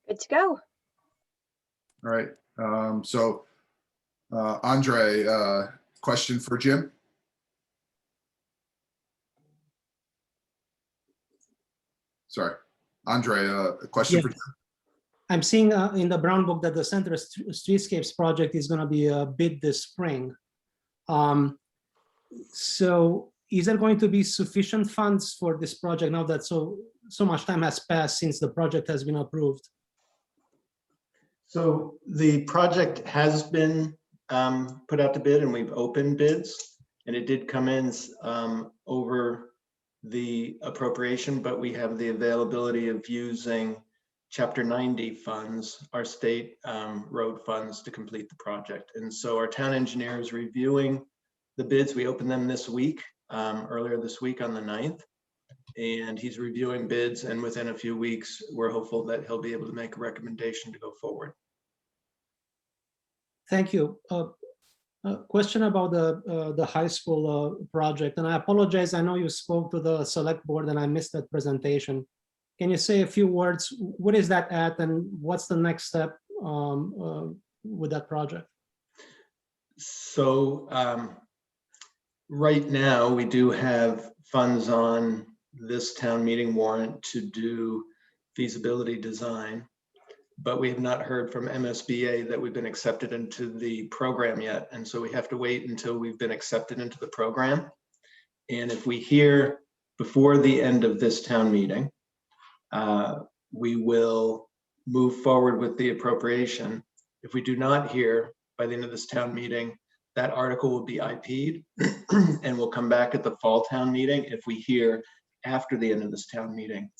Good to go. All right. Andre, question for Jim? Sorry, Andre, a question for Jim? I'm seeing in the Brown Book that the Center Streetscapes project is going to be bid this spring. So is there going to be sufficient funds for this project now that so much time has passed since the project has been approved? So the project has been put out to bid, and we've opened bids, and it did come in over the appropriation, but we have the availability of using Chapter 90 funds, our state road funds, to complete the project. And so our town engineer is reviewing the bids. We opened them this week, earlier this week on the 9th, and he's reviewing bids, and within a few weeks, we're hopeful that he'll be able to make a recommendation to go forward. Thank you. A question about the high school project, and I apologize, I know you spoke to the select board and I missed that presentation. Can you say a few words? What is that at, and what's the next step with that project? So right now we do have funds on this town meeting warrant to do feasibility design, but we have not heard from MSBA that we've been accepted into the program yet. And so we have to wait until we've been accepted into the program. And if we hear before the end of this town meeting, we will move forward with the appropriation. If we do not hear by the end of this town meeting, that article will be IP'd and we'll come back at the fall town meeting if we hear after the end of this town meeting.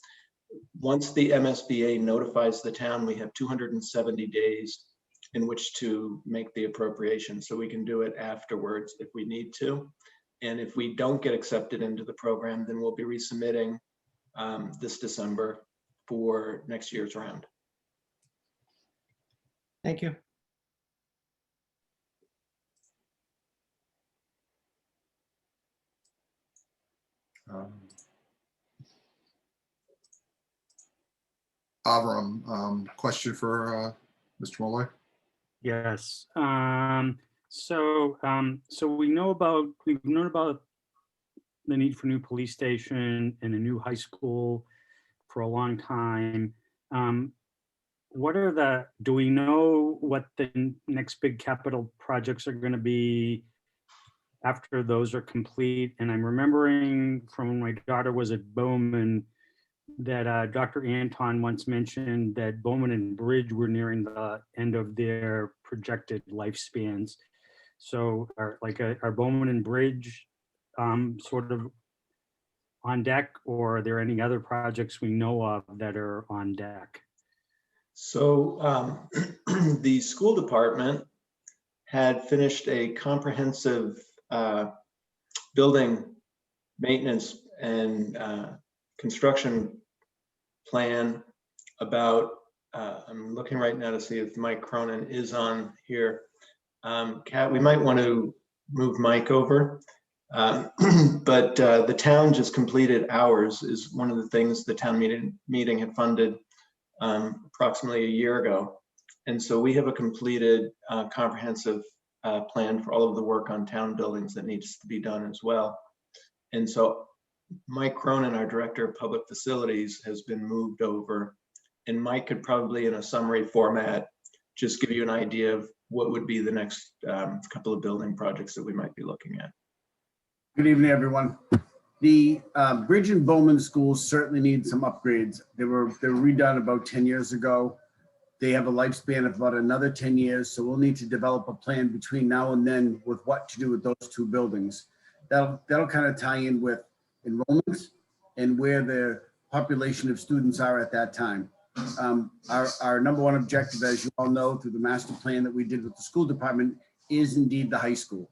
Once the MSBA notifies the town, we have 270 days in which to make the appropriation, so we can do it afterwards if we need to. And if we don't get accepted into the program, then we'll be resubmitting this December for next year's round. Thank you. Avram, question for Mr. Molloy? Yes. So we've known about the need for a new police station and a new high school for a long time. Do we know what the next big capital projects are going to be after those are complete? And I'm remembering from when my daughter was at Bowman that Dr. Anton once mentioned that Bowman and Bridge were nearing the end of their projected lifespans. So are Bowman and Bridge sort of on deck, or are there any other projects we know of that are on deck? So the school department had finished a comprehensive building maintenance and construction plan about, I'm looking right now to see if Mike Cronin is on here. Kat, we might want to move Mike over. But the town just completed ours, is one of the things the town meeting had funded approximately a year ago. And so we have a completed comprehensive plan for all of the work on town buildings that needs to be done as well. And so Mike Cronin, our Director of Public Facilities, has been moved over, and Mike could probably in a summary format just give you an idea of what would be the next couple of building projects that we might be looking at. Good evening, everyone. The Bridge and Bowman schools certainly need some upgrades. They were redone about 10 years ago. They have a lifespan of about another 10 years, so we'll need to develop a plan between now and then with what to do with those two buildings. That'll kind of tie in with enrollment and where the population of students are at that time. Our number one objective, as you all know, through the master plan that we did with the school department, is indeed the high school.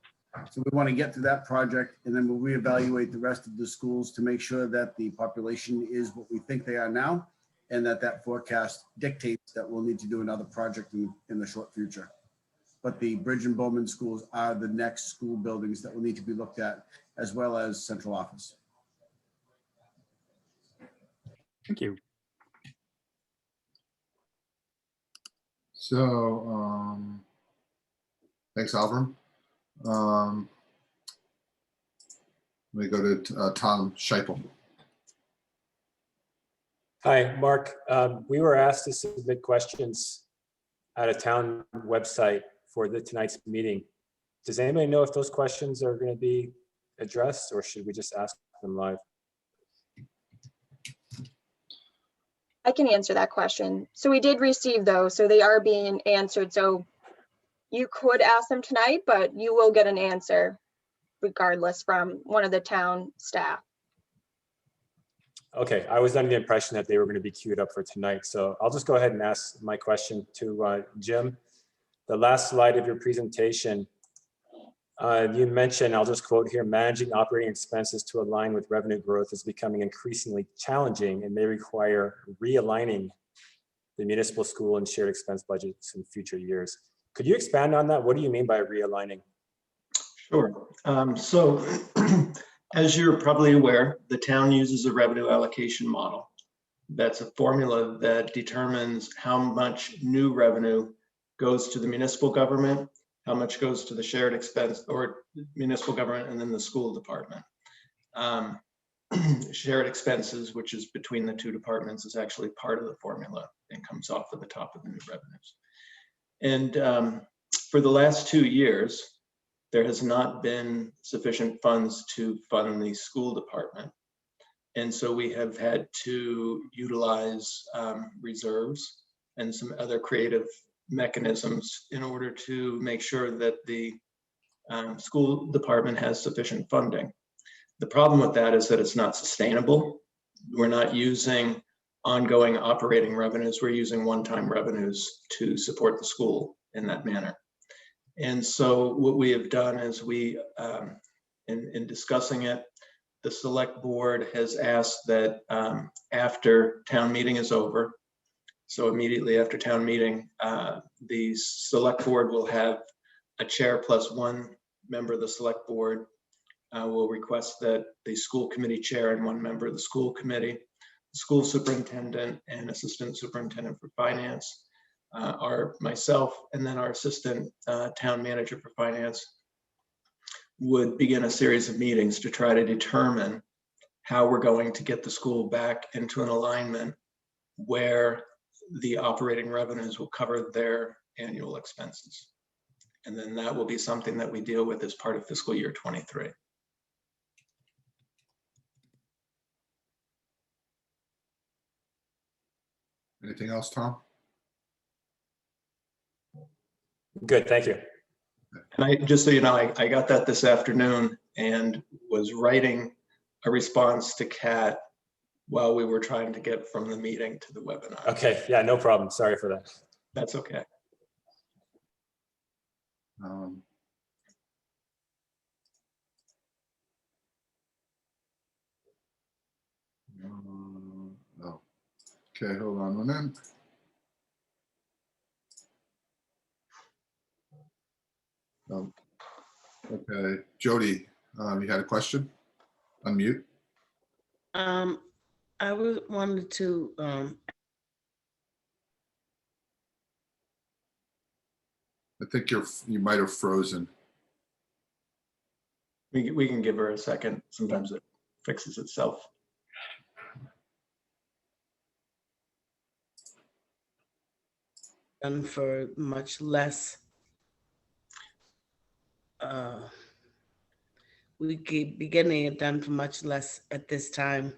So we want to get through that project, and then we'll reevaluate the rest of the schools to make sure that the population is what we think they are now, and that forecast dictates that we'll need to do another project in the short future. But the Bridge and Bowman schools are the next school buildings that will need to be looked at, as well as central office. Thank you. So, thanks, Alvin. Let me go to Tom Scheipel. Hi, Mark. We were asked to submit questions at a town website for tonight's meeting. Does anybody know if those questions are going to be addressed, or should we just ask them live? I can answer that question. So we did receive those, so they are being answered. So you could ask them tonight, but you will get an answer regardless from one of the town staff. Okay, I was under the impression that they were going to be queued up for tonight. So I'll just go ahead and ask my question to Jim. The last slide of your presentation, you mentioned, I'll just quote here, managing operating expenses to align with revenue growth is becoming increasingly challenging and may require realigning the municipal school and shared expense budgets in future years. Could you expand on that? What do you mean by realigning? Sure. So as you're probably aware, the town uses a revenue allocation model. That's a formula that determines how much new revenue goes to the municipal government, how much goes to the shared expense or municipal government, and then the school department. Shared expenses, which is between the two departments, is actually part of the formula and comes off of the top of the new revenues. And for the last 2 years, there has not been sufficient funds to fund the school department. And so we have had to utilize reserves and some other creative mechanisms in order to make sure that the school department has sufficient funding. The problem with that is that it's not sustainable. We're not using ongoing operating revenues. We're using one-time revenues to support the school in that manner. And so what we have done is we, in discussing it, the select board has asked that after town meeting is over, so immediately after town meeting, the select board will have a chair plus one member of the select board will request that the school committee chair and one member of the school committee, school superintendent and assistant superintendent for finance, are myself, and then our assistant town manager for finance would begin a series of meetings to try to determine how we're going to get the school back into an alignment where the operating revenues will cover their annual expenses. And then that will be something that we deal with as part of fiscal year 23. Anything else, Tom? Good, thank you. And I, just so you know, I got that this afternoon and was writing a response to Kat while we were trying to get from the meeting to the webinar. Okay, yeah, no problem. Sorry for that. That's okay. No. Okay, hold on 1 minute. Okay, Jody, you had a question? Unmute. I wanted to, I think you might have frozen. We can give her a second. Sometimes it fixes itself. done for much less. We could be getting it done for much less at this time.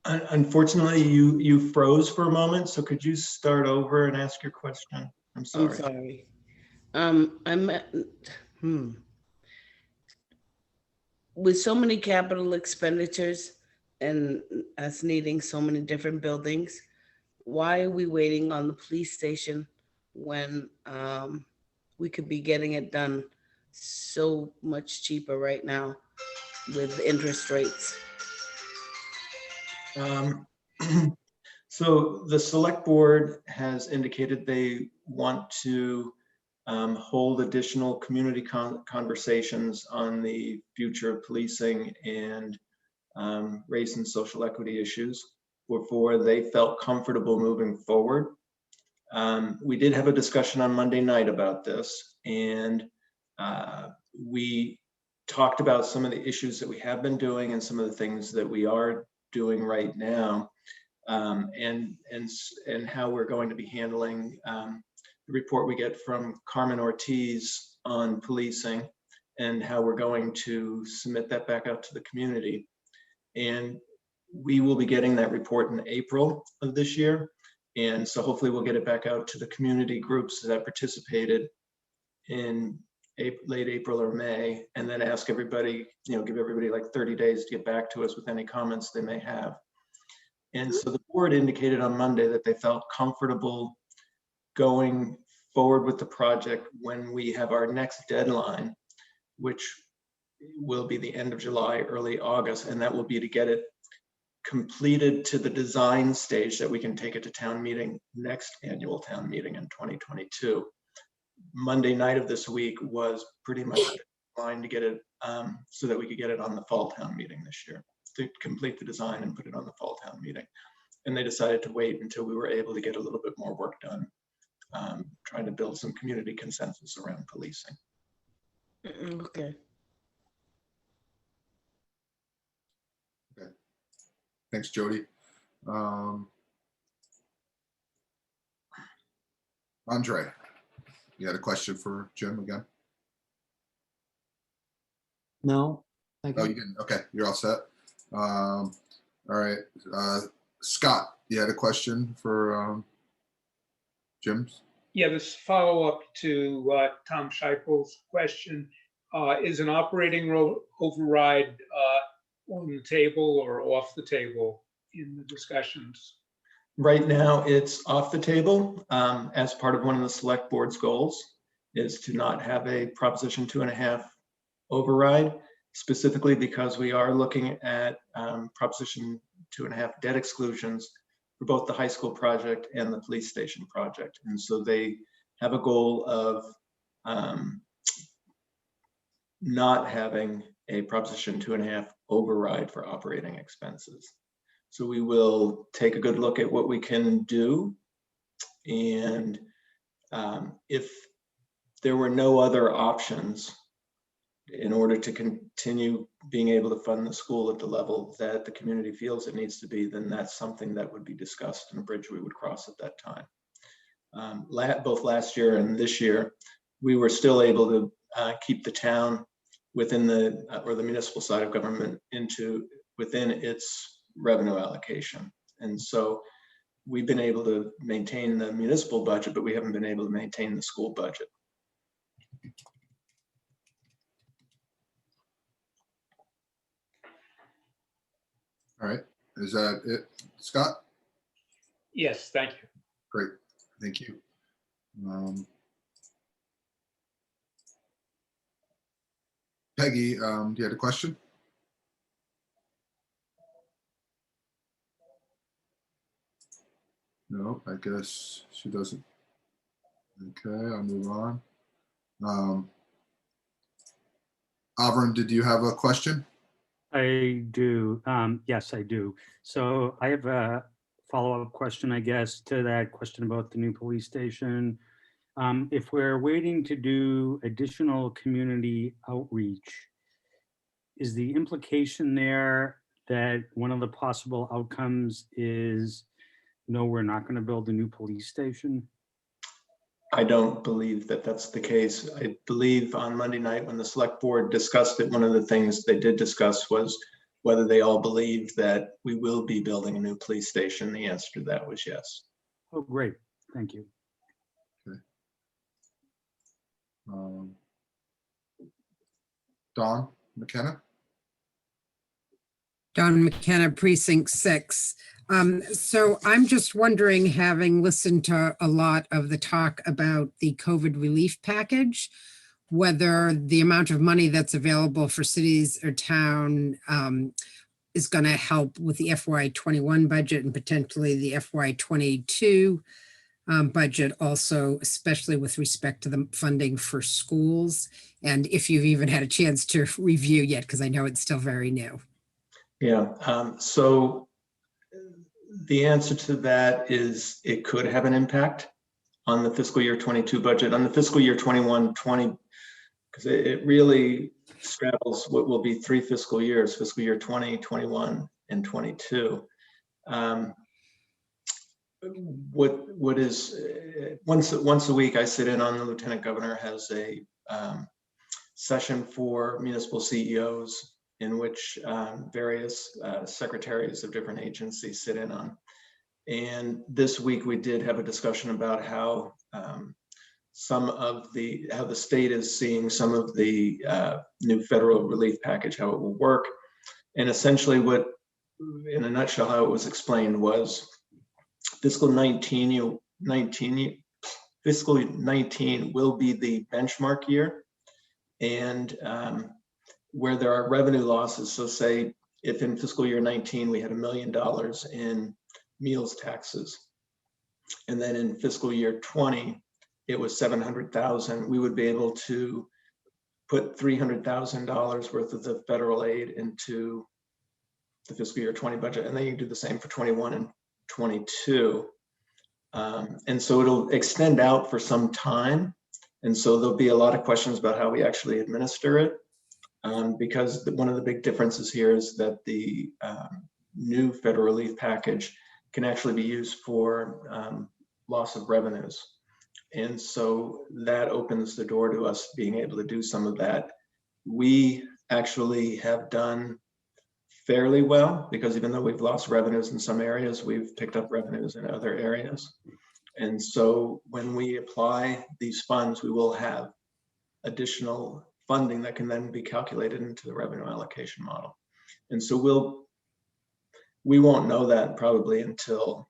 Unfortunately, you froze for a moment. So could you start over and ask your question? I'm sorry. With so many capital expenditures and us needing so many different buildings, why are we waiting on the police station when we could be getting it done so much cheaper right now with interest rates? So the select board has indicated they want to hold additional community conversations on the future of policing and race and social equity issues before they felt comfortable moving forward We did have a discussion on Monday night about this, and we talked about some of the issues that we have been doing and some of the things that we are doing right now, and how we're going to be handling the report we get from Carmen Ortiz on policing, and how we're going to submit that back out to the community. And we will be getting that report in April of this year. And so hopefully we'll get it back out to the community groups that participated in late April or May, and then ask everybody, give everybody like 30 days to get back to us with any comments they may have. And so the board indicated on Monday that they felt comfortable going forward with the project when we have our next deadline, which will be the end of July, early August, and that will be to get it completed to the design stage that we can take it to town meeting, next annual town meeting in 2022. Monday night of this week was pretty much the line to get it so that we could get it on the fall town meeting this year, to complete the design and put it on the fall town meeting. And they decided to wait until we were able to get a little bit more work done, trying to build some community consensus around policing. Okay. Thanks, Jody. Andre, you had a question for Jim again? No, thank Oh, you. you didn't? Okay, you're all set. All right. Scott, you had a question for Jim's? Yeah, this follow-up to Tom Scheipel's question. Is an operating override on the table or off the table in the discussions? Right now, it's off the table as part of one of the select board's goals is to not have a Proposition 2.5 override, specifically because we are looking at Proposition 2.5 debt exclusions for both the high school project and the police station project. And so they have a goal of not having a Proposition 2.5 override for operating expenses. So we will take a good look at what we can do. And if there were no other options in order to continue being able to fund the school at the level that the community feels it needs to be, then that's something that would be discussed and a bridge we would cross at that time. Both last year and this year, we were still able to keep the town within the municipal side of government within its revenue allocation. And so we've been able to maintain the municipal budget, but we haven't been able to maintain the school budget. All right, is that it, Scott? Yes, thank you. Great, thank you. Peggy, do you have a question? No, I guess she doesn't. Okay, I'll move on. Avram, did you have a question? I do. Yes, I do. So I have a follow-up question, I guess, to that question about the new police station. If we're waiting to do additional community outreach, is the implication there that one of the possible outcomes is, no, we're not going to build a new police station? I don't believe that that's the case. I believe on Monday night when the select board discussed it, one of the things they did discuss was whether they all believe that we will be building a new police station. The answer to that was yes. Oh, great. Thank you. Dawn McKenna? Dawn McKenna, Precinct 6. So I'm just wondering, having listened to a lot of the talk about the COVID relief package, whether the amount of money that's available for cities or town is going to help with the FY21 budget and potentially the FY22 budget also, especially with respect to the funding for schools. And if you've even had a chance to review yet, because I know it's still very new. Yeah, so the answer to that is it could have an impact. on the fiscal year 22 budget. On the fiscal year 21-20, because it really straddles what will be 3 fiscal years, fiscal year 20, 21, and 22. What is once a week I sit in on, the Lieutenant Governor has a session for municipal CEOs in which various secretaries of different agencies sit in on. And this week we did have a discussion about how how the state is seeing some of the new federal relief package, how it will work. And essentially what, in a nutshell, how it was explained was fiscal 19 will be the benchmark year. And where there are revenue losses, so say if in fiscal year 19 we had $1 million in meals taxes, and then in fiscal year 20 it was 700,000, we would be able to put $300,000 worth of the federal aid into the fiscal year 20 budget, and then you can do the same for 21 and 22. And so it'll extend out for some time, and so there'll be a lot of questions about how we actually administer it, because one of the big differences here is that the new federal relief package can actually be used for loss of revenues. And so that opens the door to us being able to do some of that. We actually have done fairly well, because even though we've lost revenues in some areas, we've picked up revenues in other areas. And so when we apply these funds, we will have additional funding that can then be calculated into the revenue allocation model. And so we won't know that probably until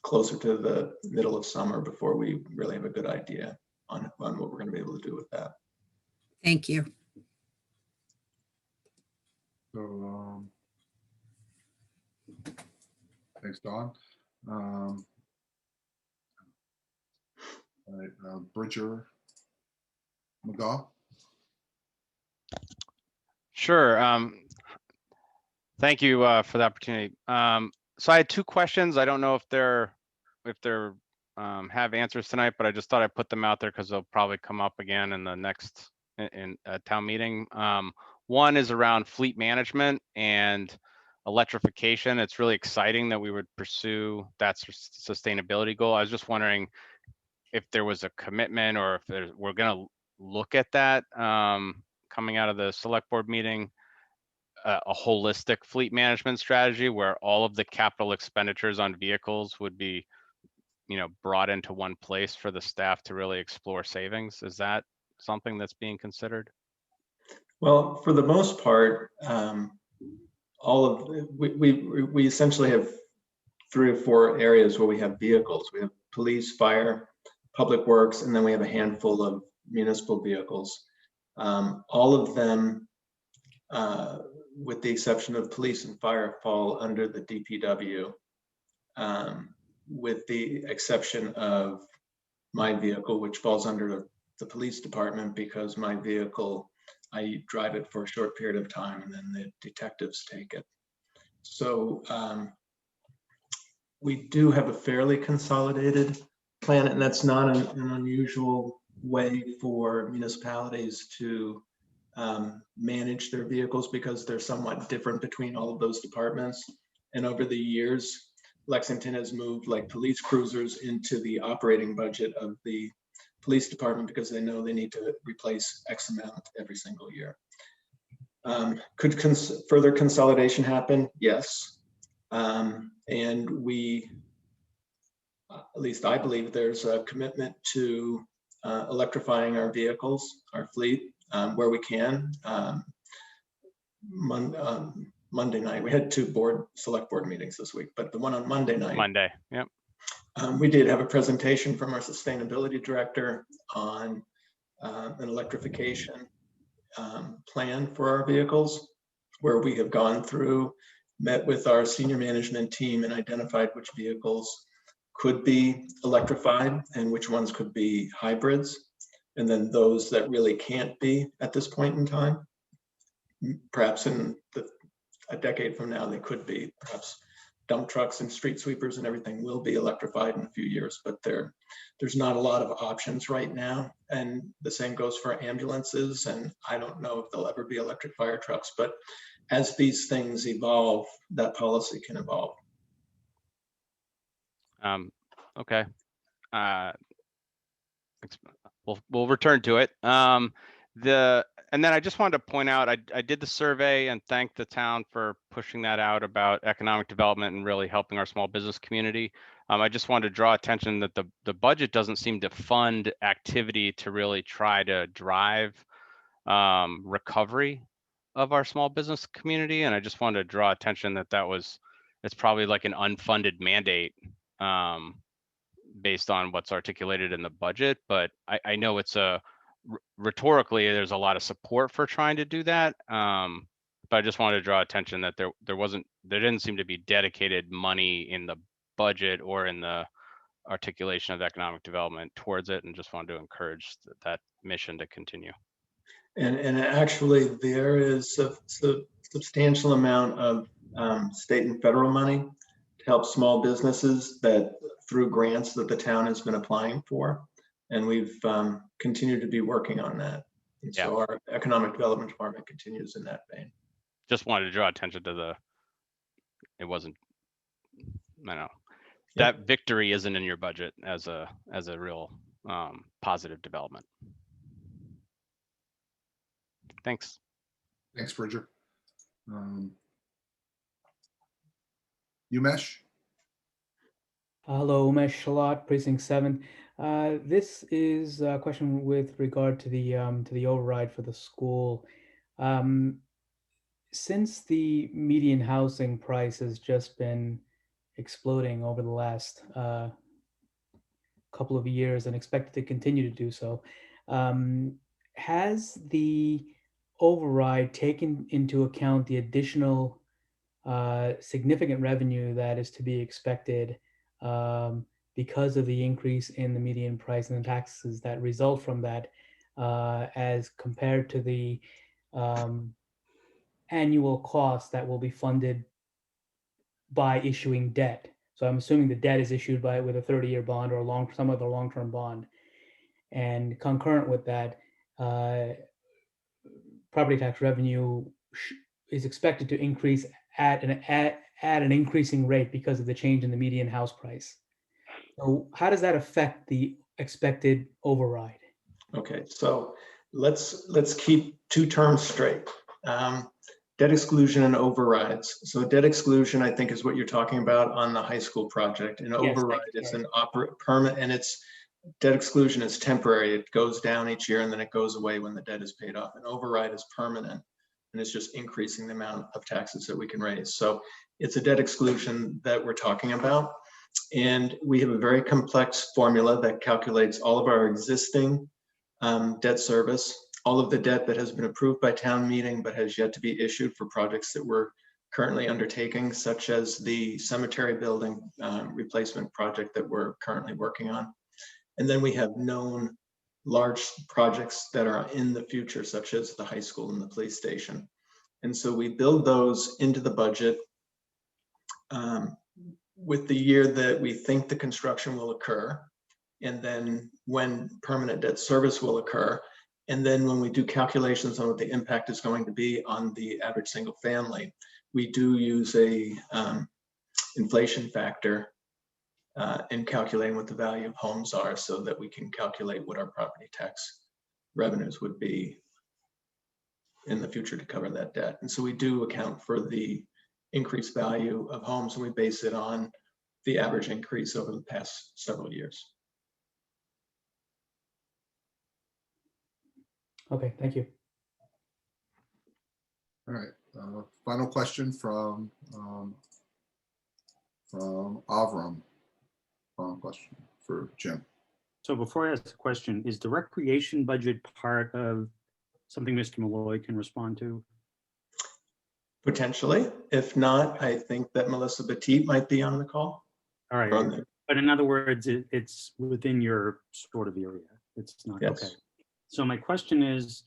closer to the middle of summer before we really have a good idea on what we're going to be able to do with that. Thank you. So, thanks, Dawn. All right, Bridger McGaw. Sure. Thank you for the opportunity. So I had 2 questions. I don't know if they're have answers tonight, but I just thought I'd put them out there because they'll probably come up again in the next town meeting. One is around fleet management and electrification. It's really exciting that we would pursue that sustainability goal. I was just wondering if there was a commitment, or if we're going to look at that coming out of the select board meeting, a holistic fleet management strategy where all of the capital expenditures on vehicles would be, brought into one place for the staff to really explore savings. Is that something that's being considered? Well, for the most part, we essentially have 3 or 4 areas where we have vehicles. We have police, fire, public works, and then we have a handful of municipal vehicles. All of them, with the exception of police and fire, fall under the DPW, with the exception of my vehicle, which falls under the police department, because my vehicle, I drive it for a short period of time and then the detectives take it. So we do have a fairly consolidated plan, and that's not an unusual way for municipalities to manage their vehicles, because they're somewhat different between all of those departments. And over the years, Lexington has moved like police cruisers into the operating budget of the police department because they know they need to replace X amount every single year. Could further consolidation happen? Yes. And we, at least I believe, there's a commitment to electrifying our vehicles, our fleet, where we can. Monday night, we had 2 select board meetings this week, but the one on Monday night. Yep. We did have a presentation from our sustainability director on an electrification plan for our vehicles, where we have gone through, met with our senior management team, and identified which vehicles could be electrified and which ones could be hybrids. And then those that really can't be at this point in time, perhaps in a decade from now, they could be. Perhaps dump trucks and street sweepers and everything will be electrified in a few years, but there's not a lot of options right now. And the same goes for ambulances. And I don't know if there'll ever be electric fire trucks, but as these things evolve, that policy can evolve. Okay. We'll return to it. And then I just wanted to point out, I did the survey and thank the town for pushing that out about economic development and really helping our small business community. I just wanted to draw attention that the budget doesn't seem to fund activity to really try to drive recovery of our small business community. And I just wanted to draw attention that it's probably like an unfunded mandate based on what's articulated in the budget. But I know it's rhetorically, there's a lot of support for trying to do that. But I just wanted to draw attention that there didn't seem to be dedicated money in the budget or in the articulation of economic development towards it, and just wanted to encourage that mission to continue. And actually, there is a substantial amount of state and federal money to help small businesses that through grants that the town has been applying for. And we've continued to be working on that. And so our economic development department continues in that vein. Just wanted to draw attention to it wasn't, I don't know, that victory isn't in your budget as a real positive development. Thanks. Thanks, Bridger. Umesh? Hello, Umesh Shalat, Precinct 7. This is a question with regard to the override for the school. Since the median housing price has just been exploding over the last couple of years and expected to continue to do so, has the override taken into account the additional significant revenue that is to be expected because of the increase in the median price and the taxes that result from that, as compared to the annual cost that will be funded by issuing debt? So I'm assuming the debt is issued with a 30-year bond or some other long-term bond. And concurrent with that, property tax revenue is expected to increase at an increasing rate because of the change in the median house price. So how does that affect the expected override? Okay, so let's keep two terms straight. Debt exclusion and overrides. So debt exclusion, I think, is what you're talking about on the high school project. And override is an permanent, and it's debt exclusion is temporary. It goes down each year and then it goes away when the debt is paid off. And override is permanent, and it's just increasing the amount of taxes that we can raise. So it's a debt exclusion that we're talking about. And we have a very complex formula that calculates all of our existing debt service, all of the debt that has been approved by town meeting but has yet to be issued for projects that we're currently undertaking, such as the cemetery building replacement project that we're currently working on. And then we have known large projects that are in the future, such as the high school and the police station. And so we build those into the budget with the year that we think the construction will occur, and then when permanent debt service will occur. And then when we do calculations on what the impact is going to be on the average single family, we do use a inflation factor in calculating what the value of homes are, so that we can calculate what our property tax revenues would be in the future to cover that debt. And so we do account for the increased value of homes, and we base it on the average increase over the past several years. Okay, thank you. All right, final question from Avram. Final question for Jim. So before I ask the question, is the recreation budget part of something Mr. Malloy can respond to? Potentially. If not, I think that Melissa Petit might be on the call. All right. But in other words, it's within your sort of area. It's not. Yes. Okay. So my question is,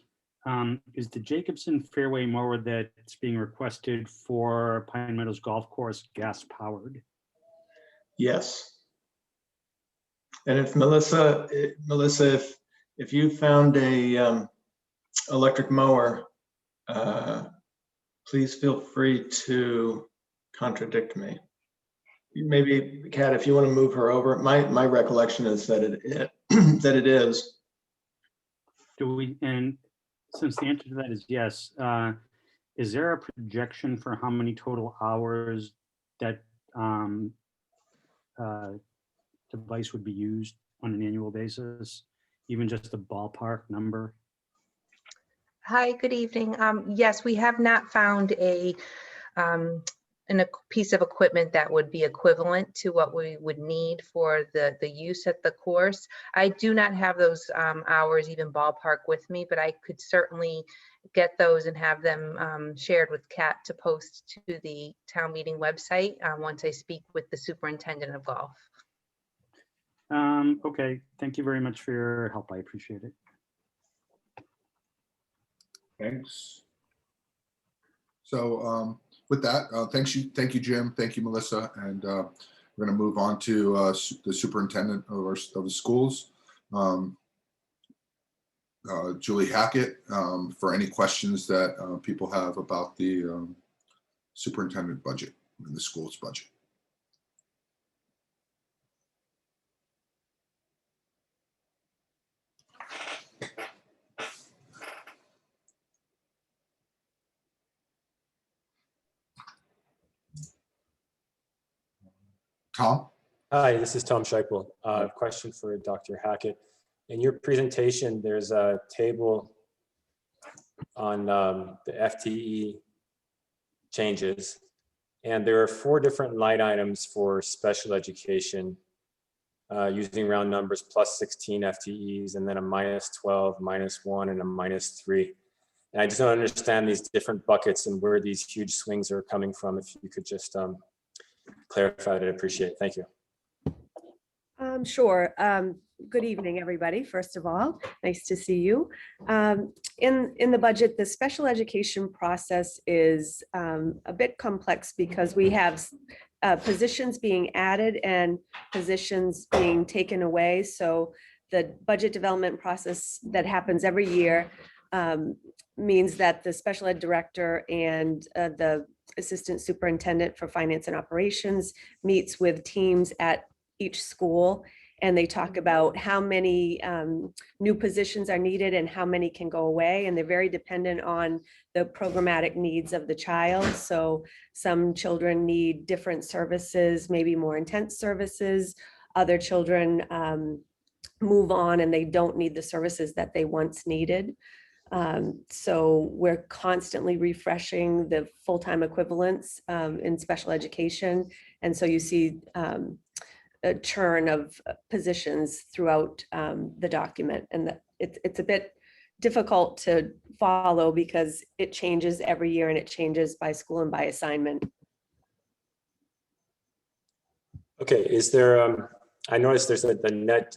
Is the Jacobson Fairway mower that's being requested for Pine Meadows Golf Course gas powered? Yes. And if Melissa, if you found a electric mower, please feel free to contradict me. Maybe, Kat, if you want to move her over, my recollection is that that it is. Do we, and since the answer to that is yes, is there a projection for how many total hours that device would be used on an annual basis? Even just a ballpark number? Hi, good evening. Yes, we have not found a piece of equipment that would be equivalent to what we would need for the use at the course. I do not have those hours even ballpark with me, but I could certainly get those and have them shared with Kat to post to the town meeting website once I speak with the superintendent of golf. Okay, thank you very much for your help. I appreciate it. Thanks. So with that, thank you, Jim. Thank you, Melissa. And we're going to move on to the superintendent of the schools, Julie Hackett, for any questions that people have about the superintendent budget and the school's budget. Tom? Hi, this is Tom Scheipel. Question for Dr. Hackett. In your presentation, there's a table on the FTE changes, and there are 4 different line items for special education using round numbers, plus 16 FTEs, and then a -12, -1, and a -3. And I just don't understand these different buckets and where these huge swings are coming from. If you could just clarify that, I'd appreciate it. Thank you. Sure. Good evening, everybody. First of all, nice to see you. In the budget, the special education process is a bit complex because we have positions being added and positions being taken away. So the budget development process that happens every year means that the special ed director and the assistant superintendent for finance and operations meets with teams at each school, and they talk about how many new positions are needed and how many can go away. And they're very dependent on the programmatic needs of the child. So some children need different services, maybe more intense services. Other children move on and they don't need the services that they once needed. So we're constantly refreshing the full-time equivalents in special education. And so you see a churn of positions throughout the document. And it's a bit difficult to follow because it changes every year and it changes by school and by assignment. Okay, is there, I noticed there's the net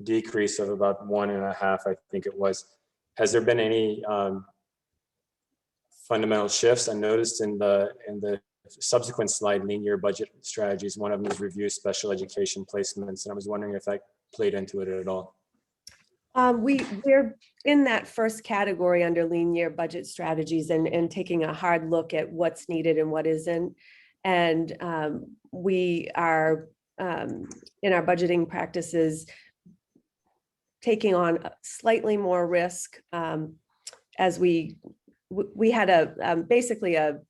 decrease of about 1.5, I think it was. Has there been any fundamental shifts? I noticed in the subsequent slide, linear budget strategies, one of them is review special education placements, and I was wondering if that played into it at all. We're in that first category under linear budget strategies and taking a hard look at what's needed and what isn't. And we are in our budgeting practices taking on slightly more risk as we had basically a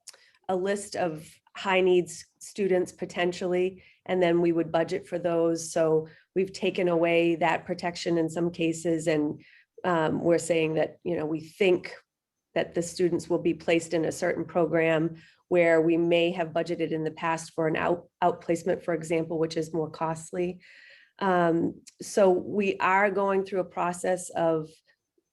list of high needs students potentially, and then we would budget for those. So we've taken away that protection in some cases, and we're saying that, you know, we think that the students will be placed in a certain program where we may have budgeted in the past for an outplacement, for example, which is more costly. So we are going through a process of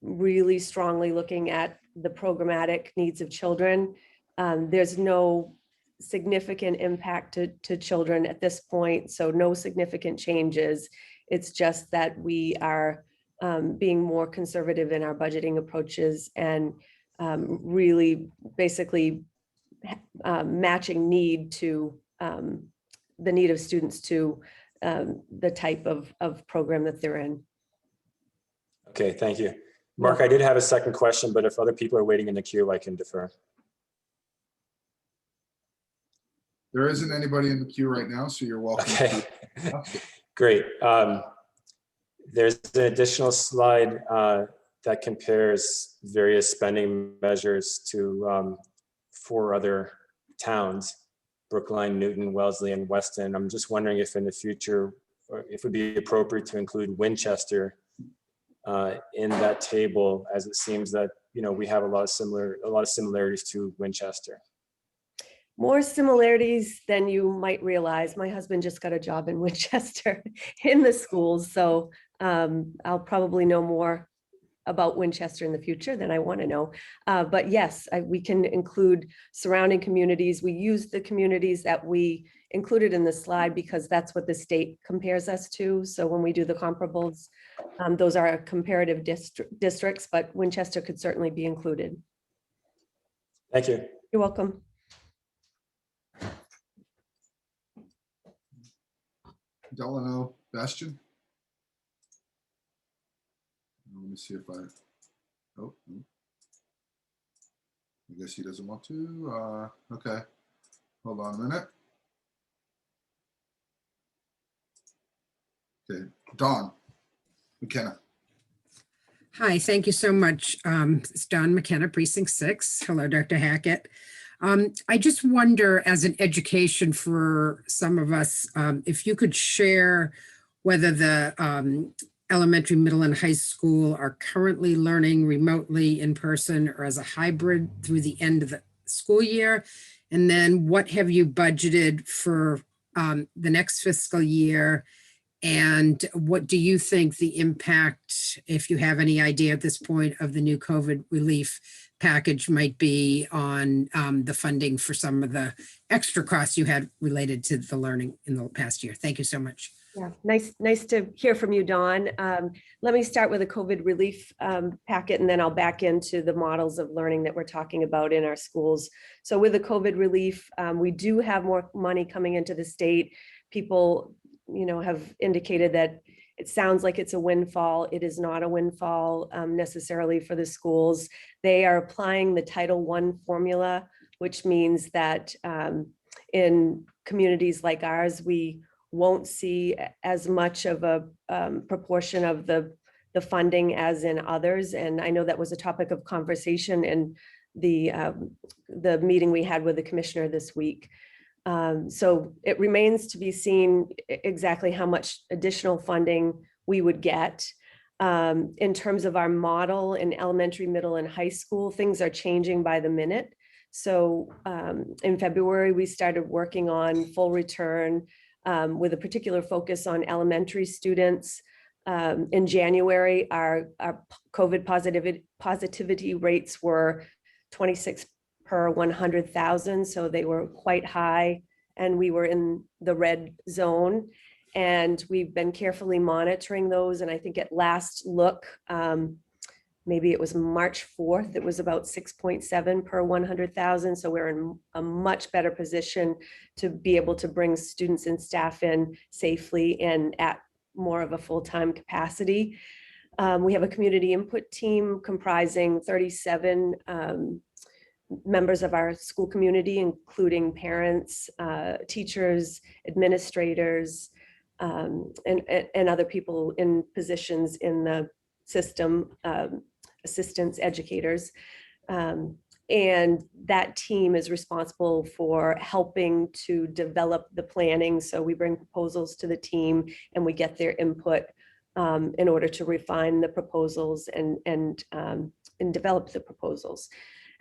really strongly looking at the programmatic needs of children. There's no significant impact to children at this point, so no significant changes. It's just that we are being more conservative in our budgeting approaches and really basically matching need to the need of students to the type of program that they're in. Okay, thank you. Mark, I did have a second question, but if other people are waiting in the queue, I can defer. There isn't anybody in the queue right now, so you're welcome. Okay, great. There's an additional slide that compares various spending measures to 4 other towns, Brookline, Newton, Wellesley, and Weston. I'm just wondering if in the future, if it would be appropriate to include Winchester in that table, as it seems that, you know, we have a lot of similarities to Winchester. More similarities than you might realize. My husband just got a job in Winchester in the schools, so I'll probably know more about Winchester in the future than I want to know. But yes, we can include surrounding communities. We use the communities that we included in the slide because that's what the state compares us to. So when we do the comparables, those are comparative districts, but Winchester could certainly be included. Thank you. You're welcome. Delano Bastion. Let me see if I guess he doesn't want to. Okay, hold on a minute. Okay, Dawn McKenna. Hi, thank you so much. It's Dawn McKenna, Precinct 6. Hello, Dr. Hackett. I just wonder, as an education for some of us, if you could share whether the elementary, middle, and high school are currently learning remotely, in person, or as a hybrid through the end of the school year. And then what have you budgeted for the next fiscal year? And what do you think the impact, if you have any idea at this point, of the new COVID relief package might be on the funding for some of the extra costs you had related to the learning in the past year? Thank you so much. Yeah, nice to hear from you, Dawn. Let me start with a COVID relief packet, and then I'll back into the models of learning that we're talking about in our schools. So with the COVID relief, we do have more money coming into the state. People, you know, have indicated that it sounds like it's a windfall. It is not a windfall necessarily for the schools. They are applying the Title I formula, which means that in communities like ours, we won't see as much of a proportion of the funding as in others. And I know that was a topic of conversation in the meeting we had with the commissioner this week. So it remains to be seen exactly how much additional funding we would get. In terms of our model in elementary, middle, and high school, things are changing by the minute. So in February, we started working on full return with a particular focus on elementary students. In January, our COVID positivity rates were 26 per 100,000. So they were quite high, and we were in the red zone. And we've been carefully monitoring those. And I think at last look, maybe it was March 4th, it was about 6.7 per 100,000. So we're in a much better position to be able to bring students and staff in safely and at more of a full-time capacity. We have a community input team comprising 37 members of our school community, including parents, teachers, administrators, and other people in positions in the system, assistants, educators. And that team is responsible for helping to develop the planning. So we bring proposals to the team and we get their input in order to refine the proposals and develop the proposals.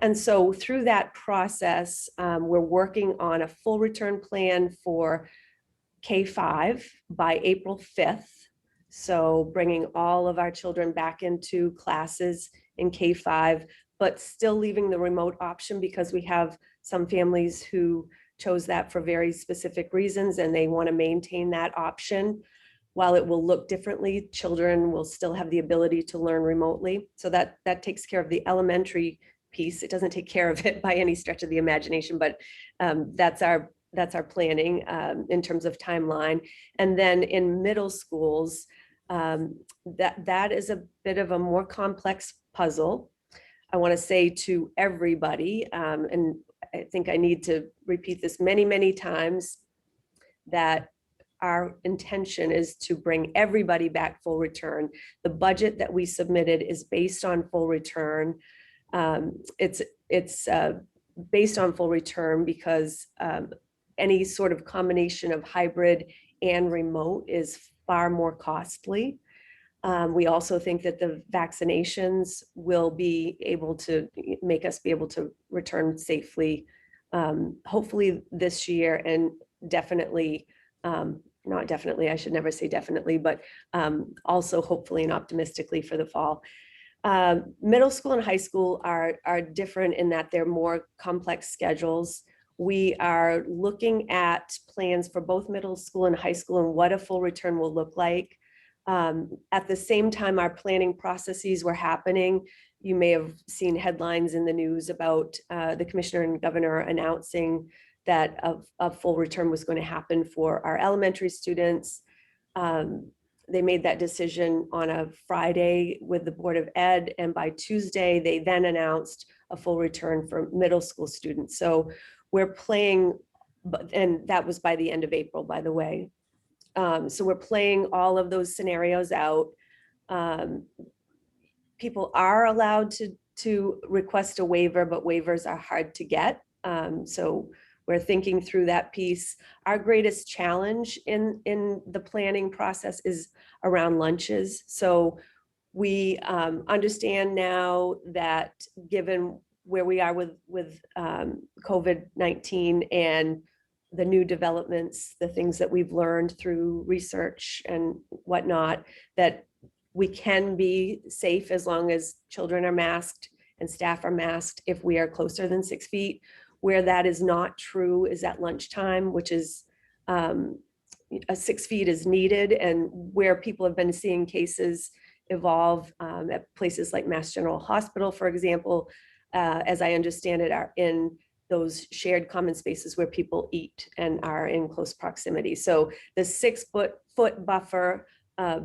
And so through that process, we're working on a full return plan for K-5 by April 5th. So bringing all of our children back into classes in K-5, but still leaving the remote option because we have some families who chose that for very specific reasons and they want to maintain that option. while it will look differently, children will still have the ability to learn remotely. So that takes care of the elementary piece. It doesn't take care of it by any stretch of the imagination, but that's our planning in terms of timeline. And then in middle schools, that is a bit of a more complex puzzle. I want to say to everybody, and I think I need to repeat this many, many times, that our intention is to bring everybody back full return. The budget that we submitted is based on full return. It's based on full return because any sort of combination of hybrid and remote is far more costly. We also think that the vaccinations will be able to make us be able to return safely, hopefully this year, and definitely, not definitely, I should never say definitely, but also hopefully and optimistically for the fall. Middle school and high school are different in that they're more complex schedules. We are looking at plans for both middle school and high school and what a full return will look like. At the same time, our planning processes were happening. You may have seen headlines in the news about the commissioner and governor announcing that a full return was going to happen for our elementary students. They made that decision on a Friday with the Board of Ed, and by Tuesday, they then announced a full return for middle school students. So we're playing, and that was by the end of April, by the way. So we're playing all of those scenarios out. People are allowed to request a waiver, but waivers are hard to get. So we're thinking through that piece. Our greatest challenge in the planning process is around lunches. So we understand now that given where we are with COVID-19 and the new developments, the things that we've learned through research and whatnot, that we can be safe as long as children are masked and staff are masked if we are closer than 6 feet. Where that is not true is at lunchtime, which is 6 feet is needed, and where people have been seeing cases evolve at places like Mass General Hospital, for example, as I understand it, are in those shared common spaces where people eat and are in close proximity. So the 6 foot buffer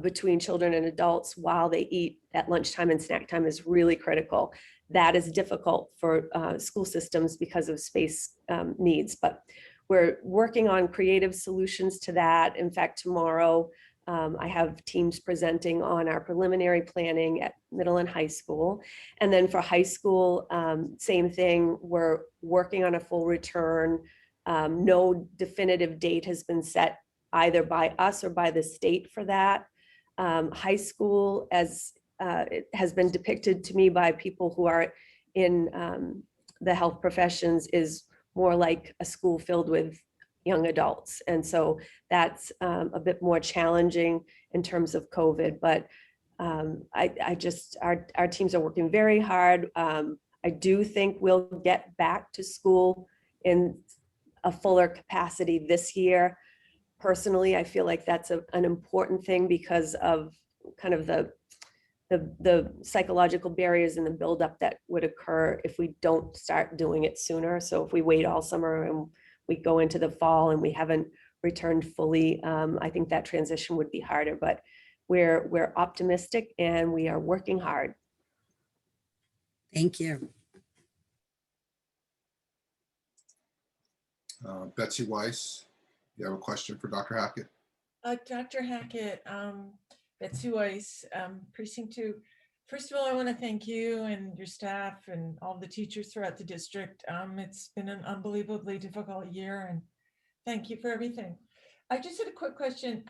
between children and adults while they eat at lunchtime and snack time is really critical. That is difficult for school systems because of space needs, but we're working on creative solutions to that. In fact, tomorrow I have teams presenting on our preliminary planning at middle and high school. And then for high school, same thing, we're working on a full return. No definitive date has been set either by us or by the state for that. High school, as it has been depicted to me by people who are in the health professions, is more like a school filled with young adults. And so that's a bit more challenging in terms of COVID, but our teams are working very hard. I do think we'll get back to school in a fuller capacity this year. Personally, I feel like that's an important thing because of kind of the psychological barriers and the buildup that would occur if we don't start doing it sooner. So if we wait all summer and we go into the fall and we haven't returned fully, I think that transition would be harder, but we're optimistic and we are working hard. Thank you. Betsy Weiss, you have a question for Dr. Hackett? Dr. Hackett, Betsy Weiss, Precinct 2. First of all, I want to thank you and your staff and all the teachers throughout the district. It's been an unbelievably difficult year, and thank you for everything. I just had a quick question.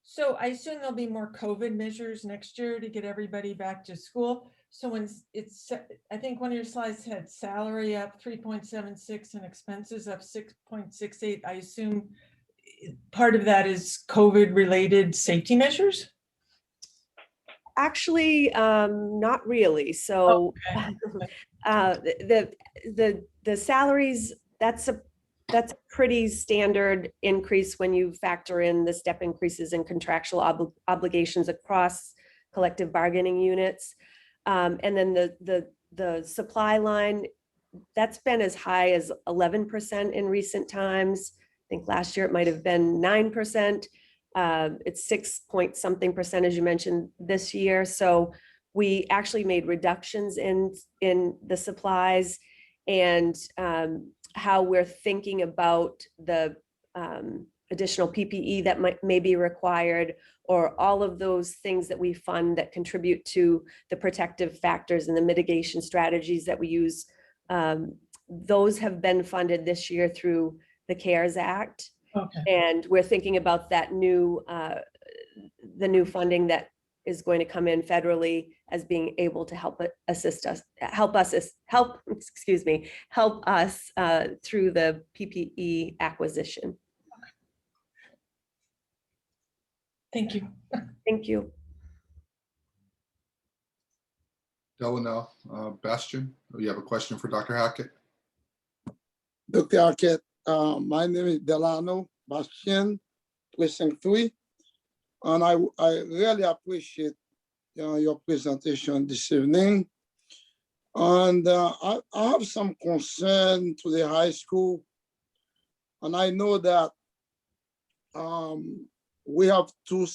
So I assume there'll be more COVID measures next year to get everybody back to school. So when it's, I think one of your slides had salary up 3.76 and expenses up 6.68. I assume part of that is COVID related safety measures? Actually, not really. So Okay. the salaries, that's that's a pretty standard increase when you factor in the step increases in contractual obligations across collective bargaining units. And then the supply line, that's been as high as 11% in recent times. I think last year it might have been 9%. It's 6 point something percent, as you mentioned, this year. So we actually made reductions in the supplies, and how we're thinking about the additional PPE that may be required, or all of those things that we fund that contribute to the protective factors and the mitigation strategies that we use. Those have been funded this year through the CARES Act. Okay. And we're thinking about that new, the new funding that is going to come in federally as being able to help assist us, help us through the PPE acquisition. Thank you. Thank you. Delano, Bastian, you have a question for Dr. Hackett? Dr. Hackett, my name is Delano Bastian, Precinct 3, and I really appreciate your presentation this evening. And I have some concern to the high school, and I know that we have two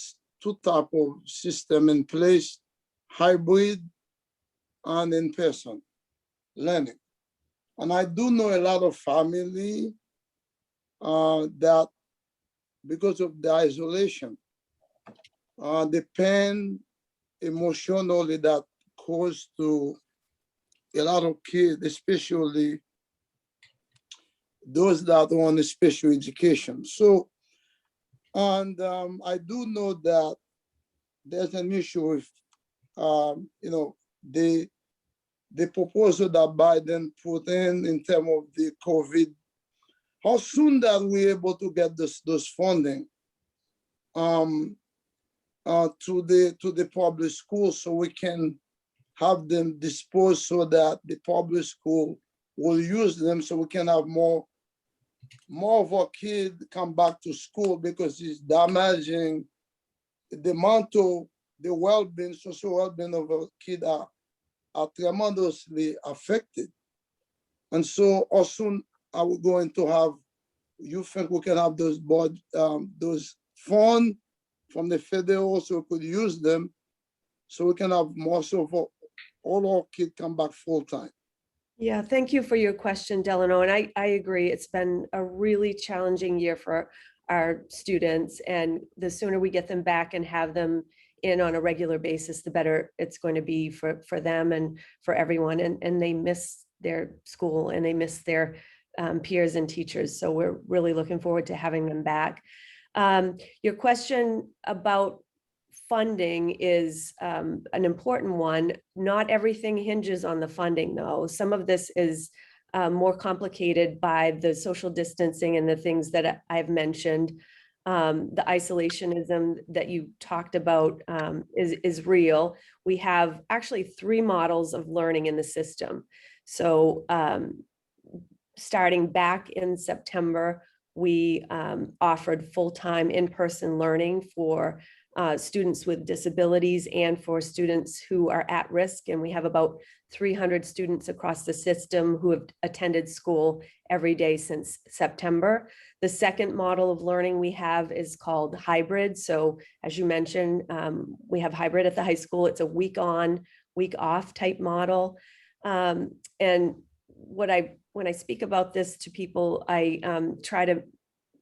type of system in place: hybrid and in-person learning. And I do know a lot of family that, because of the isolation, the pain emotionally that caused to a lot of kids, especially those that want a special education. So, and I do know that there's an issue with, the proposal that Biden put in terms of the COVID. How soon that we're able to get those funding to the public schools, so we can have them disposed so that the public school will use them, so we can have more of our kids come back to school, because it's damaging the mental, the well-being, social well-being of our kids are tremendously affected. And so how soon are we going to have, you think we can have those funds from the federal, so we could use them, so we can have more of all our kids come back full time? Yeah, thank you for your question, Delano. And I agree, it's been a really challenging year for our students, and the sooner we get them back and have them in on a regular basis, the better it's going to be for them and for everyone. And they miss their school, and they miss their peers and teachers. So we're really looking forward to having them back. Your question about funding is an important one. Not everything hinges on the funding, though. Some of this is more complicated by the social distancing and the things that I've mentioned. The isolationism that you talked about is real. We have actually 3 models of learning in the system. So starting back in September, we offered full-time in-person learning for students with disabilities and for students who are at risk. And we have about 300 students across the system who have attended school every day since September. The second model of learning we have is called hybrid. So as you mentioned, we have hybrid at the high school. It's a week on, week off type model. And when I speak about this to people, I try to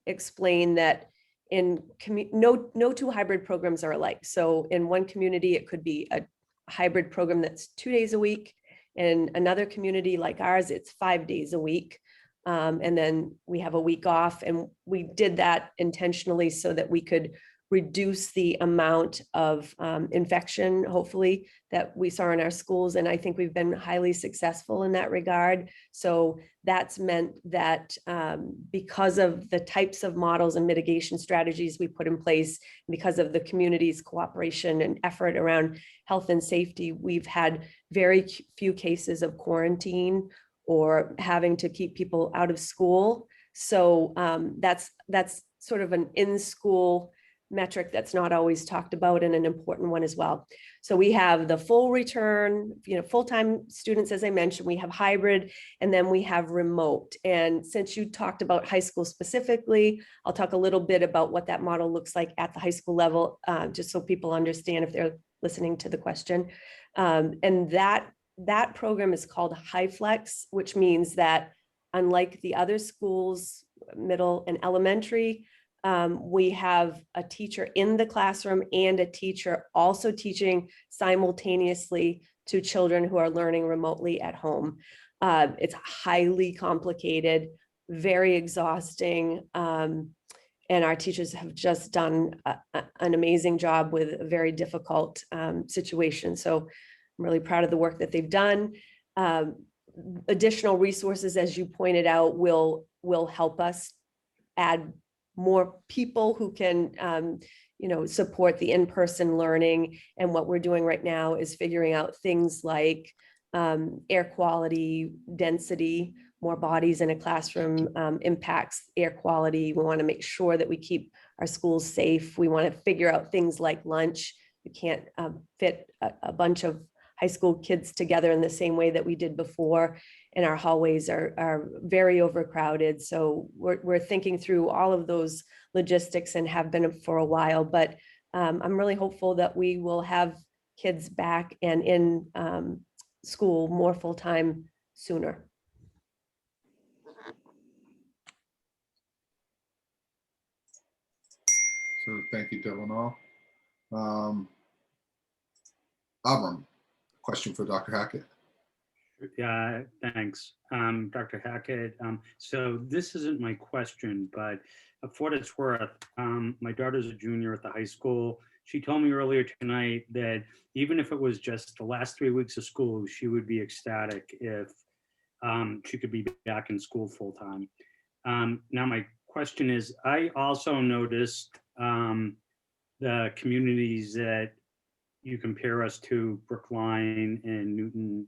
explain that no 2 hybrid programs are alike. So in one community, it could be a hybrid program that's 2 days a week. In another community like ours, it's 5 days a week. And then we have a week off. And we did that intentionally so that we could reduce the amount of infection, hopefully, that we saw in our schools. And I think we've been highly successful in that regard. So that's meant that because of the types of models and mitigation strategies we put in place, because of the community's cooperation and effort around health and safety, we've had very few cases of quarantine or having to keep people out of school. So that's sort of an in-school metric that's not always talked about and an important one as well. So we have the full return, full-time students, as I mentioned, we have hybrid, and then we have remote. And since you talked about high school specifically, I'll talk a little bit about what that model looks like at the high school level, just so people understand if they're listening to the question. And that program is called HighFlex, which means that unlike the other schools, middle and elementary, we have a teacher in the classroom and a teacher also teaching simultaneously to children who are learning remotely at home. It's highly complicated, very exhausting, and our teachers have just done an amazing job with a very difficult situation. So I'm really proud of the work that they've done. Additional resources, as you pointed out, will help us add more people who can support the in-person learning. And what we're doing right now is figuring out things like air quality, density. More bodies in a classroom impacts air quality. We want to make sure that we keep our schools safe. We want to figure out things like lunch. You can't fit a bunch of high school kids together in the same way that we did before. And our hallways are very overcrowded. So we're thinking through all of those logistics and have been for a while, but I'm really hopeful that we will have kids back and in school more full-time sooner. So thank you, Delanol. Avram, question for Dr. Hackett. Yeah, thanks. Dr. Hackett. So this isn't my question, but for what it's worth, my daughter's a junior at the high school. She told me earlier tonight that even if it was just the last 3 weeks of school, she would be ecstatic if she could be back in school full time. Now my question is, I also noticed the communities that you compare us to, Brookline and Newton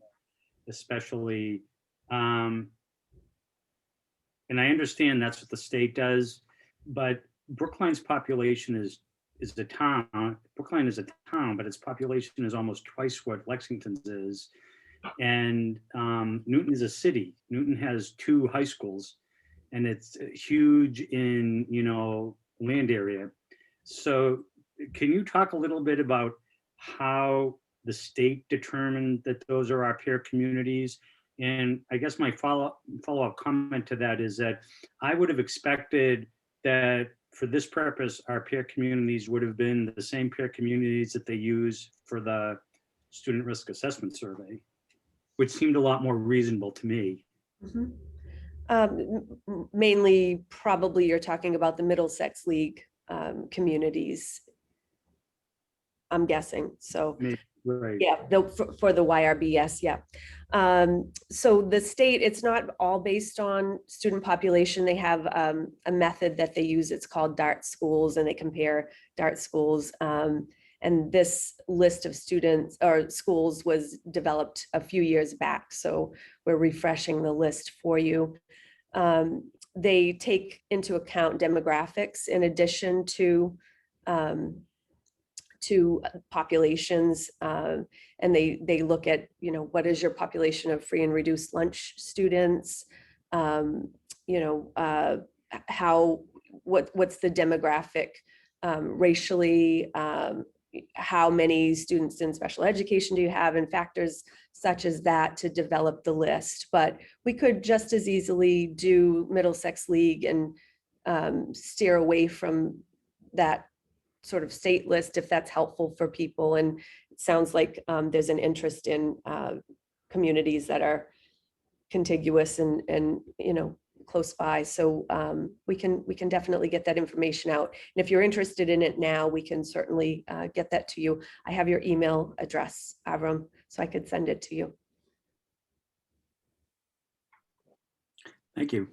especially, and I understand that's what the state does, but Brookline's population is a town. Brookline is a town, but its population is almost twice what Lexington's is. And Newton is a city. Newton has 2 high schools, and it's huge in land area. So can you talk a little bit about how the state determined that those are our peer communities? And I guess my follow-up comment to that is that I would have expected that for this purpose, our peer communities would have been the same peer communities that they use for the student risk assessment survey, which seemed a lot more reasonable to me. Mm-hmm. Mainly, probably you're talking about the Middlesex League communities, I'm guessing. So right. Yeah, for the YRBS, yeah. So the state, it's not all based on student population. They have a method that they use. It's called DART schools, and they compare DART schools. And this list of students or schools was developed a few years back. So we're refreshing the list for you. They take into account demographics in addition to populations, and they look at, what is your population of free and reduced lunch students, what's the demographic racially, how many students in special education do you have, and factors such as that to develop the list. But we could just as easily do Middlesex League and steer away from that sort of state list if that's helpful for people. And it sounds like there's an interest in communities that are contiguous and close by. So we can definitely get that information out. And if you're interested in it now, we can certainly get that to you. I have your email address, Avram, so I could send it to you. Thank you.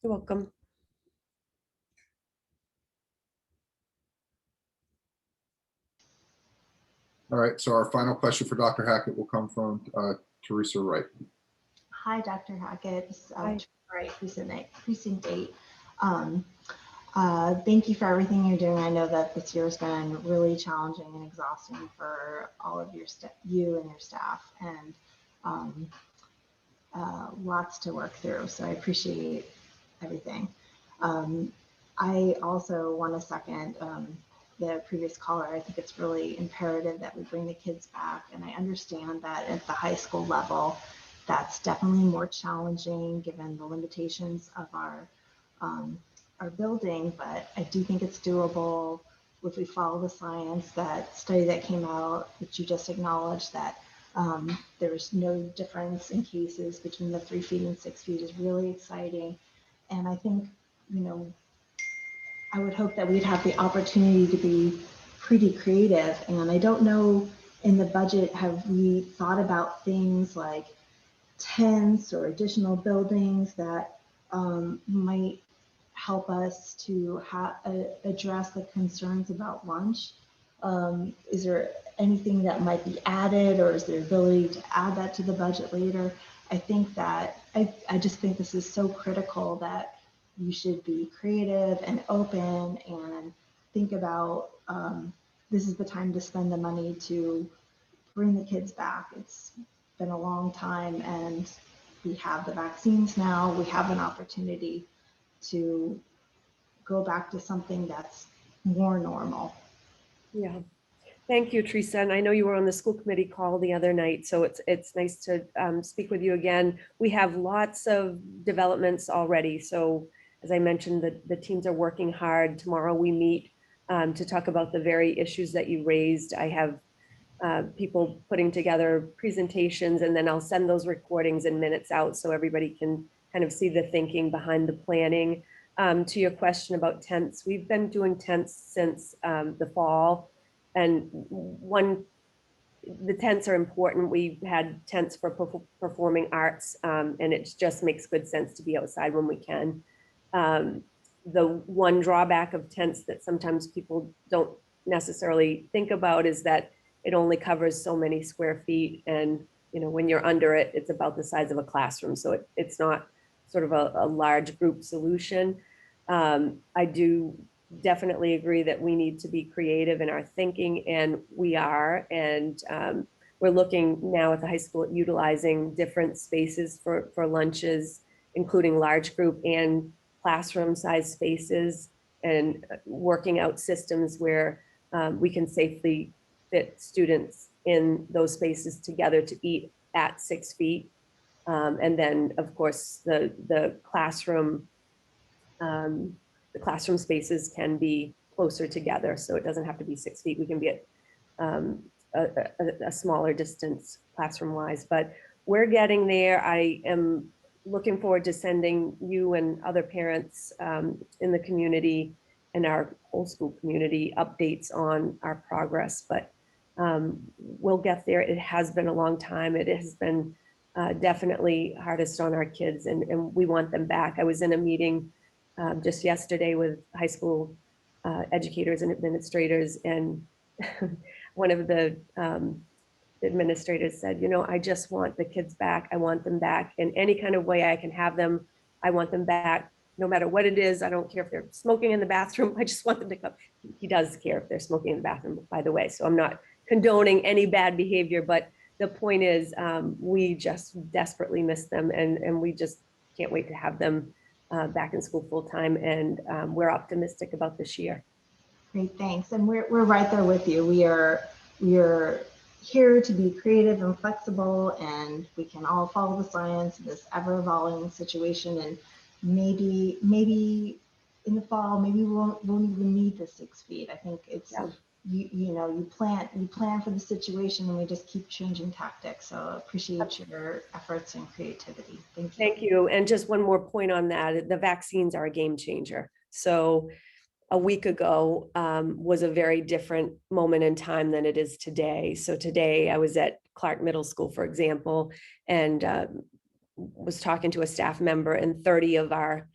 You're welcome. All right, so our final question for Dr. Hackett will come from Teresa Wright. Hi, Dr. Hackett. This is Teresa Wright, Precinct 8. Thank you for everything you're doing. I know that this year has been really challenging and exhausting for all of you and your staff, and lots to work through. So I appreciate everything. I also want to second the previous caller. I think it's really imperative that we bring the kids back, and I understand that at the high school level, that's definitely more challenging given the limitations of our building, but I do think it's doable if we follow the science. That study that came out, which you just acknowledged, that there's no difference in cases between the 3 feet and 6 feet, is really exciting. And I think, you know, I would hope that we'd have the opportunity to be pretty creative. And I don't know, in the budget, have we thought about things like tents or additional buildings that might help us to address the concerns about lunch? Is there anything that might be added, or is there ability to add that to the budget later? I think that I just think this is so critical that you should be creative and open and think about this is the time to spend the money to bring the kids back. It's been a long time, and we have the vaccines now. We have an opportunity to go back to something that's more normal. Yeah. Thank you, Teresa. And I know you were on the school committee call the other night, so it's nice to speak with you again. We have lots of developments already. So as I mentioned, the teams are working hard. Tomorrow we meet to talk about the very issues that you raised. I have people putting together presentations, and then I'll send those recordings and minutes out so everybody can kind of see the thinking behind the planning. To your question about tents, we've been doing tents since the fall. And the tents are important. We've had tents for performing arts, and it just makes good sense to be outside when we can. The one drawback of tents that sometimes people don't necessarily think about is that it only covers so many square feet. And, you know, when you're under it, it's about the size of a classroom. So it's not sort of a large group solution. I do definitely agree that we need to be creative in our thinking, and we are. And we're looking now at the high school at utilizing different spaces for lunches, including large group and classroom size spaces, and working out systems where we can safely fit students in those spaces together to eat at 6 feet. And then, of course, the classroom spaces can be closer together, so it doesn't have to be 6 feet. We can be at a smaller distance classroom wise, but we're getting there. I am looking forward to sending you and other parents in the community and our whole school community updates on our progress, but we'll get there. It has been a long time. It has been definitely hardest on our kids, and we want them back. I was in a meeting just yesterday with high school educators and administrators, and one of the administrators said, you know, I just want the kids back. I want them back in any kind of way I can have them. I want them back no matter what it is. I don't care if they're smoking in the bathroom. I just want them to come. He does care if they're smoking in the bathroom, by the way. So I'm not condoning any bad behavior, but the point is we just desperately miss them, and we just can't wait to have them back in school full time. And we're optimistic about this year. Great, thanks. And we're right there with you. We are here to be creative and flexible, and we can all follow the science in this ever-evolving situation. And maybe in the fall, maybe we won't even need the 6 feet. I think it's you plan for the situation, and we just keep changing tactics. So appreciate your efforts and creativity. Thank you. Thank you. And just one more point on that: the vaccines are a game changer. So a week ago was a very different moment in time than it is today. So today I was at Clark Middle School, for example, and was talking to a staff member, and 30 of our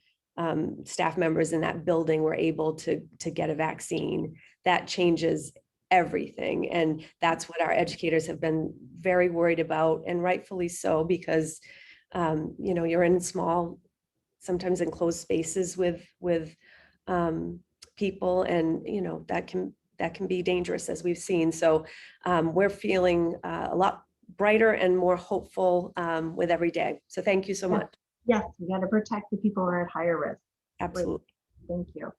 staff members in that building were able to get a vaccine. That changes everything. And that's what our educators have been very worried about, and rightfully so, because you know, you're in small sometimes enclosed spaces with people, and that can be dangerous, as we've seen. So we're feeling a lot brighter and more hopeful with every day. So thank you so much. Yes, we got to protect the people who are at higher risk. Absolutely. Thank you.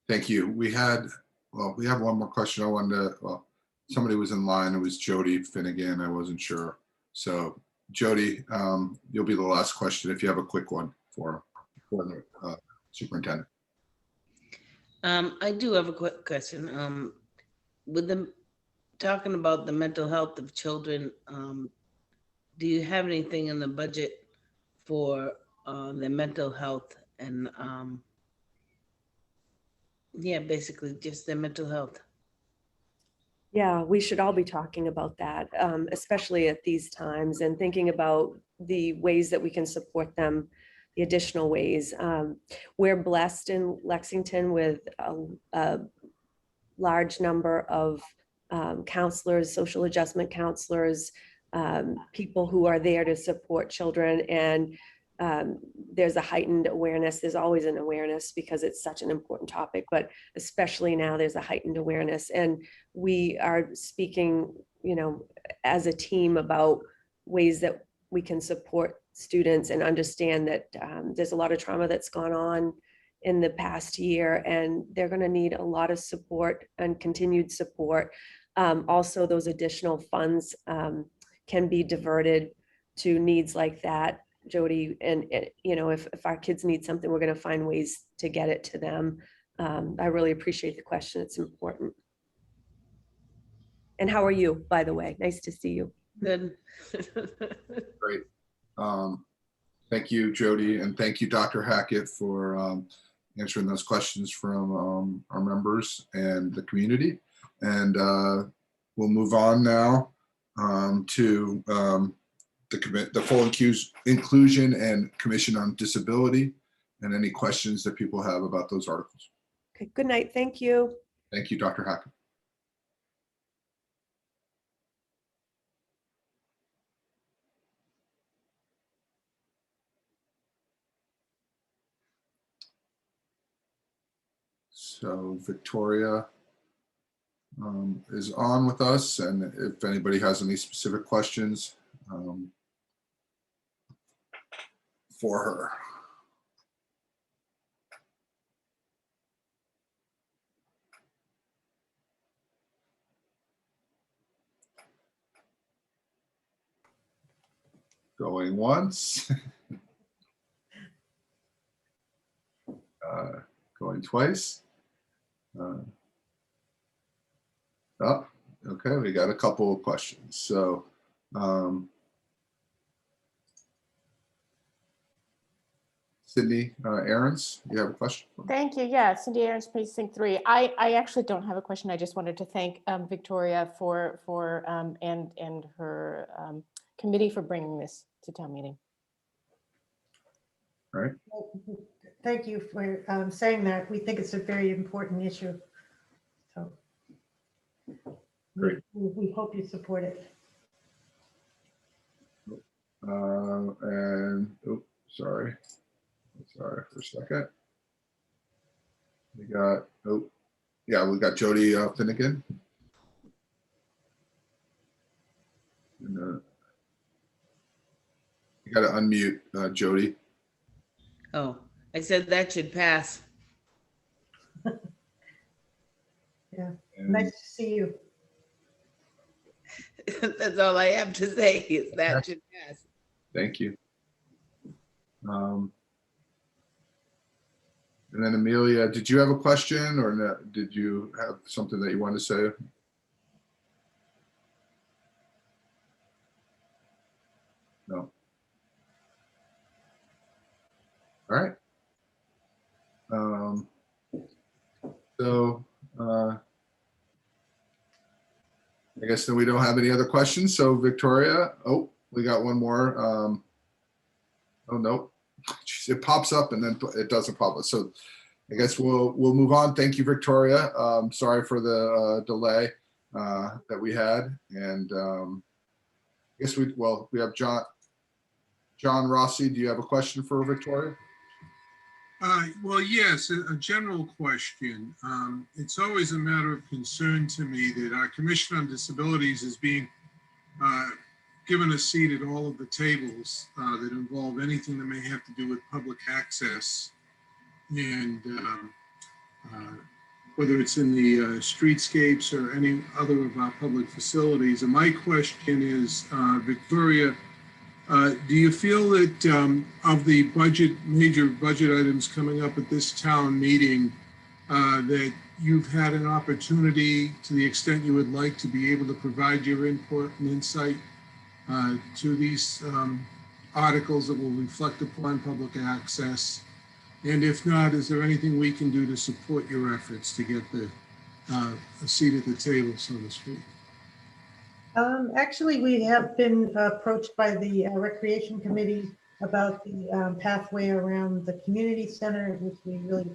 Thank you. We have one more question. I wanted to, somebody was in line. It was Jody Finnegan. I wasn't sure. So Jody, you'll be the last question if you have a quick one for the superintendent. I do have a quick question. With them talking about the mental health of children, do you have anything in the budget for their mental health and yeah, basically just their mental health? Yeah, we should all be talking about that, especially at these times, and thinking about the ways that we can support them, the additional ways. We're blessed in Lexington with a large number of counselors, social adjustment counselors, people who are there to support children. And there's a heightened awareness. There's always an awareness because it's such an important topic, but especially now there's a heightened awareness. And we are speaking, as a team about ways that we can support students and understand that there's a lot of trauma that's gone on in the past year, and they're going to need a lot of support and continued support. Also, those additional funds can be diverted to needs like that, Jody. And if our kids need something, we're going to find ways to get it to them. I really appreciate the question. It's important. And how are you, by the way? Nice to see you. Good. Great. Thank you, Jody, and thank you, Dr. Hackett, for answering those questions from our members and the community. And we'll move on now to the full inclusion and Commission on Disability, and any questions that people have about those articles. Okay, good night. Thank you. Thank you, Dr. Hackett. So Victoria is on with us, and if anybody has any specific questions for her. Going once. Going twice. Oh, okay, we got a couple of questions. So Sydney Aarons, you have a question? Thank you. Yeah, Cindy Aarons, Precinct 3. I actually don't have a question. I just wanted to thank Victoria for and her committee for bringing this to town meeting. All right. Thank you for saying that. We think it's a very important issue. So great. We hope you support it. And oh, sorry for a second. We got, oh yeah, we got Jody Finnegan. And, you got to unmute Jody. Oh, I said that should pass. Yeah, nice to see you. That's all I have to say is that should pass. Thank you. And then Amelia, did you have a question, or no, did you have something that you wanted to say? No. All right. I guess then we don't have any other questions. So Victoria, oh, we got one more. Oh no, it pops up and then it doesn't pop up. So I guess we'll move on. Thank you, Victoria. Sorry for the delay that we had, and Yes, we have John Rossi. Do you have a question for Victoria? Well, yes, a general question. It's always a matter of concern to me that our Commission on Disabilities is being given a seat at all of the tables that involve anything that may have to do with public access. And whether it's in the streetscapes or any other of our public facilities. And my question is, Victoria, do you feel that of the major budget items coming up at this town meeting, that you've had an opportunity, to the extent you would like, to be able to provide your input and insight to these articles that will reflect upon public access? And if not, is there anything we can do to support your efforts to get a seat at the table, so to speak? Actually, we have been approached by the Recreation Committee about the pathway around the community center, which we really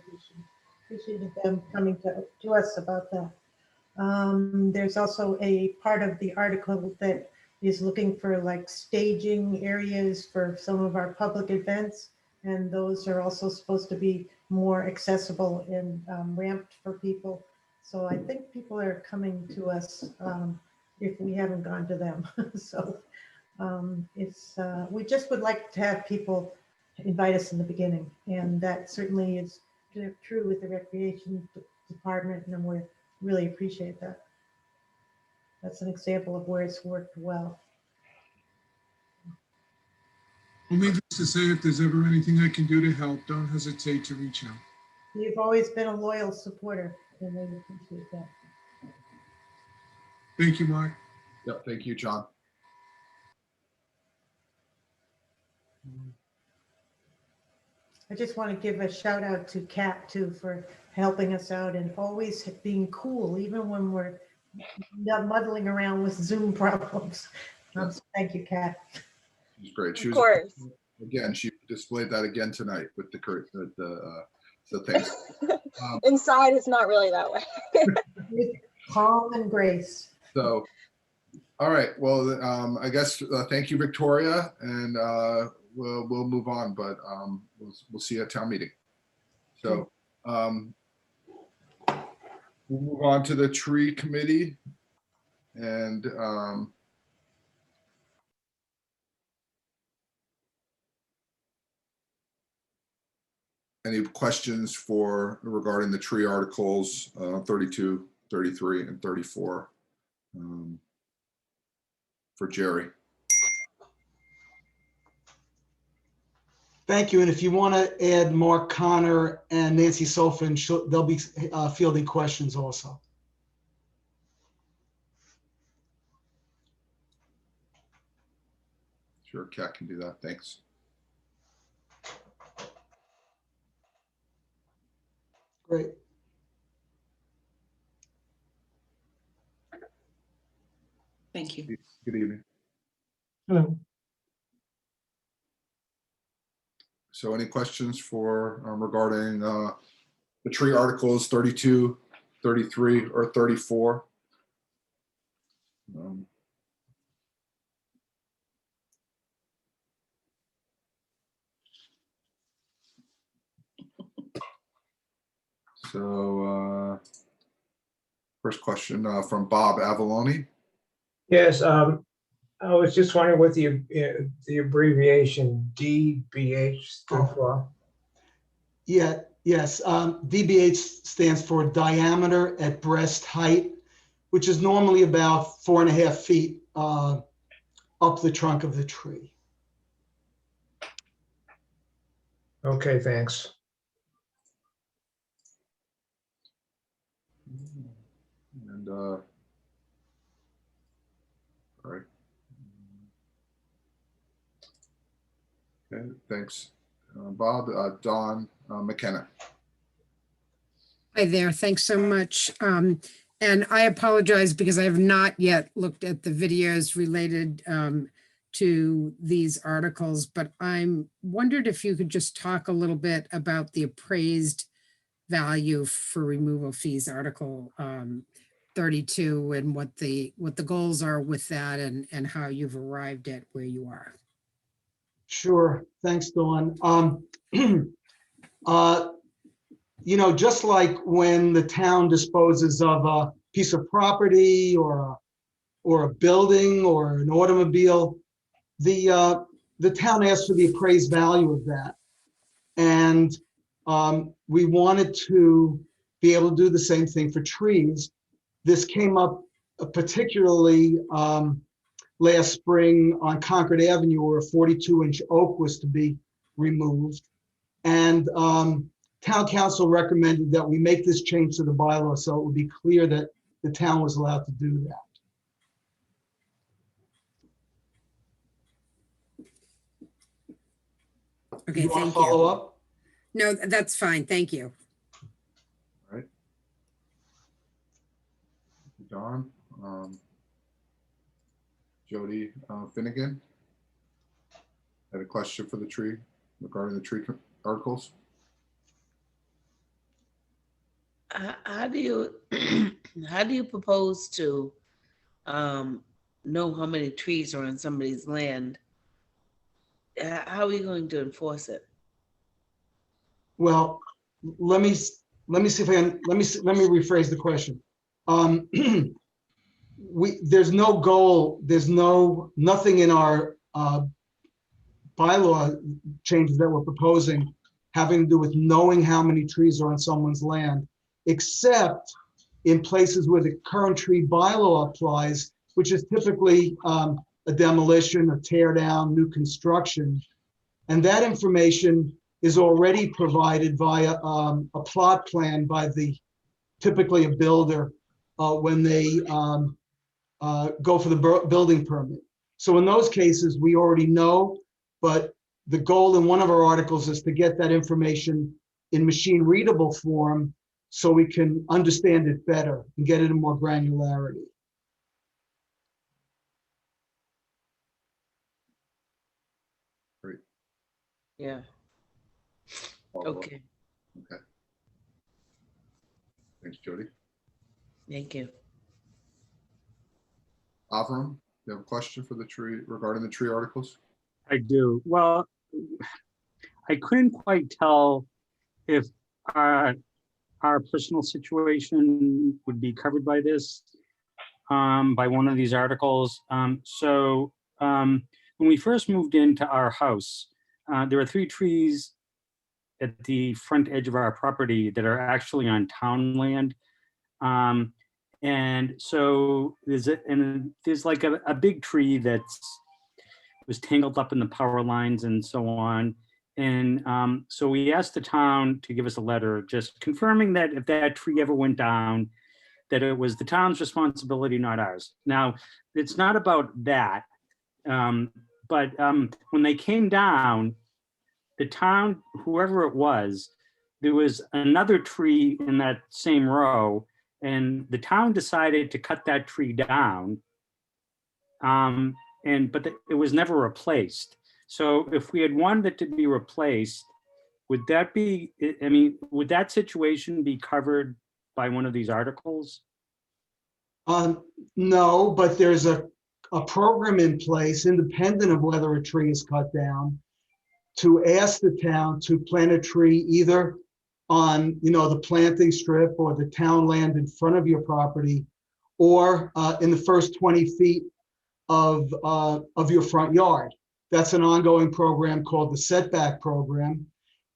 appreciated them coming to us about that. There's also a part of the article that is looking for like staging areas for some of our public events. And those are also supposed to be more accessible and ramped for people. So I think people are coming to us if we haven't gone to them. So we just would like to have people invite us in the beginning. And that certainly is true with the Recreation Department, and we really appreciate that. That's an example of where it's worked well. Well, needless to say, if there's ever anything I can do to help, don't hesitate to reach out. You've always been a loyal supporter, and we appreciate that. Thank you, Mark. Yep, thank you, John. I just want to give a shout out to Kat too for helping us out and always being cool, even when we're not muddling around with Zoom problems. So thank you, Kat. She's great. Of course. Again, she displayed that again tonight with so thanks. Inside, it's not really that way. With calm and grace. So, all right. Well, I guess thank you, Victoria, and we'll move on. But we'll see you at town meeting. So we'll move on to the tree committee, and any questions regarding the tree articles 32, 33, and 34 for Jerry? Thank you. And if you want to add Mark Connor and Nancy Solfin, they'll be fielding questions also. Sure, Kat can do that. Thanks. Great. Thank you. Good evening. Hello. So any questions for regarding the tree articles 32, 33, or 34? So first question from Bob Avalone. Yes, I was just wondering what the abbreviation DBH stood for. Yeah, yes. DBH stands for diameter at breast height, which is normally about 4.5 feet up the trunk of the tree. Okay, thanks. And all right. Okay, thanks, Bob. Dawn McKenna. Hi there. Thanks so much. And I apologize because I have not yet looked at the videos related to these articles, but I'm wondered if you could just talk a little bit about the appraised value for removal fees article. 32 and what the goals are with that and how you've arrived at where you are. Sure. Thanks, Dawn. Just like when the town disposes of a piece of property or a building or an automobile, the town asks for the appraised value of that. And we wanted to be able to do the same thing for trees. This came up particularly last spring on Concord Avenue, where a 42-inch oak was to be removed. And town council recommended that we make this change to the bylaw so it would be clear that the town was allowed to do that. Okay, You want to thank you. follow up? No, that's fine. Thank you. All right. Don, Jody Finnegan had a question for the tree regarding the tree articles. How do you how do you propose to know how many trees are on somebody's land? How are you going to enforce it? Well, let me see if I can, let me rephrase the question. There's no goal, there's nothing in our bylaw changes that we're proposing having to do with knowing how many trees are on someone's land, except in places where the current tree bylaw applies, which is typically a demolition, a tear down, new construction. And that information is already provided via a plot plan by typically a builder when they go for the building permit. So in those cases, we already know, but the goal in one of our articles is to get that information in machine readable form so we can understand it better and get it in more granularity. Great. Yeah. Okay. Okay. Thanks, Jody. Thank you. Avram, you have a question for the tree regarding the tree articles? I do. Well, I couldn't quite tell if our personal situation would be covered by this, by one of these articles. So when we first moved into our house, there are 3 trees at the front edge of our property that are actually on town land. And so there's like a big tree that was tangled up in the power lines and so on. And so we asked the town to give us a letter just confirming that if that tree ever went down, that it was the town's responsibility, not ours. Now, it's not about that, but when they came down, the town, whoever it was, there was another tree in that same row, and the town decided to cut that tree down, but it was never replaced. So if we had wanted it to be replaced, would that be, I mean, would that situation be covered by one of these articles? No, but there's a program in place independent of whether a tree is cut down to ask the town to plant a tree either on, the planting strip or the town land in front of your property, or in the first 20 feet of your front yard. That's an ongoing program called the setback program.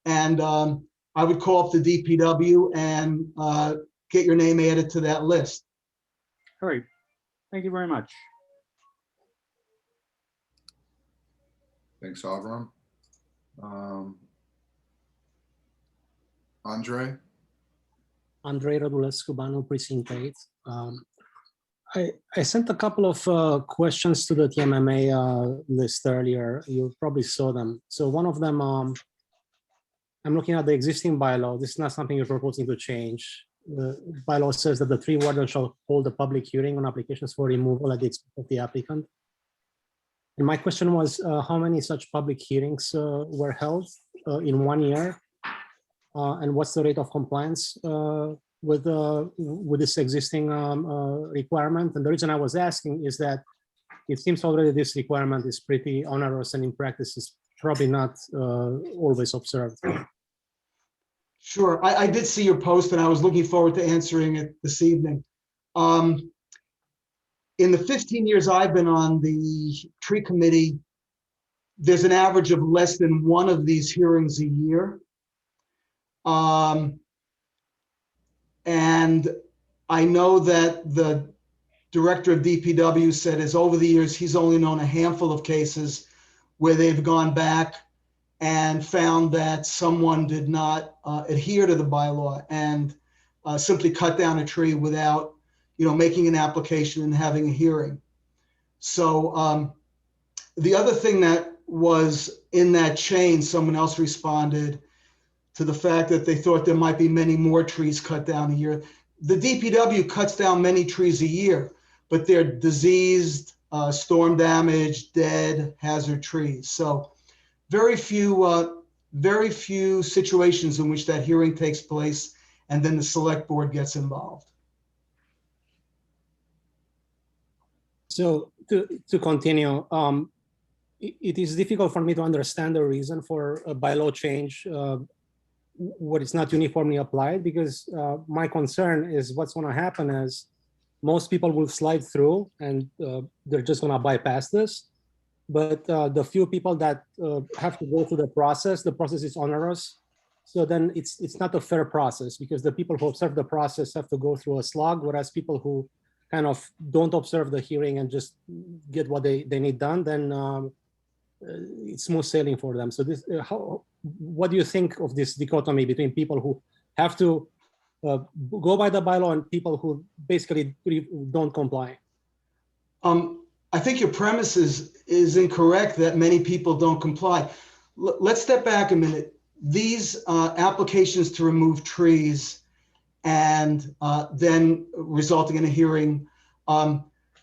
And I would call up the DPW and get your name added to that list. All right, thank you very much. Thanks, Avram. Andre? Andre Radulescu, Precinct 8. I sent a couple of questions to the TMMA list earlier. You probably saw them. So one of them, I'm looking at the existing bylaw. This is not something you're proposing to change. The bylaw says that the tree warden shall hold a public hearing on applications for removal at the expense of the applicant. And my question was, how many such public hearings were held in 1 year? And what's the rate of compliance with this existing requirement? And the reason I was asking is that it seems already this requirement is pretty onerous and in practice is probably not always observed. Sure, I did see your post and I was looking forward to answering it this evening. In the 15 years I've been on the tree committee, there's an average of less than one of these hearings a year. And I know that the director of DPW said is over the years, he's only known a handful of cases where they've gone back and found that someone did not adhere to the bylaw and simply cut down a tree without, making an application and having a hearing. So the other thing that was in that chain, someone else responded to the fact that they thought there might be many more trees cut down a year. The DPW cuts down many trees a year, but they're diseased, storm damaged, dead, hazard trees. So very few situations in which that hearing takes place and then the select board gets involved. So to continue, it is difficult for me to understand the reason for a bylaw change what is not uniformly applied, because my concern is what's going to happen is most people will slide through and they're just going to bypass this. But the few people that have to go through the process is onerous. So then it's not a fair process, because the people who observe the process have to go through a slog, whereas people who kind of don't observe the hearing and just get what they need done, then it's smooth sailing for them. So this, what do you think of this dichotomy between people who have to go by the bylaw and people who basically don't comply? I think your premise is incorrect that many people don't comply. Let's step back a minute. These applications to remove trees and then resulting in a hearing,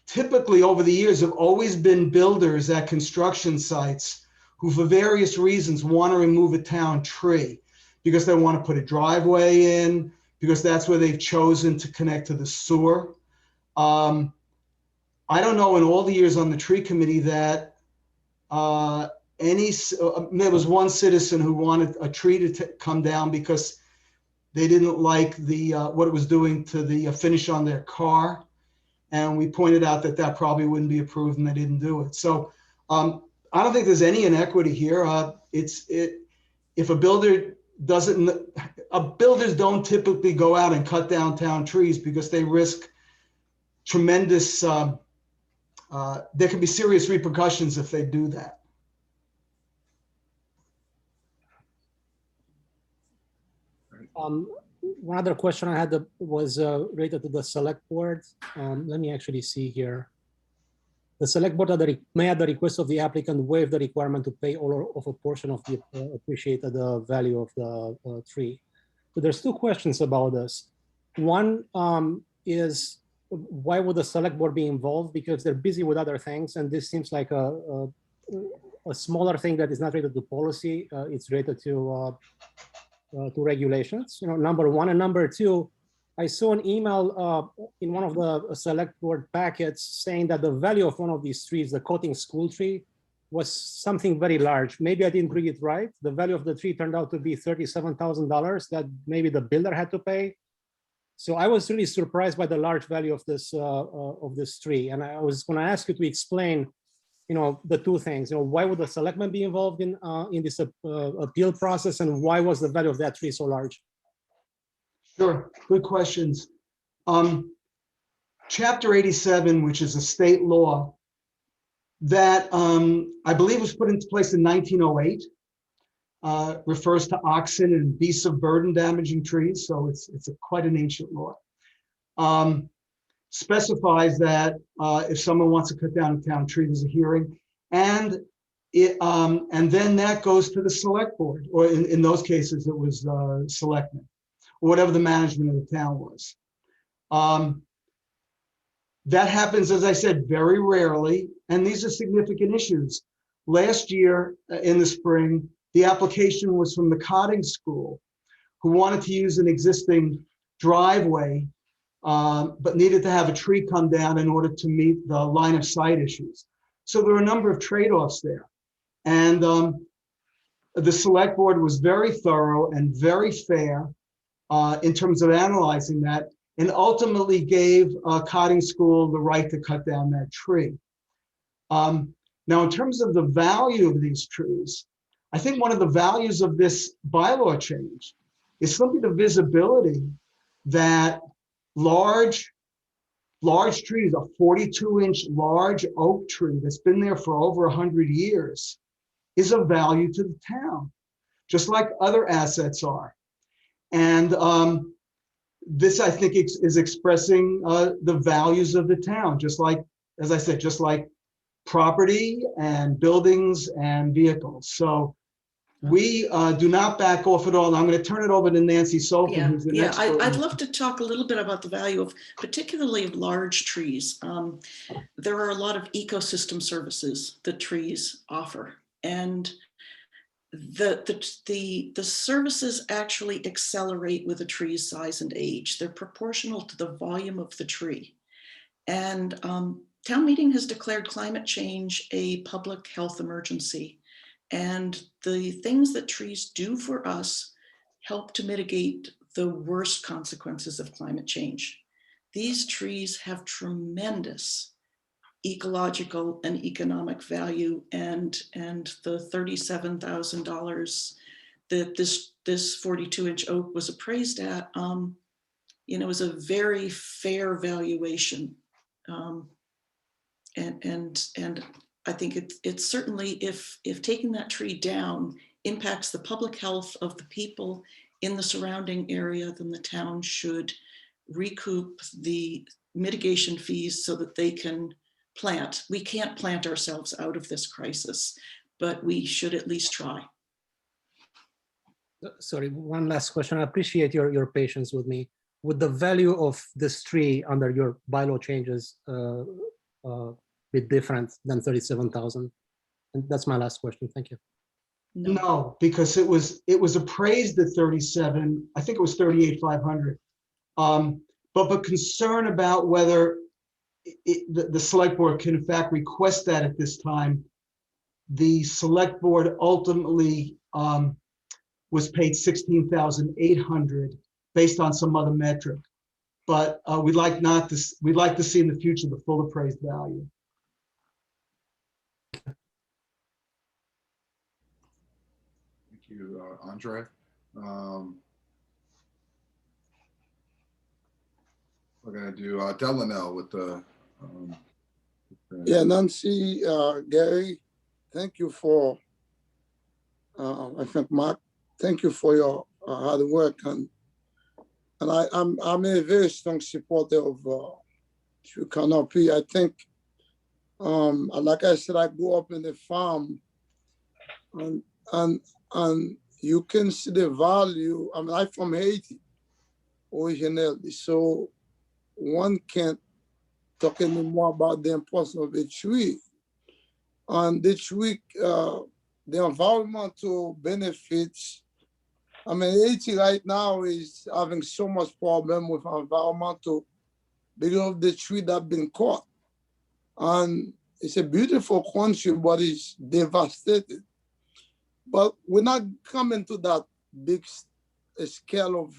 typically over the years have always been builders at construction sites who for various reasons want to remove a town tree because they want to put a driveway in, because that's where they've chosen to connect to the sewer. I don't know in all the years on the tree committee that there was one citizen who wanted a tree to come down because they didn't like the what it was doing to the finish on their car. And we pointed out that that probably wouldn't be approved and they didn't do it. So I don't think there's any inequity here. If a builder doesn't, builders don't typically go out and cut down town trees because they risk tremendous, there can be serious repercussions if they do that. One other question I had was related to the select board. Let me actually see here. The select board may at the request of the applicant waive the requirement to pay all or of a portion of the appreciated value of the tree. So there's two questions about this. One is why would the select board be involved? Because they're busy with other things, and this seems like a smaller thing that is not related to policy. It's related to regulations, number one. And number two, I saw an email in one of the select board packets saying that the value of one of these trees, the Coating School tree, was something very large. Maybe I didn't read it right. The value of the tree turned out to be $37,000 that maybe the builder had to pay. So I was really surprised by the large value of this tree. And I was going to ask you to explain, the two things. Why would the selectmen be involved in this appeal process, and why was the value of that tree so large? Sure, good questions. Chapter 87, which is a state law that I believe was put into place in 1908, refers to oxen and beasts of burden damaging trees. So it's quite an ancient law. Specifies that if someone wants to cut down a town tree, there's a hearing, and then that goes to the select board, or in those cases it was selectmen, or whatever the management of the town was. That happens, as I said, very rarely, and these are significant issues. Last year in the spring, the application was from the Cotting School, who wanted to use an existing driveway, but needed to have a tree come down in order to meet the line of sight issues. So there were a number of trade-offs there. And the select board was very thorough and very fair in terms of analyzing that, and ultimately gave Cotting School the right to cut down that tree. Now, in terms of the value of these trees, I think one of the values of this bylaw change is simply the visibility that large trees, a 42-inch large oak tree that's been there for over 100 years, is of value to the town, just like other assets are. And this, I think, is expressing the values of the town, just like, as I said, just like property and buildings and vehicles. So we do not back off at all. And I'm going to turn it over to Nancy Sullivan, who's the next. I'd love to talk a little bit about the value of, particularly of large trees. There are a lot of ecosystem services that trees offer, and the services actually accelerate with a tree's size and age. They're proportional to the volume of the tree. And town meeting has declared climate change a public health emergency. And the things that trees do for us help to mitigate the worst consequences of climate change. These trees have tremendous ecological and economic value, and the $37,000 that this 42-inch oak was appraised at, is a very fair valuation. And I think it's certainly, if taking that tree down impacts the public health of the people in the surrounding area, then the town should recoup the mitigation fees so that they can plant. We can't plant ourselves out of this crisis, but we should at least try. Sorry, one last question. I appreciate your patience with me. Would the value of this tree under your bylaw changes be different than 37,000? And that's my last question. Thank you. No, because it was appraised at 37. I think it was 38,500. But concern about whether the select board can in fact request that at this time. The select board ultimately was paid 16,800 based on some other metric. But we'd like to see in the future the full appraised value. Thank you, Andre. We're going to do Delano with the. Yeah, Nancy, Gary, thank you for, I think Mark, thank you for your hard work. And I'm a very strong supporter of tree canopy. I think, like I said, I grew up in a farm, and you can see the value. I mean, I'm from Haiti originally, so one can't talk anymore about the importance of the tree. And the tree, the environmental benefits. I mean, Haiti right now is having so much problem with environmental because of the tree that been cut. And it's a beautiful country, but it's devastated. But we're not coming to that big scale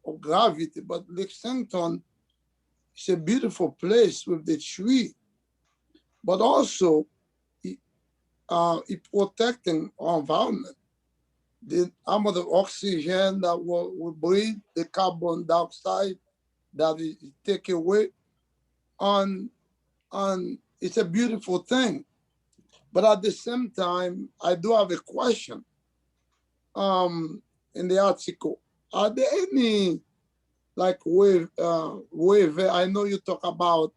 of gravity, but Lexington is a beautiful place with the tree, but also it protecting our environment. The amount of oxygen that we breathe, the carbon dioxide that is taken away, and it's a beautiful thing. But at the same time, I do have a question. In the article, are there any like waiver? I know you talk about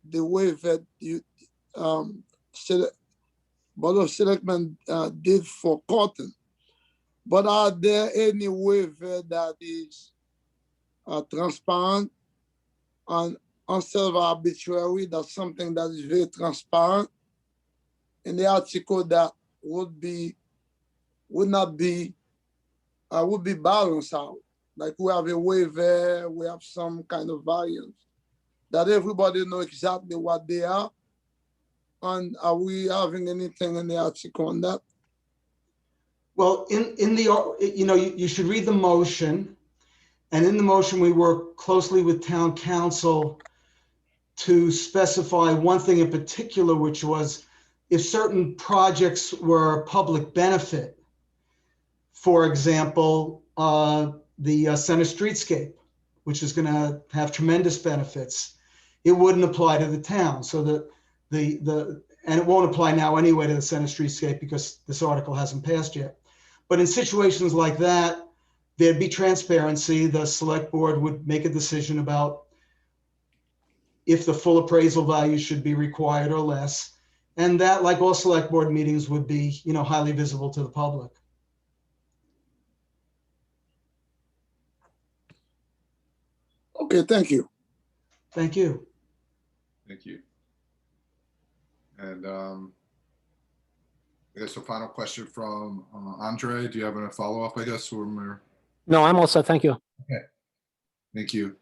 the waiver you Board of Selectmen did for cotton, but are there any waiver that is transparent and instead of arbitrary? That's something that is very transparent in the article that would be balanced out. like we have a waiver, we have some kind of variance, that everybody know exactly what they are? And are we having anything in the article on that? Well, in the, you should read the motion. And in the motion, we work closely with town council to specify one thing in particular, which was if certain projects were public benefit, for example, the center streetscape, which is going to have tremendous benefits, it wouldn't apply to the town. So and it won't apply now anyway to the center streetscape because this article hasn't passed yet. But in situations like that, there'd be transparency. The select board would make a decision about if the full appraisal value should be required or less. And that, like all select board meetings, would be, highly visible to the public. Okay, thank you. Thank you. Thank you. And I guess a final question from Andre. Do you have a follow-up, I guess? Or No, I'm all set. Thank you. okay. Thank you.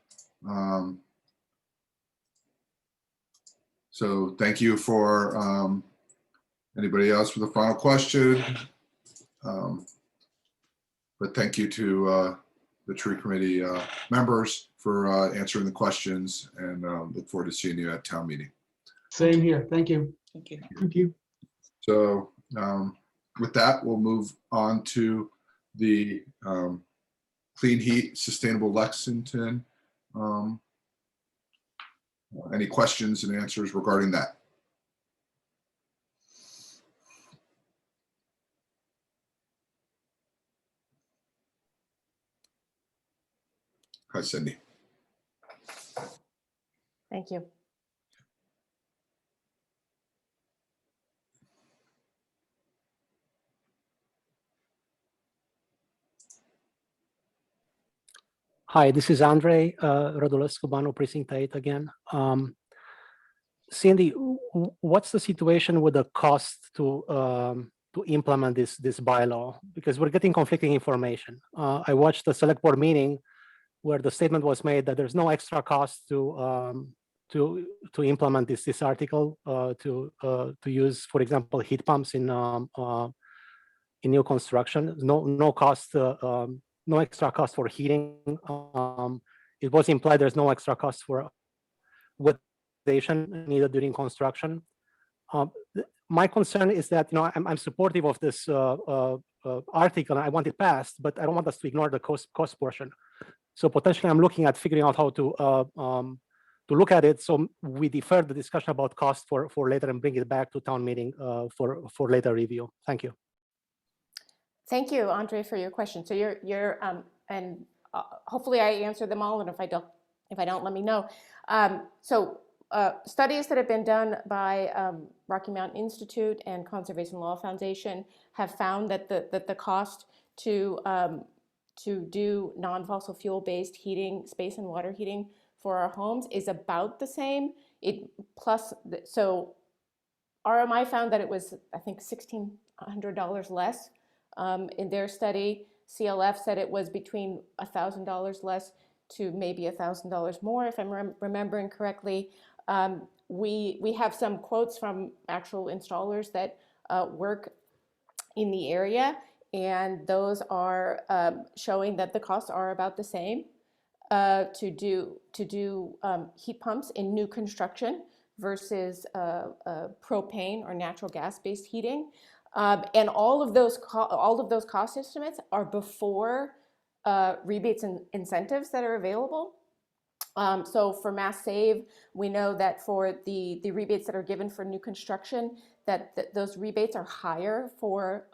So thank you for anybody else with a final question. But thank you to the tree committee members for answering the questions, and look forward to seeing you at town meeting. Same here. Thank you. Thank you. Thank you. So with that, we'll move on to the Clean Heat Sustainable Lexington. Any questions and answers regarding that? Hi, Cindy. Thank you. Hi, this is Andre Rodolescu, Precinct 8 again. Cindy, what's the situation with the cost to implement this bylaw? Because we're getting conflicting information. I watched the select board meeting where the statement was made that there's no extra cost to implement this article to use, for example, heat pumps in new construction. No cost. No extra cost for heating. It was implied there's no extra cost for weatherization needed during construction. My concern is that I'm supportive of this article and I want it passed, but I don't want us to ignore the cost portion. So potentially, I'm looking at figuring out how to look at it. So we defer the discussion about cost for later and bring it back to town meeting for later review. Thank you. Thank you, Andre, for your question. So hopefully I answered them all, and if I don't, let me know. Studies that have been done by Rocky Mountain Institute and Conservation Law Foundation have found that the cost to do non-fossil fuel-based heating, space and water heating for our homes is about the same. So RMI found that it was, I think, $1,600 less. In their study, CLF said it was between $1,000 less to maybe $1,000 more, if I'm remembering correctly. We have some quotes from actual installers that work in the area, and those are showing that the costs are about the same to do heat pumps in new construction versus propane or natural gas-based heating. And all of those cost estimates are before rebates and incentives that are available. So for Mass Save, we know that for the rebates that are given for new construction, that those rebates are higher for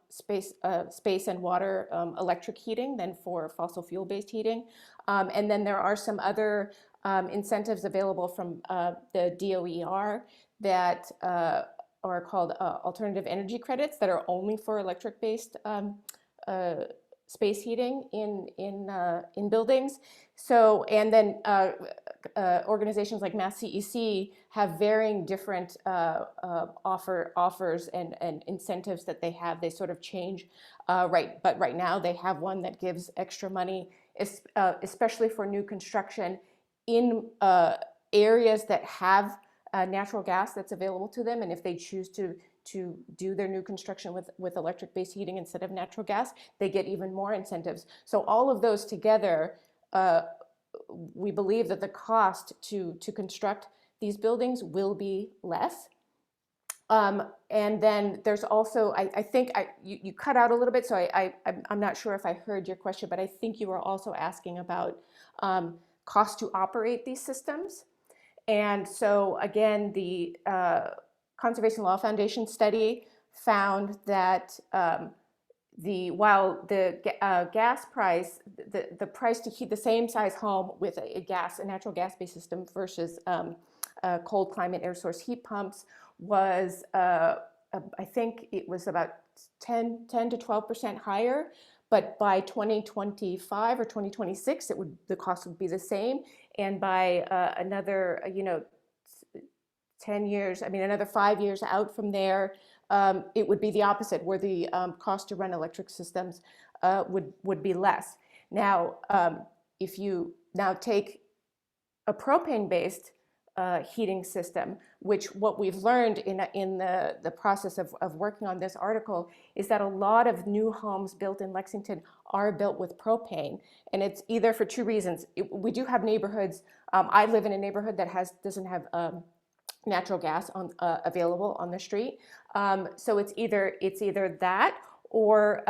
space and water electric heating than for fossil fuel-based heating. And then there are some other incentives available from the DOER that are called alternative energy credits that are only for electric-based space heating in buildings. So, and then organizations like Mass CEC have varying different offers and incentives that they have. They sort of change, but right now they have one that gives extra money especially for new construction in areas that have natural gas that's available to them. And if they choose to do their new construction with electric-based heating instead of natural gas, they get even more incentives. So all of those together, we believe that the cost to construct these buildings will be less. And then there's also, I think you cut out a little bit, so I'm not sure if I heard your question, but I think you were also asking about cost to operate these systems. And so again, the Conservation Law Foundation study found that while the gas price, the price to heat the same size home with a natural gas-based system versus cold climate air source heat pumps was, I think it was about 10 to 12% higher. But by 2025 or 2026, the cost would be the same. And by another, 10 years, another 5 years out from there, it would be the opposite, where the cost to run electric systems would be less. Now, if you now take a propane-based heating system, which what we've learned in the process of working on this article is that a lot of new homes built in Lexington are built with propane, and it's either for two reasons. We do have neighborhoods. I live in a neighborhood that doesn't have natural gas available on the street, so it's either that or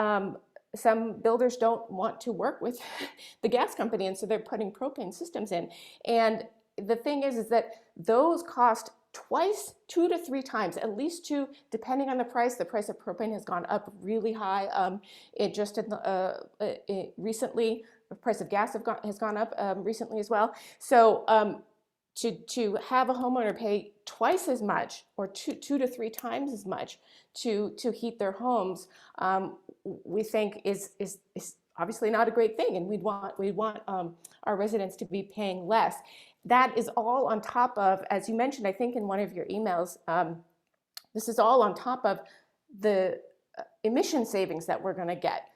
some builders don't want to work with the gas company, and so they're putting propane systems in. And the thing is that those cost twice, 2 to 3 times, at least 2, depending on the price. The price of propane has gone up really high. Recently, the price of gas has gone up recently as well. So to have a homeowner pay twice as much or 2 to 3 times as much to heat their homes, we think is obviously not a great thing, and we'd want our residents to be paying less. That is all on top of, as you mentioned, I think in one of your emails, this is all on top of the emission savings that we're going to get.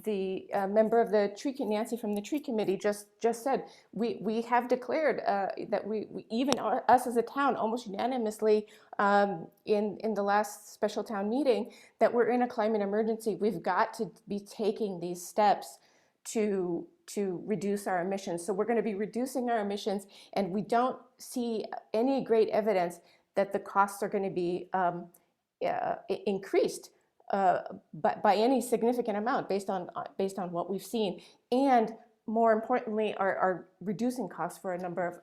The member of the tree, Nancy from the tree committee, just said we have declared that we even us as a town almost unanimously in the last special town meeting that we're in a climate emergency. We've got to be taking these steps to reduce our emissions. So we're going to be reducing our emissions, and we don't see any great evidence that the costs are going to be increased by any significant amount based on what we've seen, and more importantly, are reducing costs for a number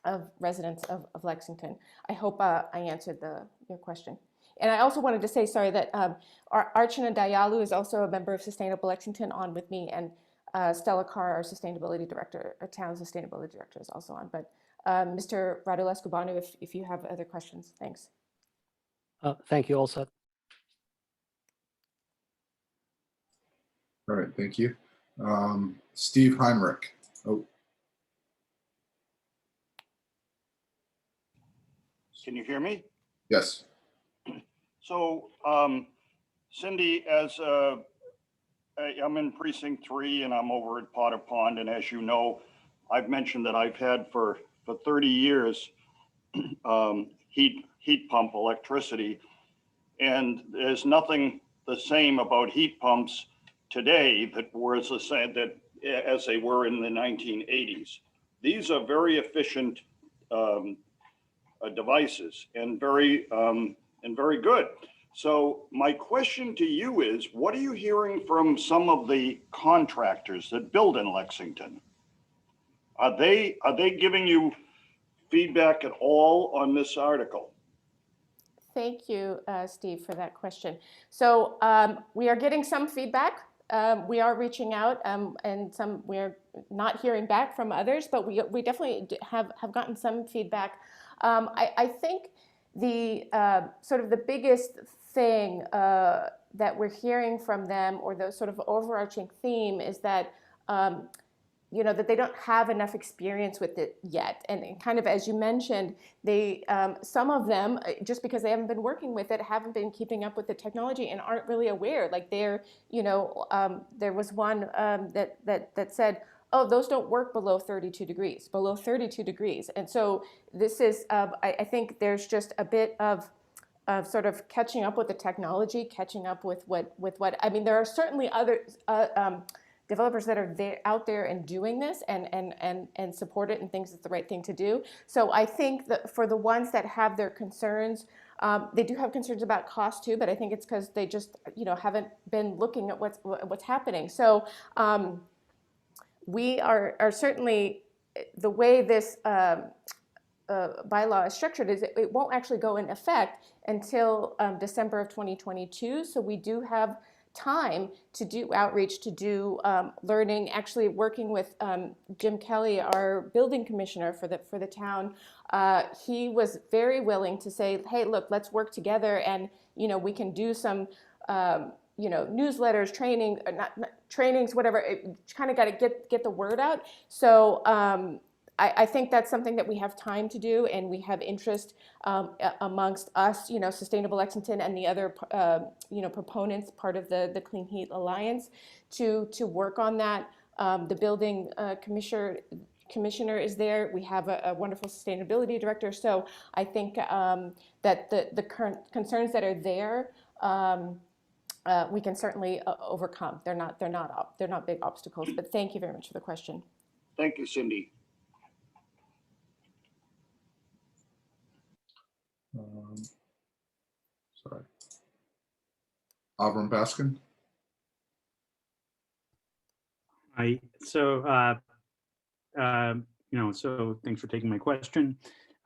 of residents of Lexington. I hope I answered your question. And I also wanted to say, sorry, that Archana Dayalu is also a member of Sustainable Lexington on with me, and Stella Carr, our sustainability director, our town sustainability director, is also on. But Mr. Radulescu Banu, if you have other questions, thanks. Thank you, all set. All right, thank you. Steve Heinrich. Oh. Can you hear me? Yes. So, Cindy, as I'm in precinct 3 and I'm over at Potter Pond, and as you know, I've mentioned that I've had for 30 years heat pump electricity, and there's nothing the same about heat pumps today that was the same that as they were in the 1980s. These are very efficient devices and very good. So my question to you is, what are you hearing from some of the contractors that build in Lexington? Are they giving you feedback at all on this article? Thank you, Steve, for that question. So we are getting some feedback. We are reaching out, and we're not hearing back from others, but we definitely have gotten some feedback. I think the sort of the biggest thing that we're hearing from them, or the sort of overarching theme, is that you know, that they don't have enough experience with it yet. And kind of, as you mentioned, they, some of them, just because they haven't been working with it, haven't been keeping up with the technology and aren't really aware. Like they're, you know, there was one that said, oh, those don't work below 32 degrees, below 32 degrees. And so this is, I think there's just a bit of sort of catching up with the technology, catching up with what, I mean, there are certainly other developers that are out there and doing this and support it and thinks it's the right thing to do. So I think that for the ones that have their concerns, they do have concerns about cost too, but I think it's because they just, you know, haven't been looking at what's happening. So we are certainly, the way this bylaw is structured is it won't actually go in effect until December of 2022. So we do have time to do outreach, to do learning, actually working with Jim Kelly, our building commissioner for the town. He was very willing to say, hey, look, let's work together and, you know, we can do some, you know, newsletters, training, not trainings, whatever. It kind of got to get the word out. So I think that's something that we have time to do, and we have interest amongst us, you know, Sustainable Lexington and the other, you know, proponents, part of the Clean Heat Alliance, to work on that. The building commissioner is there. We have a wonderful sustainability director. So I think that the current concerns that are there, we can certainly overcome. They're not big obstacles. But thank you very much for the question. Thank you, Cindy. Sorry. Avram Baskin. You know, so thanks for taking my question.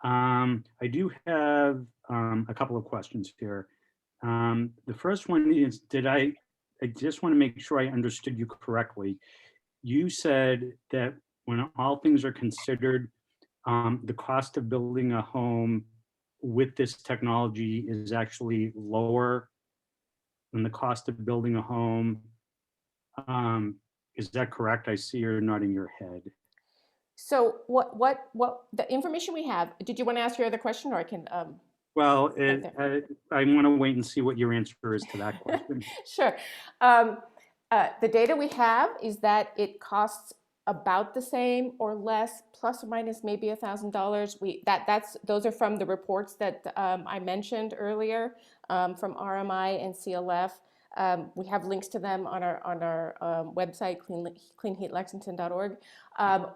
I do have a couple of questions here. The first one is, I just want to make sure I understood you correctly. You said that when all things are considered, the cost of building a home with this technology is actually lower than the cost of building a home. Is that correct? I see you're nodding your head. So what the information we have, did you want to ask your other question, or I can? Well, I want to wait and see what your answer is to that question. Sure. The data we have is that it costs about the same or less, plus or minus maybe $1,000. Those are from the reports that I mentioned earlier from RMI and CLF. We have links to them on our website, cleanheatlexington.org.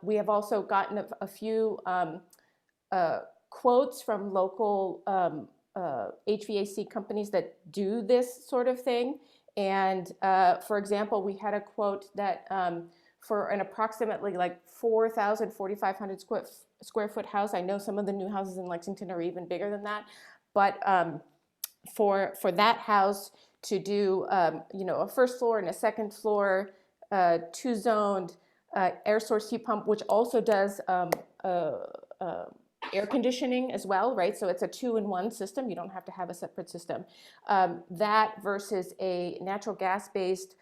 We have also gotten a few quotes from local HVAC companies that do this sort of thing. And for example, we had a quote that for an approximately like 4,500 square foot house. I know some of the new houses in Lexington are even bigger than that, but for that house to do you know, a first floor and a second floor, two-zoned air source heat pump, which also does air conditioning as well, right? So it's a 2-in-1 system. You don't have to have a separate system. That versus a natural gas-based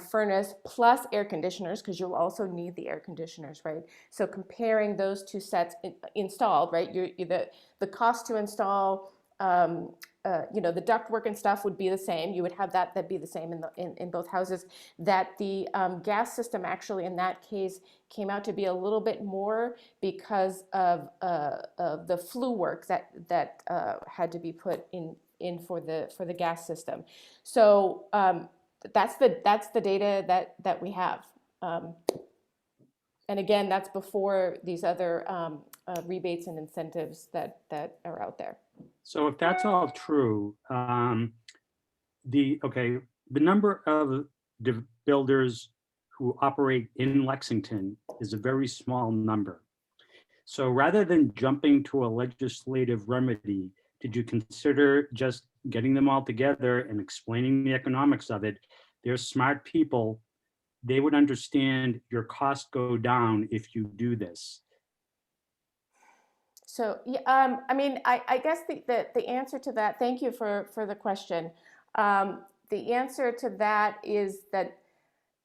furnace plus air conditioners, because you'll also need the air conditioners, right? So comparing those two sets installed, right? The cost to install, you know, the ductwork and stuff would be the same. You would have that'd be the same in both houses. That the gas system actually in that case came out to be a little bit more because of the flue work that had to be put in for the gas system. So that's the data that we have. And again, that's before these other rebates and incentives that are out there. So if that's all true, the number of builders who operate in Lexington is a very small number. So rather than jumping to a legislative remedy, did you consider just getting them all together and explaining the economics of it? They're smart people. They would understand your costs go down if you do this. So, yeah, I mean, I guess the answer to that, thank you for the question. The answer to that is that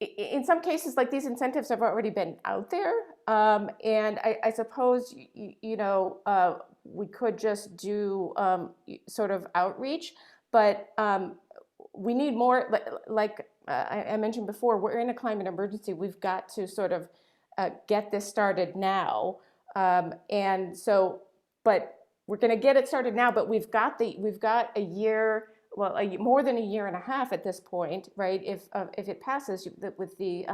in some cases, like these incentives have already been out there. And I suppose, we could just do sort of outreach, but we need more, like I mentioned before, we're in a climate emergency. We've got to sort of get this started now. And so, but we're going to get it started now, but we've got a year, well, more than a year and a half at this point, right? If it passes with the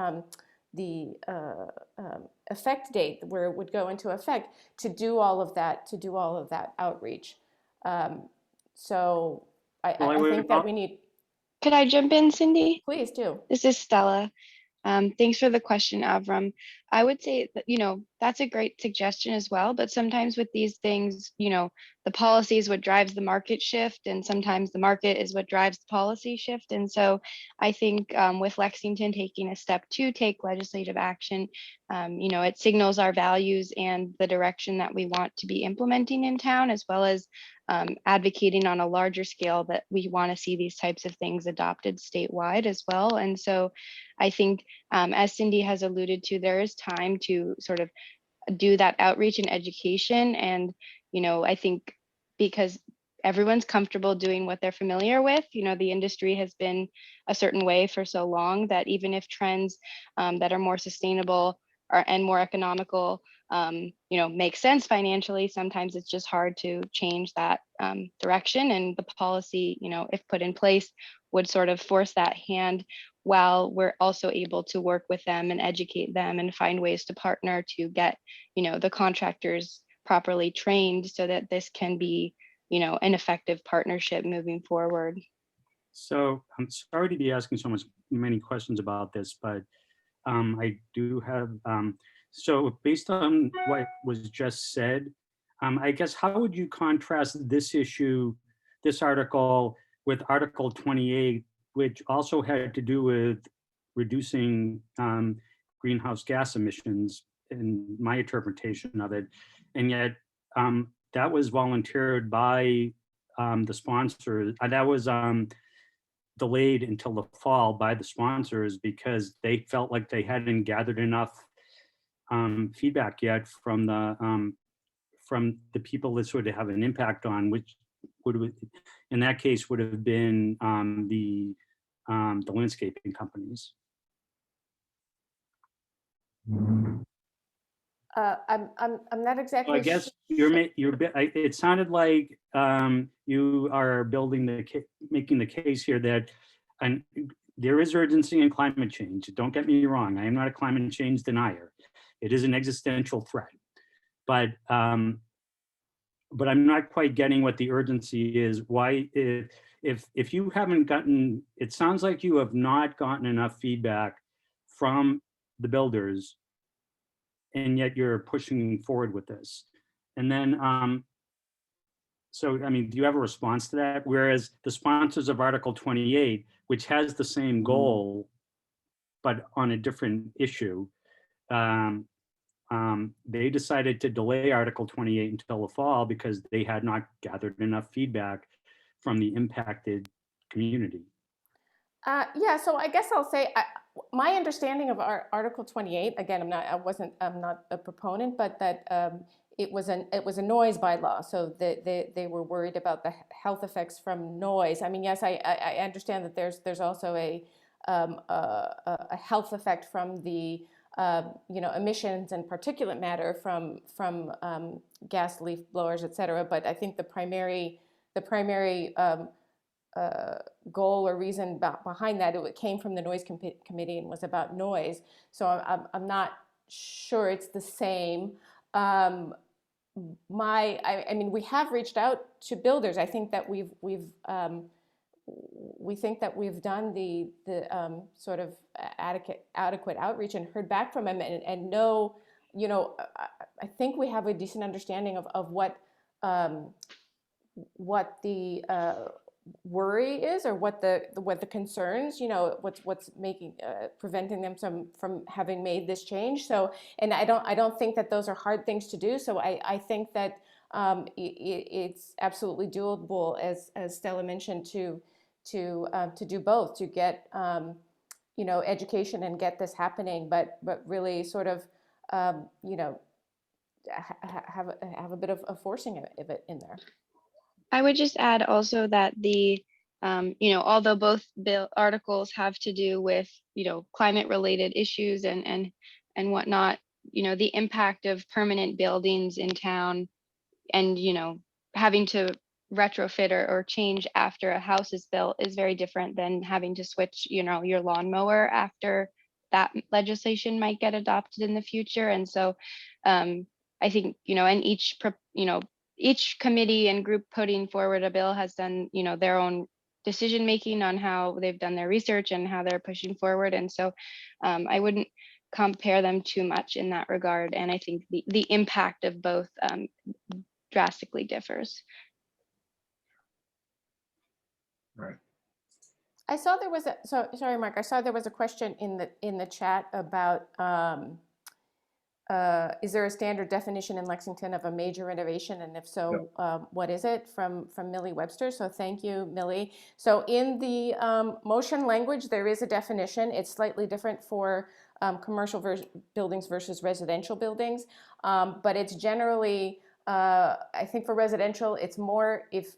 effect date where it would go into effect, to do all of that outreach. So I think that we need. Could I jump in, Cindy? Please do. This is Stella. Thanks for the question, Avram. I would say that, that's a great suggestion as well, but sometimes with these things, the policy is what drives the market shift, and sometimes the market is what drives the policy shift. And so I think with Lexington taking a step to take legislative action, it signals our values and the direction that we want to be implementing in town, as well as advocating on a larger scale that we want to see these types of things adopted statewide as well. And so I think, as Cindy has alluded to, there is time to sort of do that outreach and education. And, I think because everyone's comfortable doing what they're familiar with, the industry has been a certain way for so long that even if trends that are more sustainable and more economical, make sense financially, sometimes it's just hard to change that direction. And the policy, if put in place, would sort of force that hand, while we're also able to work with them and educate them and find ways to partner to get, the contractors properly trained so that this can be, an effective partnership moving forward. So I'm sorry to be asking many questions about this, but I do have, so based on what was just said, I guess, how would you contrast this issue, this article, with Article 28, which also had to do with reducing greenhouse gas emissions, in my interpretation of it? And yet that was volunteered by the sponsors. That was delayed until the fall by the sponsors because they felt like they hadn't gathered enough feedback yet from the people that sort of have an impact on, which would, in that case, would have been the landscaping companies. I'm not exactly. So I guess it sounded like you are making the case here that there is urgency in climate change. Don't get me wrong. I am not a climate change denier. It is an existential threat, but I'm not quite getting what the urgency is. Why, if you haven't gotten, it sounds like you have not gotten enough feedback from the builders, and yet you're pushing forward with this. And then, so, I mean, do you have a response to that? Whereas the sponsors of Article 28, which has the same goal, but on a different issue, they decided to delay Article 28 until the fall because they had not gathered enough feedback from the impacted community. Yeah, so I guess I'll say my understanding of Article 28. Again, I'm not a proponent, but that it was a noise bylaw. So they were worried about the health effects from noise. I mean, yes, I understand that there's also a health effect from the emissions and particulate matter from gas leaf blowers, et cetera. But I think the primary goal or reason behind that, it came from the noise committee and was about noise. So I'm not sure it's the same. I mean, we have reached out to builders. I think that we think that we've done the sort of adequate outreach and heard back from them and know, I think we have a decent understanding of what the worry is, or what the concerns, what's making preventing them from having made this change. So, and I don't think that those are hard things to do. So I think that it's absolutely doable, as Stella mentioned, to do both, to get education and get this happening, but really sort of, have a bit of a forcing of it in there. I would just add also that although both bill articles have to do with, climate related issues and whatnot, the impact of permanent buildings in town and, having to retrofit or change after a house is built is very different than having to switch, your lawnmower after that legislation might get adopted in the future. And so I think, and each committee and group putting forward a bill has done, their own decision making on how they've done their research and how they're pushing forward. And so I wouldn't compare them too much in that regard. And I think the impact of both drastically differs. Right. I saw there was sorry, Mark, I saw there was a question in the chat about is there a standard definition in Lexington of a major renovation? And if so, what is it? From Millie Webster. So thank you, Millie. So in the motion language, there is a definition. It's slightly different for commercial buildings versus residential buildings. But it's generally, I think for residential, it's more if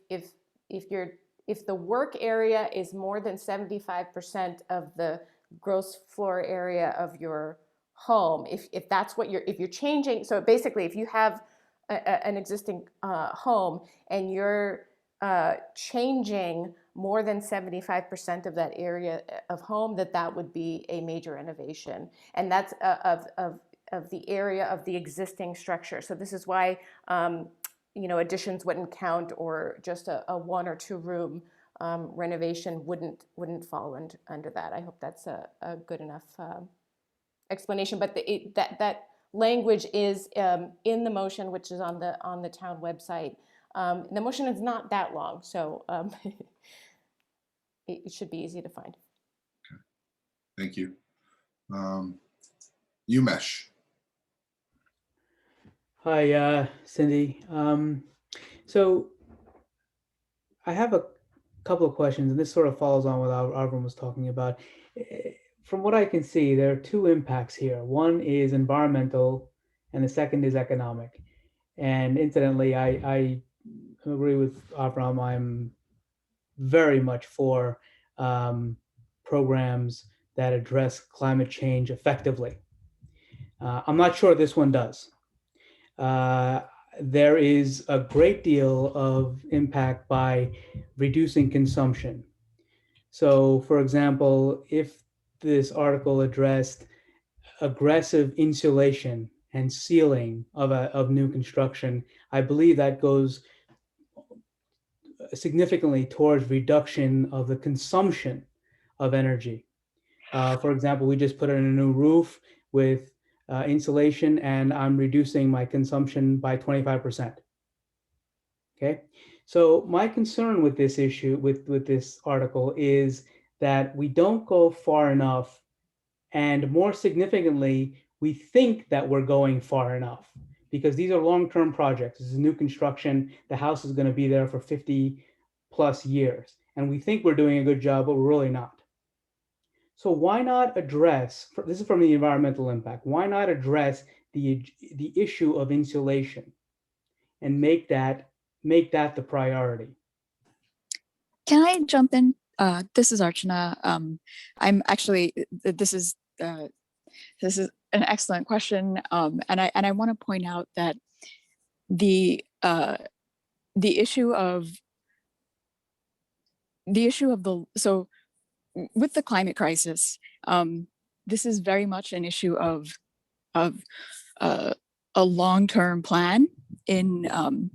the work area is more than 75% of the gross floor area of your home, if that's what if you're changing, so basically if you have an existing home and you're changing more than 75% of that area of home, that would be a major renovation, and that's of the area of the existing structure. So this is why additions wouldn't count, or just a 1 or 2 room renovation wouldn't fall under that. I hope that's a good enough explanation. But that language is in the motion, which is on the town website. The motion is not that long, so it should be easy to find. Okay. Thank you. Umesh. Hi, Cindy. So I have a couple of questions, and this sort of follows on what Avram was talking about. From what I can see, there are 2 impacts here. One is environmental, and the second is economic. And incidentally, I agree with Avram. I'm very much for programs that address climate change effectively. I'm not sure this one does. There is a great deal of impact by reducing consumption. So, for example, if this article addressed aggressive insulation and sealing of new construction, I believe that goes significantly towards reduction of the consumption of energy. For example, we just put in a new roof with insulation, and I'm reducing my consumption by 25%. Okay, so my concern with this issue, with this article, is that we don't go far enough, and more significantly, we think that we're going far enough, because these are long-term projects. This is new construction. The house is going to be there for 50+ years, and we think we're doing a good job, but we're really not. So why not address, this is from the environmental impact, why not address the issue of insulation and make that the priority? Can I jump in? This is Archana. I'm actually, this is an excellent question. And I want to point out that the issue of so with the climate crisis, this is very much an issue of a long-term plan in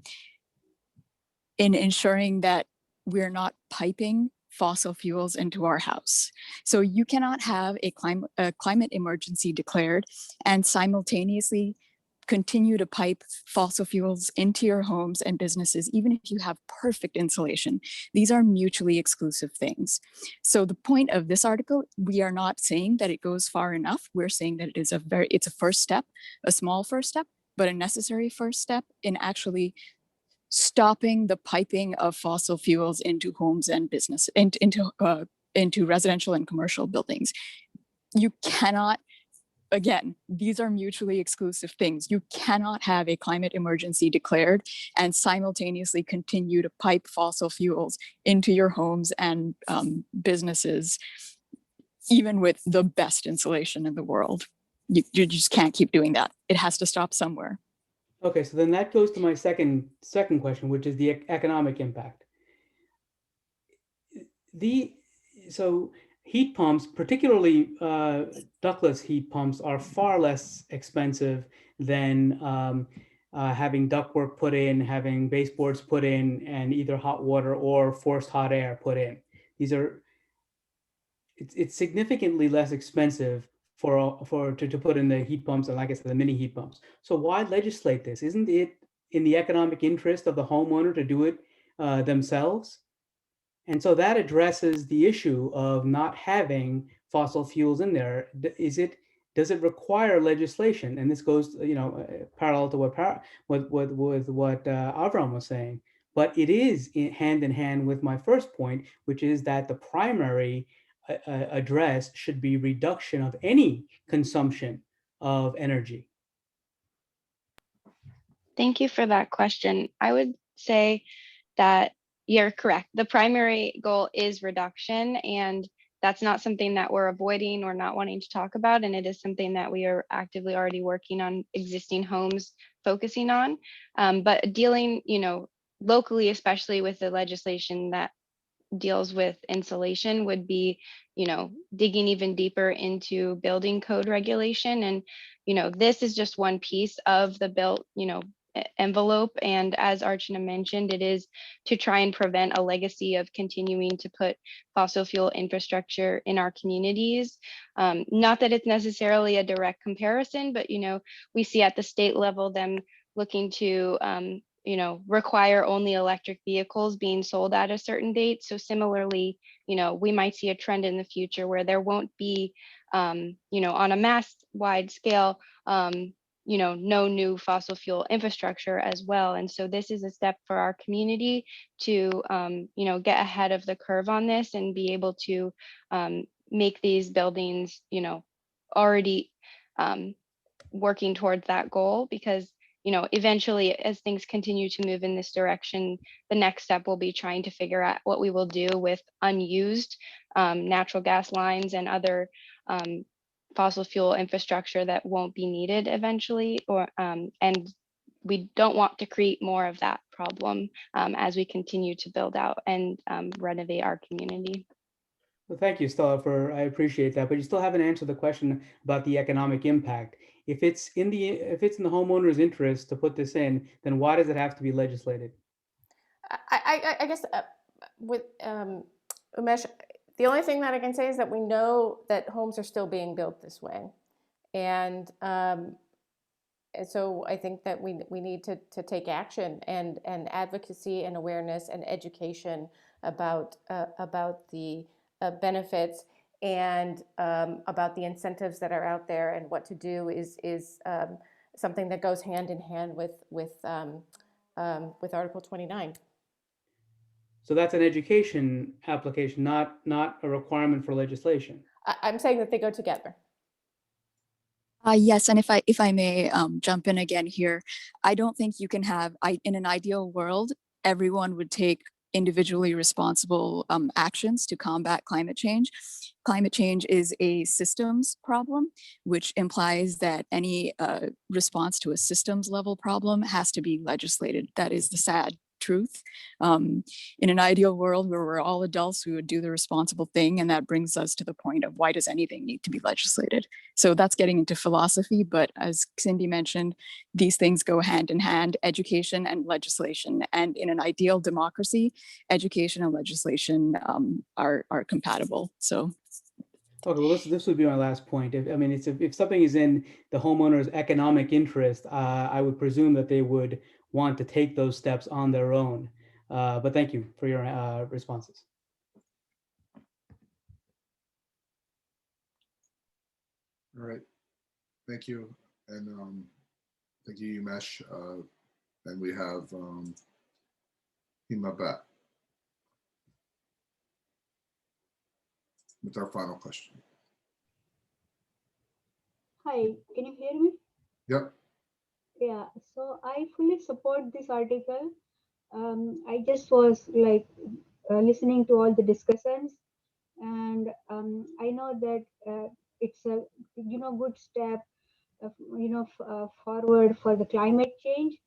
ensuring that we're not piping fossil fuels into our house. So you cannot have a climate emergency declared and simultaneously continue to pipe fossil fuels into your homes and businesses, even if you have perfect insulation. These are mutually exclusive things. So the point of this article, we are not saying that it goes far enough. We're saying that it's a first step, a small first step, but a necessary first step in actually stopping the piping of fossil fuels into homes and business, into residential and commercial buildings. you cannot, again, these are mutually exclusive things. You cannot have a climate emergency declared and simultaneously continue to pipe fossil fuels into your homes and businesses, even with the best insulation in the world. You just can't keep doing that. It has to stop somewhere. Okay, so then that goes to my second question, which is the economic impact. So heat pumps, particularly ductless heat pumps, are far less expensive than having ductwork put in, having baseboards put in, and either hot water or forced hot air put in. It's significantly less expensive to put in the heat pumps, and like I said, the mini heat pumps. So why legislate this? Isn't it in the economic interest of the homeowner to do it themselves? And so that addresses the issue of not having fossil fuels in there. Does it require legislation? And this goes, parallel to what Avram was saying. But it is hand in hand with my first point, which is that the primary address should be reduction of any consumption of energy. Thank you for that question. I would say that you're correct. The primary goal is reduction, and that's not something that we're avoiding or not wanting to talk about. And it is something that we are actively already working on existing homes focusing on. But dealing, locally, especially with the legislation that deals with insulation, would be, digging even deeper into building code regulation. And, this is just one piece of the built, envelope. And as Archana mentioned, it is to try and prevent a legacy of continuing to put fossil fuel infrastructure in our communities. Not that it's necessarily a direct comparison, but, we see at the state level them looking to require only electric vehicles being sold at a certain date. So similarly, we might see a trend in the future where there won't be, on a mass wide scale, no new fossil fuel infrastructure as well. And so this is a step for our community to, get ahead of the curve on this and be able to make these buildings, already working towards that goal, because eventually, as things continue to move in this direction, the next step will be trying to figure out what we will do with unused natural gas lines and other fossil fuel infrastructure that won't be needed eventually, and we don't want to create more of that problem as we continue to build out and renovate our community. Well, thank you, Stella, I appreciate that, but you still haven't answered the question about the economic impact. If it's in the homeowner's interest to put this in, then why does it have to be legislated? I guess with Umesh, the only thing that I can say is that we know that homes are still being built this way, and so I think that we need to take action and advocacy and awareness and education about the benefits and about the incentives that are out there, and what to do is something that goes hand in hand with Article 29. So that's an education application, not a requirement for legislation. I'm saying that they go together. Yes, and if I may jump in again here, I don't think you can have, in an ideal world, everyone would take individually responsible actions to combat climate change. Climate change is a systems problem, which implies that any response to a systems level problem has to be legislated. That is the sad truth. In an ideal world where we're all adults, we would do the responsible thing. And that brings us to the point of, why does anything need to be legislated? So that's getting into philosophy. But as Cindy mentioned, these things go hand in hand, education and legislation. And in an ideal democracy, education and legislation are compatible. So. Okay, well, this would be my last point. If something is in the homeowner's economic interest, I would presume that they would want to take those steps on their own. But thank you for your responses. All right, thank you, and thank you, Umesh. And we have Hima back with our final question. Hi, can you hear me? Yep. Yeah, so I fully support this article. I just was like listening to all the discussions, and I know that it's a good step, forward for the climate change.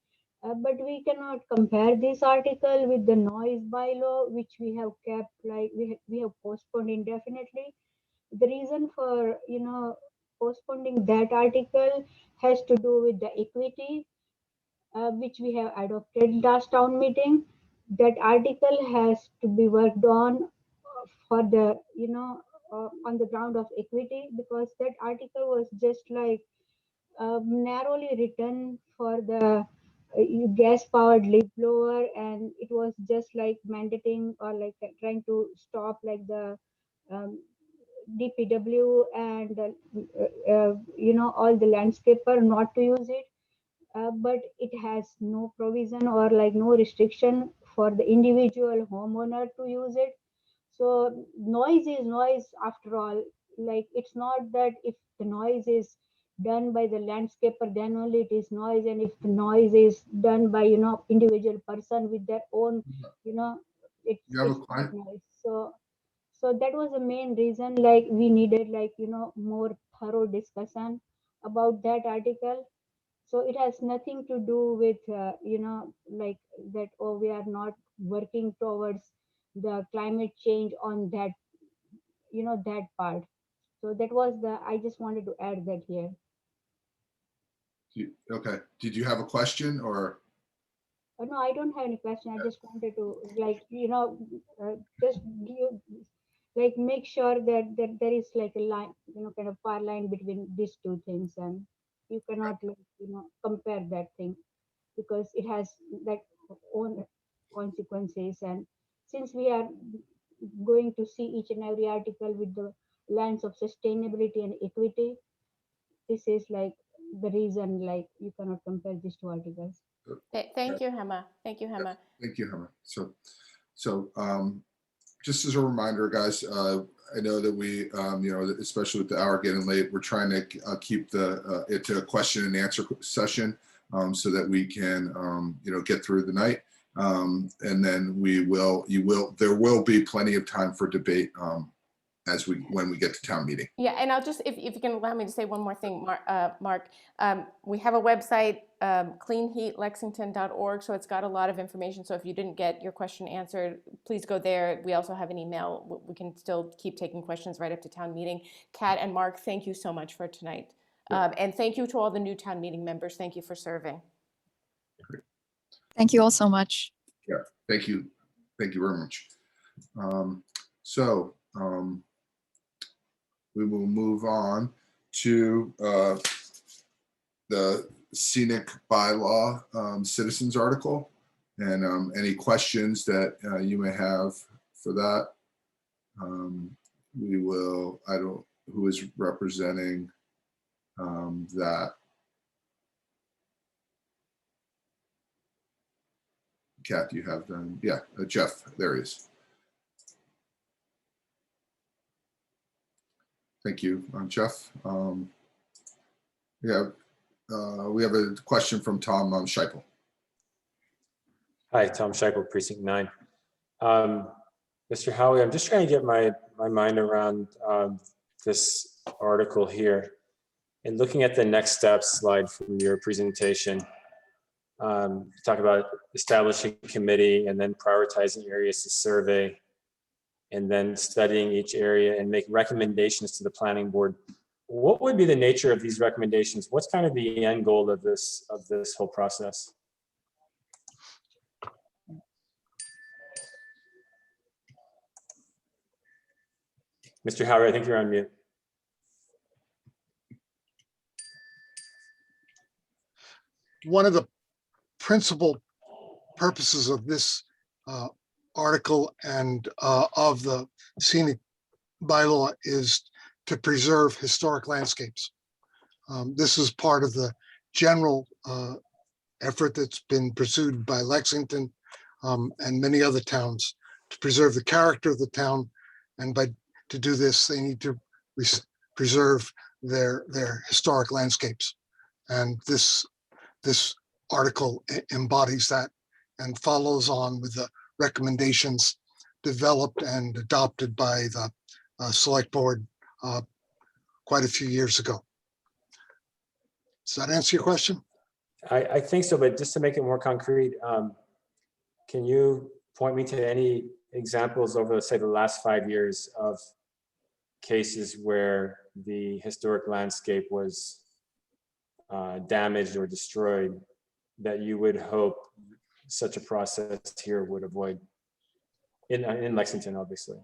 But we cannot compare this article with the noise bylaw, which we have kept like we have postponed indefinitely. The reason for postponing that article has to do with the equity, which we have adopted last town meeting. That article has to be worked on for the on the ground of equity, because that article was just like narrowly written for the gas powered leaf blower, and it was just like mandating or like trying to stop like the um, DPW and all the landscaper not to use it, but it has no provision or like no restriction for the individual homeowner to use it. So noise is noise after all. Like it's not that if the noise is done by the landscaper, then only it is noise, and if the noise is done by individual person with their own, You have a it's not client? noise. So that was the main reason, like we needed like more thorough discussion about that article. So it has nothing to do with like that, oh, we are not working towards the climate change on that, that part. So that was the, I just wanted to add that here. Okay. Did you have a question or? No, I don't have any question. I just wanted to like just give, like make sure that there is like a line, kind of far line between these two things, and you cannot like compare that thing, because it has like own consequences. And since we are going to see each and every article with the lens of sustainability and equity, this is like the reason like you cannot compare these two articles. Thank you, Hema. Thank you, Hema. Thank you, Hema. So just as a reminder, guys, I know that we, especially with the hour getting late, we're trying to keep it to a question and answer session so that we can, get through the night. And then there will be plenty of time for debate when we get to town meeting. Yeah, and I'll just, if you can allow me to say one more thing, Mark, we have a website, cleanheatlexington.org, so it's got a lot of information. So if you didn't get your question answered, please go there. We also have an email. We can still keep taking questions right up to town meeting. Kat and Mark, thank you so much for tonight. And thank you to all the new town meeting members. Thank you for serving. Thank you all so much. Yeah, thank you. Thank you very much. We will move on to the scenic bylaw citizens article, and any questions that you may have for that. Who is representing that? Kat, you have them? Yeah, Jeff, there he is. Thank you, Jeff. We have a question from Tom Scheipel. Hi, Tom Scheipel, Precinct 9. Mr. Howie, I'm just trying to get my mind around this article here. And looking at the next steps slide from your presentation, talk about establishing a committee and then prioritizing areas to survey, and then studying each area and make recommendations to the planning board. What would be the nature of these recommendations? What's kind of the end goal of this whole process? Mr. Howard, I think you're on mute. One of the principal purposes of this article and of the scenic bylaw is to preserve historic landscapes. This is part of the general effort that's been pursued by Lexington and many other towns to preserve the character of the town. And to do this, they need to preserve their historic landscapes. And this article embodies that and follows on with the recommendations developed and adopted by the select board quite a few years ago. Does that answer your question? I think so, but just to make it more concrete, can you point me to any examples over, say, the last 5 years of cases where the historic landscape was damaged or destroyed that you would hope such a process here would avoid in Lexington, obviously?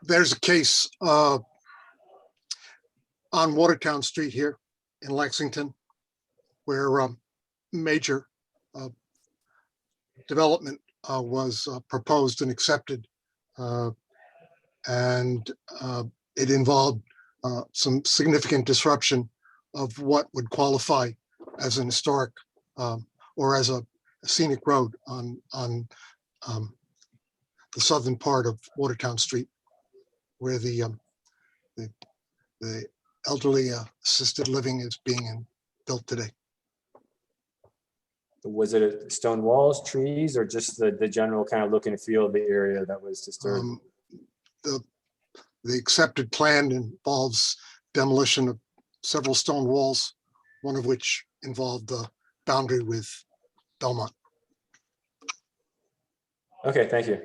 There's a case on Watertown Street here in Lexington where major development was proposed and accepted, and it involved some significant disruption of what would qualify as an historic or as a scenic road on the southern part of Watertown Street, where the elderly assisted living is being built today. Was it stone walls, trees, or just the general kind of look and feel of the area that was disturbed? The accepted plan involves demolition of several stone walls, one of which involved the boundary with Belmont. Okay, thank you.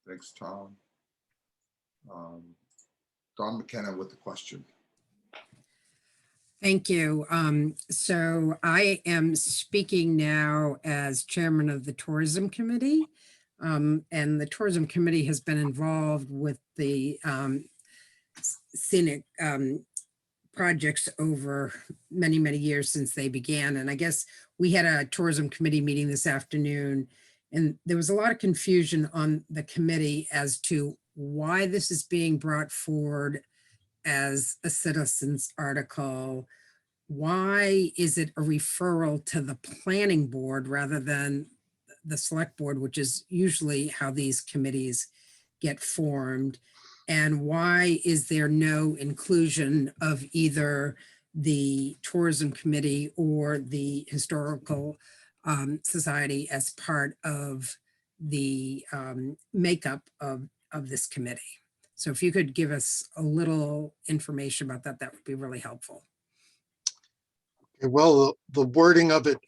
Thanks, Tom. Don McKenna with the question. Thank you. So I am speaking now as chairman of the Tourism Committee. And the Tourism Committee has been involved with the scenic projects over many, many years since they began. And I guess we had a Tourism Committee meeting this afternoon, and there was a lot of confusion on the committee as to why this is being brought forward as a citizens article. Why is it a referral to the planning board rather than the select board, which is usually how these committees get formed? And why is there no inclusion of either the tourism committee or the historical society as part of the makeup of this committee? So if you could give us a little information about that, that would be really helpful. Okay, well, the wording of it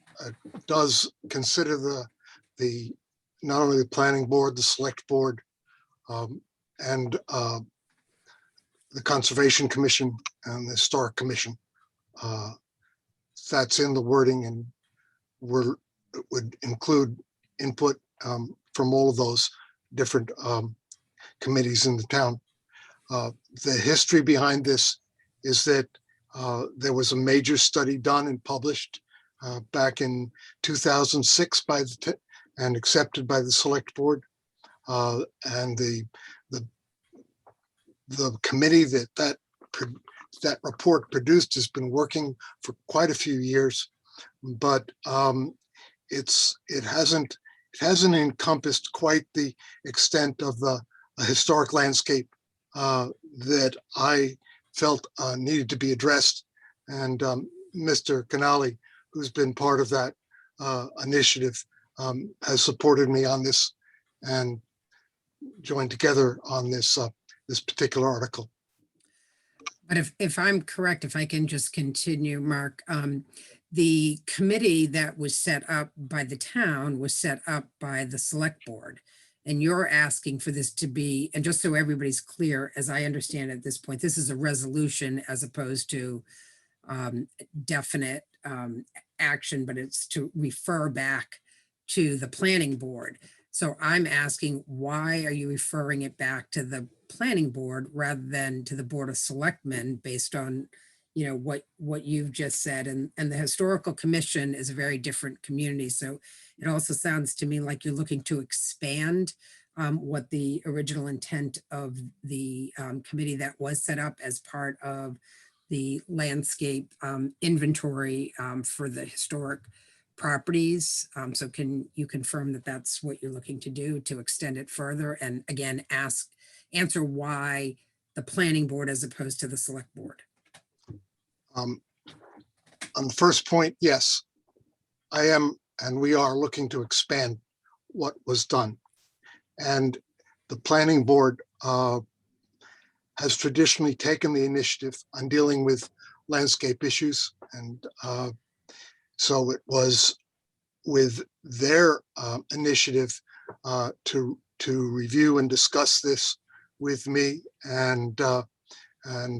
does consider the not only the planning board, the select board, and the Conservation Commission and the Historic Commission. That's in the wording, and would include input from all of those different committees in the town. The history behind this is that there was a major study done and published back in 2006 by and accepted by the select board, and the committee that report produced has been working for quite a few years, but it hasn't encompassed quite the extent of the historic landscape that I felt needed to be addressed. And Mr. Canali, who's been part of that initiative, has supported me on this and joined together on this this particular article. But if I'm correct, if I can just continue, Mark, the committee that was set up by the town was set up by the select board. And you're asking for this to be, and just so everybody's clear, as I understand at this point, this is a resolution as opposed to definite action, but it's to refer back to the planning board. So I'm asking, why are you referring it back to the planning board rather than to the Board of Selectmen based on, you know, what you've just said? And the Historical Commission is a very different community. So it also sounds to me like you're looking to expand what the original intent of the committee that was set up as part of the landscape inventory for the historic properties. So can you confirm that that's what you're looking to do, to extend it further? And again, answer why the planning board as opposed to the select board. On the first point, yes, I am, and we are looking to expand what was done. And the planning board has traditionally taken the initiative on dealing with landscape issues. And so it was with their initiative to review and discuss this with me. And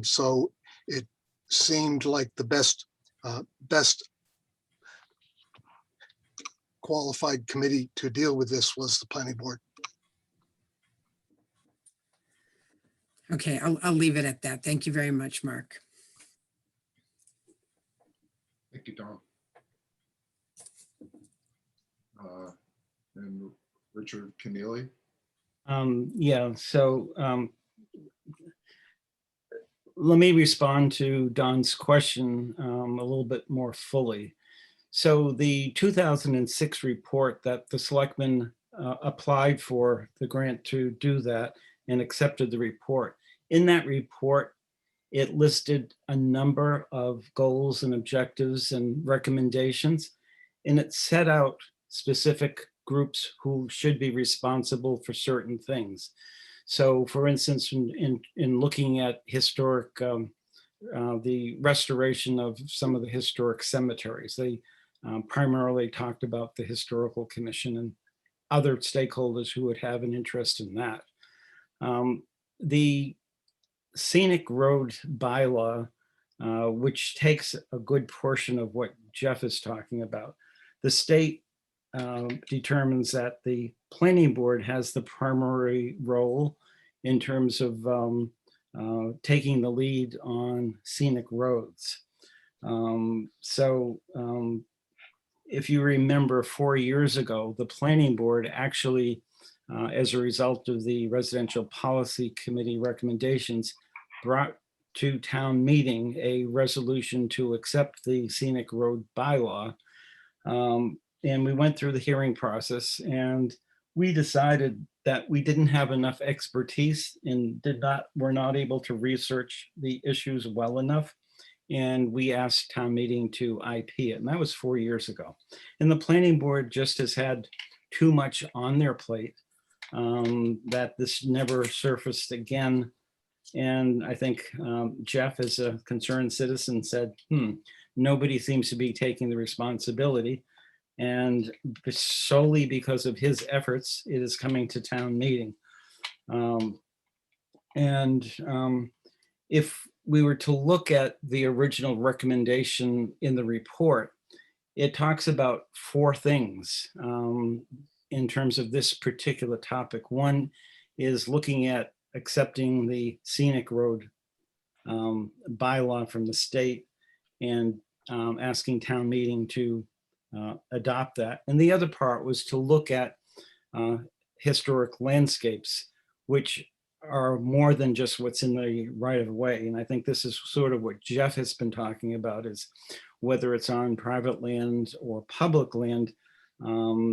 so it seemed like the best qualified committee to deal with this was the planning board. Okay, I'll leave it at that. Thank you very much, Mark. Thank you, Don. And Richard Keneally. Yeah, so let me respond to Don's question a little bit more fully. So the 2006 report that the selectmen applied for the grant to do that and accepted the report. In that report, it listed a number of goals and objectives and recommendations, and it set out specific groups who should be responsible for certain things. So for instance, in looking at historic, the restoration of some of the historic cemeteries, they primarily talked about the Historical Commission and other stakeholders who would have an interest in that. The scenic road bylaw, which takes a good portion of what Jeff is talking about. The state determines that the planning board has the primary role in terms of taking the lead on scenic roads. If you remember 4 years ago, the planning board actually, as a result of the Residential Policy Committee recommendations, brought to town meeting a resolution to accept the scenic road bylaw. And we went through the hearing process, and we decided that we didn't have enough expertise and were not able to research the issues well enough. And we asked town meeting to IP it, and that was 4 years ago. And the planning board just has had too much on their plate, that this never surfaced again. And I think Jeff, as a concerned citizen, said, nobody seems to be taking the responsibility. And solely because of his efforts, it is coming to town meeting. If we were to look at the original recommendation in the report, it talks about 4 things in terms of this particular topic. One is looking at accepting the scenic road bylaw from the state and asking town meeting to adopt that. And the other part was to look at historic landscapes, which are more than just what's in the right of way. And I think this is sort of what Jeff has been talking about, is whether it's on private land or public land,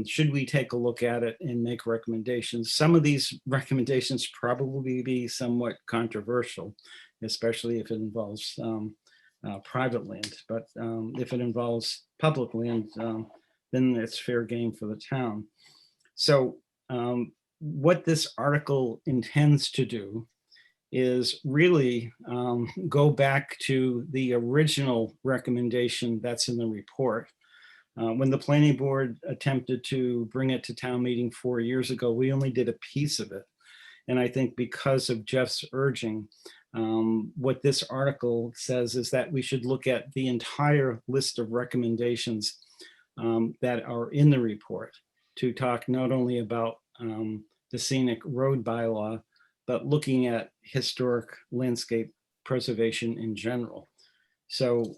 should we take a look at it and make recommendations? Some of these recommendations probably be somewhat controversial, especially if it involves private land. But if it involves public land, then it's fair game for the town. So what this article intends to do is really go back to the original recommendation that's in the report. When the planning board attempted to bring it to town meeting 4 years ago, we only did a piece of it. And I think because of Jeff's urging, what this article says is that we should look at the entire list of recommendations that are in the report to talk not only about the scenic road bylaw, but looking at historic landscape preservation in general. So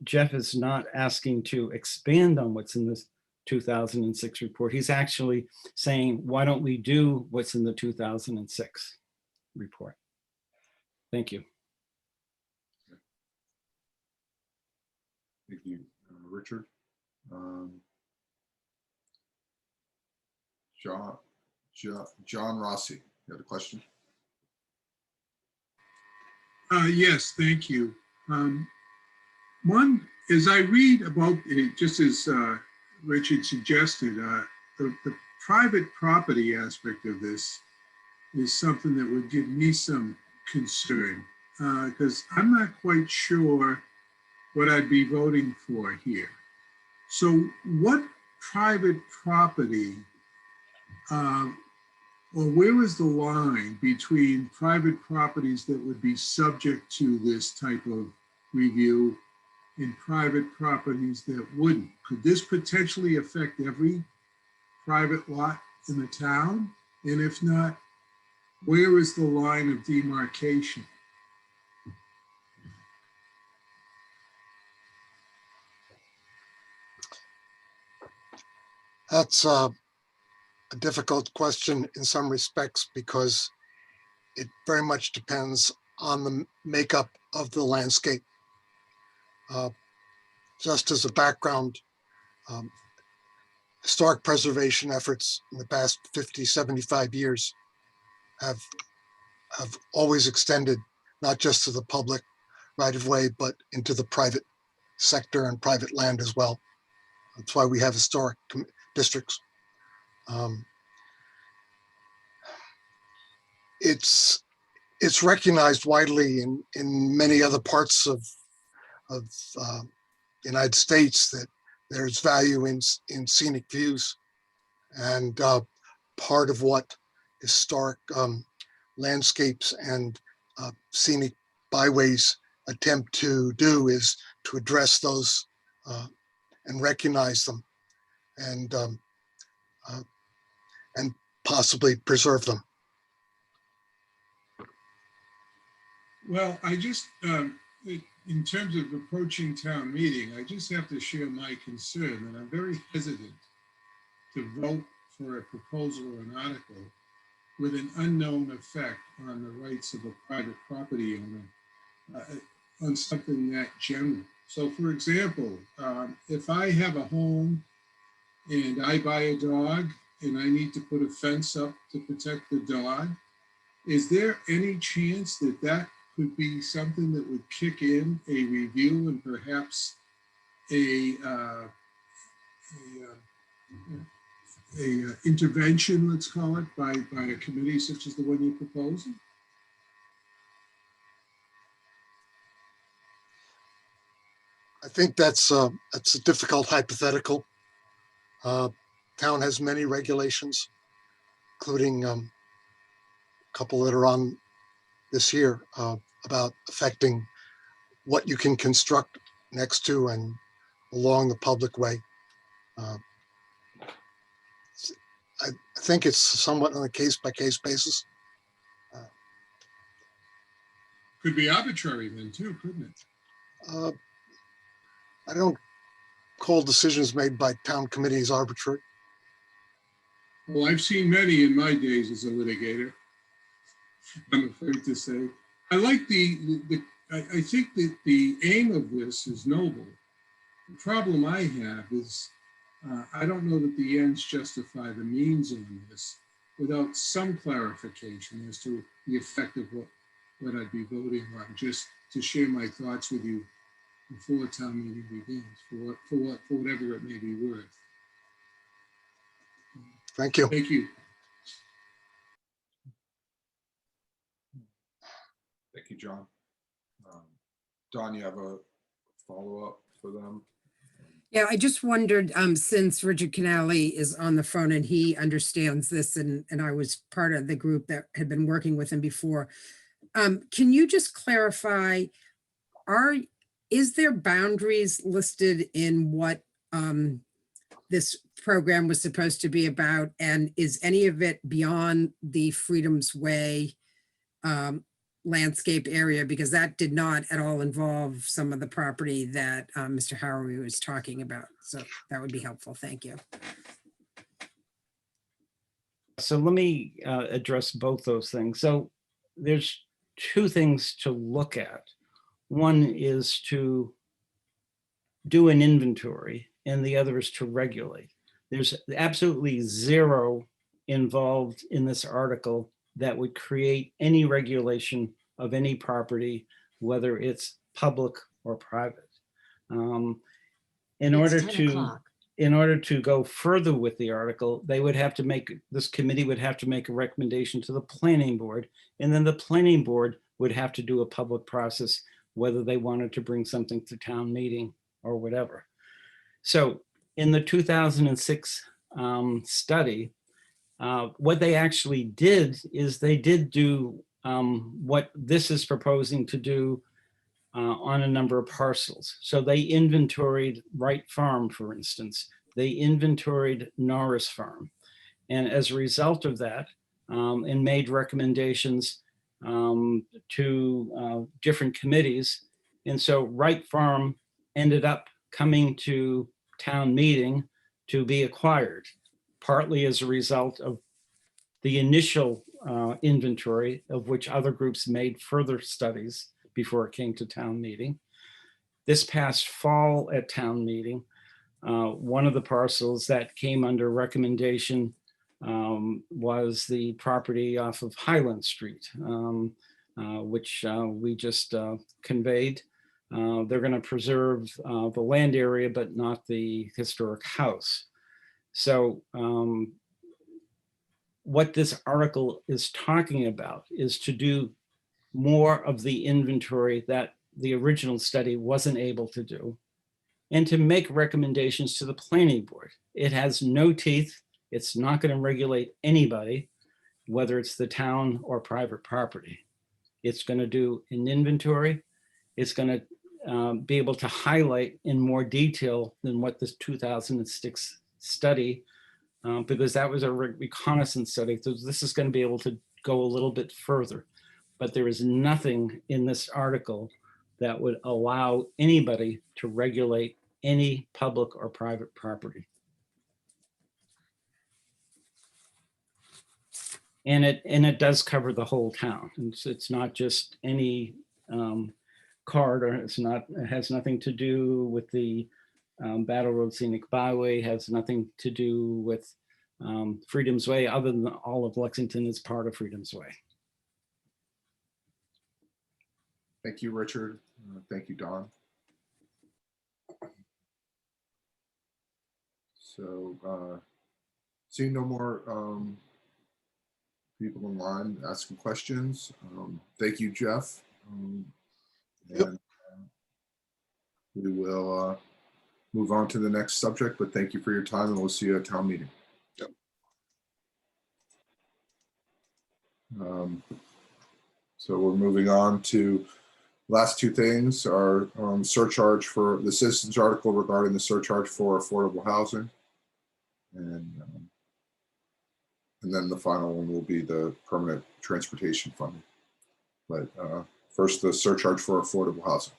Jeff is not asking to expand on what's in this 2006 report. He's actually saying, why don't we do what's in the 2006 report? Thank you. Thank you, Richard. John Rossi, you had a question? Yes, thank you. One, as I read about, just as Richard suggested, the private property aspect of this is something that would give me some concern, because I'm not quite sure what I'd be voting for here. So what private property, or where is the line between private properties that would be subject to this type of review and private properties that wouldn't? Could this potentially affect every private lot in the town? And if not, where is the line of demarcation? That's a difficult question in some respects because it very much depends on the makeup of the landscape. Just as a background, historic preservation efforts in the past 50, 75 years have always extended not just to the public right of way, but into the private sector and private land as well. That's why we have historic districts. It's recognized widely in many other parts of United States that there's value in scenic views, and part of what historic landscapes and scenic byways attempt to do is to address those and recognize them and possibly preserve them. Well, I just, in terms of approaching town meeting, I just have to share my concern that I'm very hesitant to vote for a proposal or an article with an unknown effect on the rights of a private property owner on something that general. So for example, if I have a home and I buy a dog and I need to put a fence up to protect the dog, is there any chance that that could be something that would kick in a review and perhaps a intervention, let's call it, by a committee such as the one you're proposing? I think that's a difficult hypothetical. Town has many regulations, including a couple that are on this year about affecting what you can construct next to and along the public way. I think it's somewhat on a case-by-case basis. Could be arbitrary then too, couldn't it? I don't call decisions made by town committees arbitrary. Well, I've seen many in my days as a litigator, I'm afraid to say. I like I think that the aim of this is noble. The problem I have is I don't know that the ends justify the means on this without some clarification as to the effect of what I'd be voting on, just to share my thoughts with you before town meeting begins, for whatever it may be worth. Thank you. Thank you. Thank you, John. Don, you have a follow-up for them? Yeah, I just wondered, since Richard Canale is on the phone and he understands this, and I was part of the group that had been working with him before, can you just clarify, is there boundaries listed in what this program was supposed to be about? And is any of it beyond the Freedom's Way landscape area? Because that did not at all involve some of the property that Mr. Howery was talking about. So that would be helpful. Thank you. So let me address both those things. So there's two things to look at. One is to do an inventory and the other is to regulate. There's absolutely zero involved in this article that would create any regulation of any property, whether it's public or private. In order to go further with the article, this committee would have to make a recommendation to the planning board, and then the planning board would have to do a public process, whether they wanted to bring something to town meeting or whatever. So in the 2006 study, what they actually did is they did do what this is proposing to do on a number of parcels. So they inventoried Wright Farm, for instance. They inventoried Norris Farm. And as a result of that, and made recommendations to different committees. And so Wright Farm ended up coming to town meeting to be acquired, partly as a result of the initial inventory, of which other groups made further studies before it came to town meeting. This past fall at town meeting, one of the parcels that came under recommendation was the property off of Highland Street, which we just conveyed. They're going to preserve the land area, but not the historic house. So what this article is talking about is to do more of the inventory that the original study wasn't able to do, and to make recommendations to the planning board. It has no teeth. It's not going to regulate anybody, whether it's the town or private property. It's going to do an inventory. It's going to be able to highlight in more detail than what this 2006 study, because that was a reconnaissance study. So this is going to be able to go a little bit further. But there is nothing in this article that would allow anybody to regulate any public or private property. And it does cover the whole town. It's not just any corridor. It has nothing to do with the Battle Road Scenic Byway, has nothing to do with Freedom's Way, other than all of Lexington is part of Freedom's Way. Thank you, Richard. Thank you, Don. So seeing no more people online asking questions. Thank you, Jeff. And we will move on to the next subject, but thank you for your time, and we'll see you at town meeting. Yep. So we're moving on to last two things are surcharge for the citizens article regarding the surcharge for affordable housing. And then the final one will be the permanent transportation fund. But first, the surcharge for affordable housing.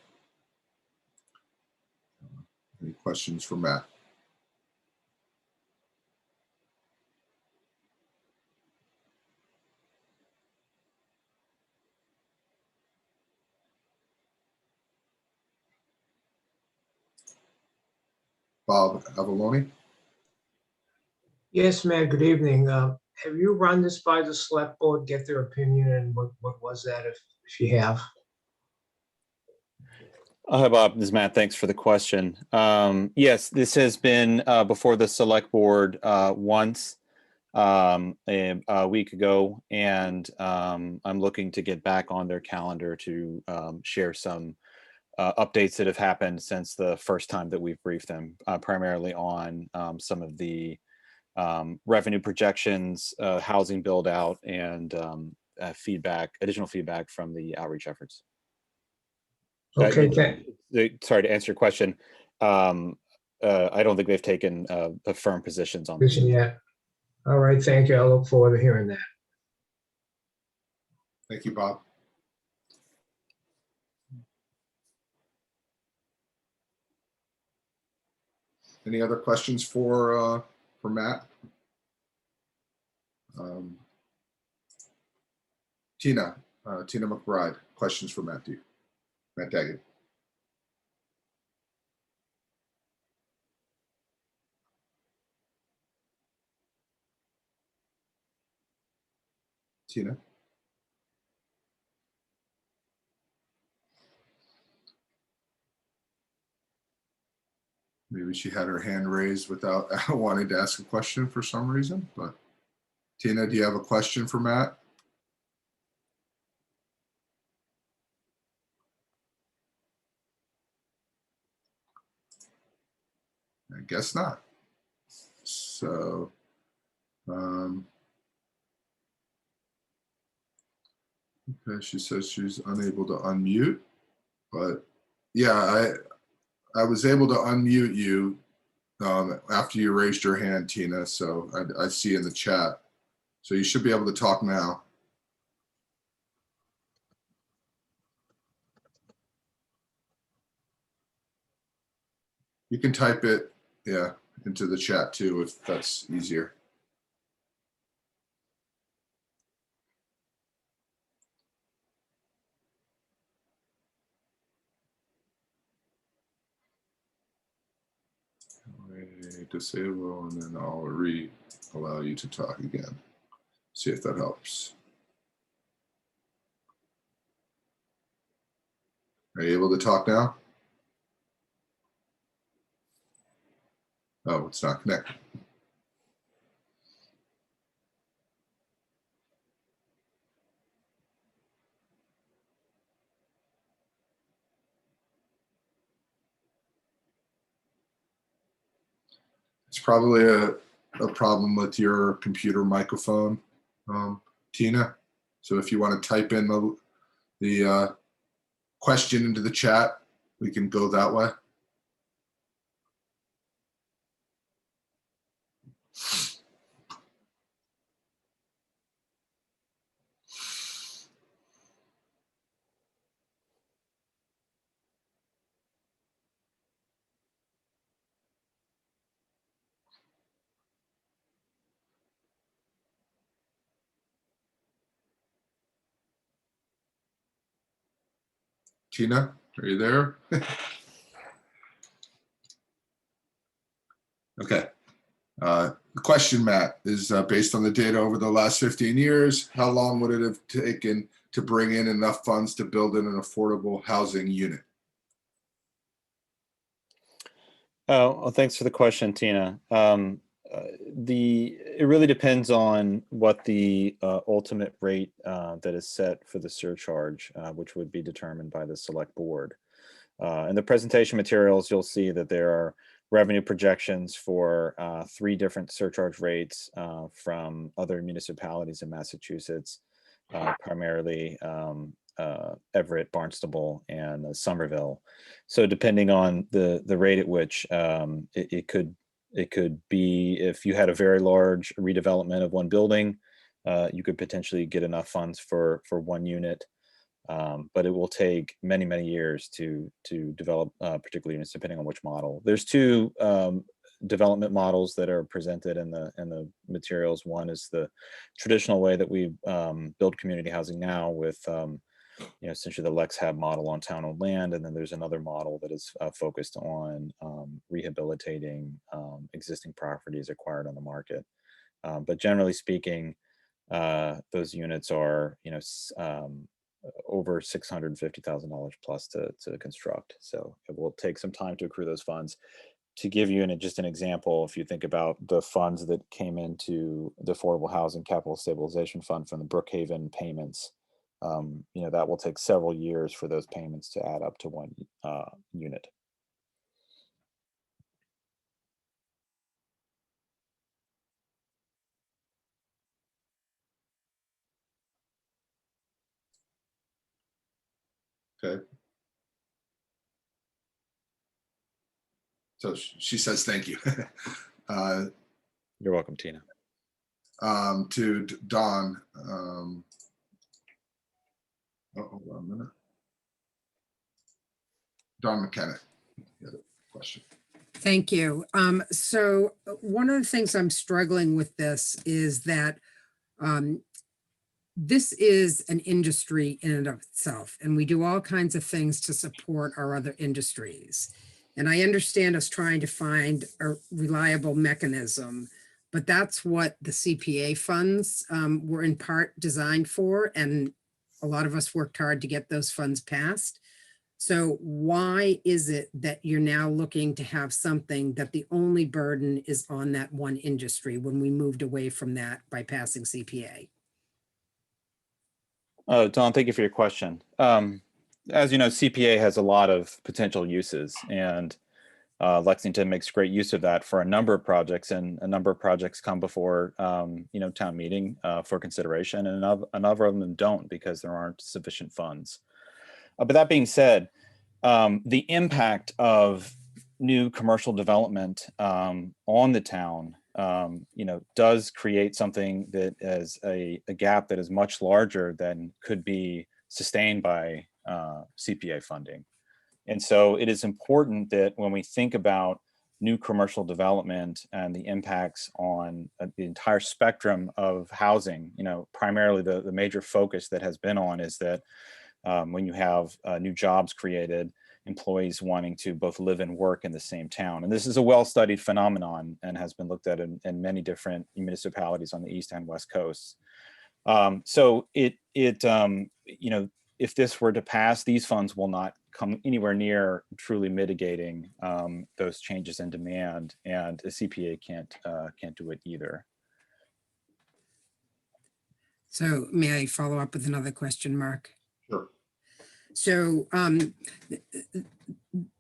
Any questions for Matt? Bob Avalone? Yes, Matt, good evening. Have you run this by the select board, get their opinion, and what was that if you have? Hi, Bob. This is Matt. Thanks for the question. Yes, this has been before the select board once a week ago, and I'm looking to get back on their calendar to share some updates that have happened since the first time that we've briefed them, primarily on some of the revenue projections, housing build out, and additional feedback from the outreach efforts. Okay, sorry to answer your question. I don't think they've taken a firm positions on this yet. All right, thank you. I look forward to hearing that. Thank you, Bob. Any other questions for Matt? Tina McBride, questions for Matt Daggett. Tina? Maybe she had her hand raised without wanting to ask a question for some reason, but Tina, do you have a question for Matt? I guess not. So, okay, she says she's unable to unmute, but yeah, I was able to unmute you after you raised your hand, Tina. So I see in the chat. So you should be able to talk now. You can type it, yeah, into the chat too, if that's easier. Disable, and then I'll allow you to talk again. See if that helps. Are you able to talk now? Oh, it's not connected. It's probably a problem with your computer microphone, Tina. So if you want to type in the question into the chat, we can go that way. Tina, are you there? Okay. The question, Matt, is based on the data over the last 15 years, how long would it have taken to bring in enough funds to build in an affordable housing unit? Oh, well, thanks for the question, Tina. It really depends on what the ultimate rate that is set for the surcharge, which would be determined by the select board. In the presentation materials, you'll see that there are revenue projections for 3 different surcharge rates from other municipalities in Massachusetts, primarily Everett, Barnstable, and Somerville. So depending on the rate at which it could be, if you had a very large redevelopment of one building, you could potentially get enough funds for 1 unit. But it will take many, many years to develop particular units, depending on which model. There's 2 development models that are presented in the materials. One is the traditional way that we build community housing now with essentially the Lex Hab model on town-owned land, and then there's another model that is focused on rehabilitating existing properties acquired on the market. But generally speaking, those units are over $650,000 plus to construct. So it will take some time to accrue those funds. To give you just an example, if you think about the funds that came into the Affordable Housing Capital Stabilization Fund from the Brookhaven payments, that will take several years for those payments to add up to 1 unit. Okay. So she says thank you. You're welcome, Tina. To Don. Hold on a minute. Don McKenna, you had a question. Thank you. So one of the things I'm struggling with this is that this is an industry in and of itself, and we do all kinds of things to support our other industries. And I understand us trying to find a reliable mechanism but that's what the CPA funds were in part designed for. And a lot of us worked hard to get those funds passed. So why is it that you're now looking to have something that the only burden is on that one industry when we moved away from that by passing CPA? Don, thank you for your question. As you know, CPA has a lot of potential uses, and Lexington makes great use of that for a number of projects, and a number of projects come before town meeting for consideration, and a number of them don't because there aren't sufficient funds. But that being said, the impact of new commercial development on the town, does create something that is a gap that is much larger than could be sustained by CPA funding. And so it is important that when we think about new commercial development and the impacts on the entire spectrum of housing, primarily the major focus that has been on is that when you have new jobs created, employees wanting to both live and work in the same town. And this is a well-studied phenomenon and has been looked at in many different municipalities on the East and West Coasts. So if this were to pass, these funds will not come anywhere near truly mitigating those changes in demand, and the CPA can't do it either. So may I follow up with another question, Mark? Sure. So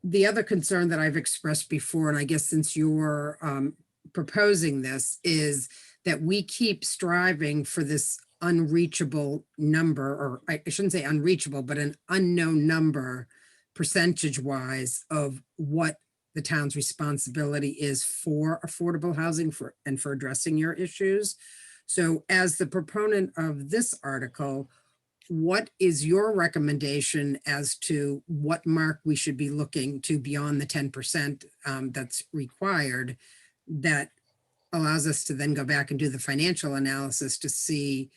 the other concern that I've expressed before, and I guess since you're proposing this, is that we keep striving for this unreachable number, or I shouldn't say unreachable, but an unknown number percentage-wise of what the town's responsibility is for affordable housing and for addressing your issues. So as the proponent of this article, what is your recommendation as to what mark we should be looking to beyond the 10% that's required, that allows us to then go back and do the financial analysis to see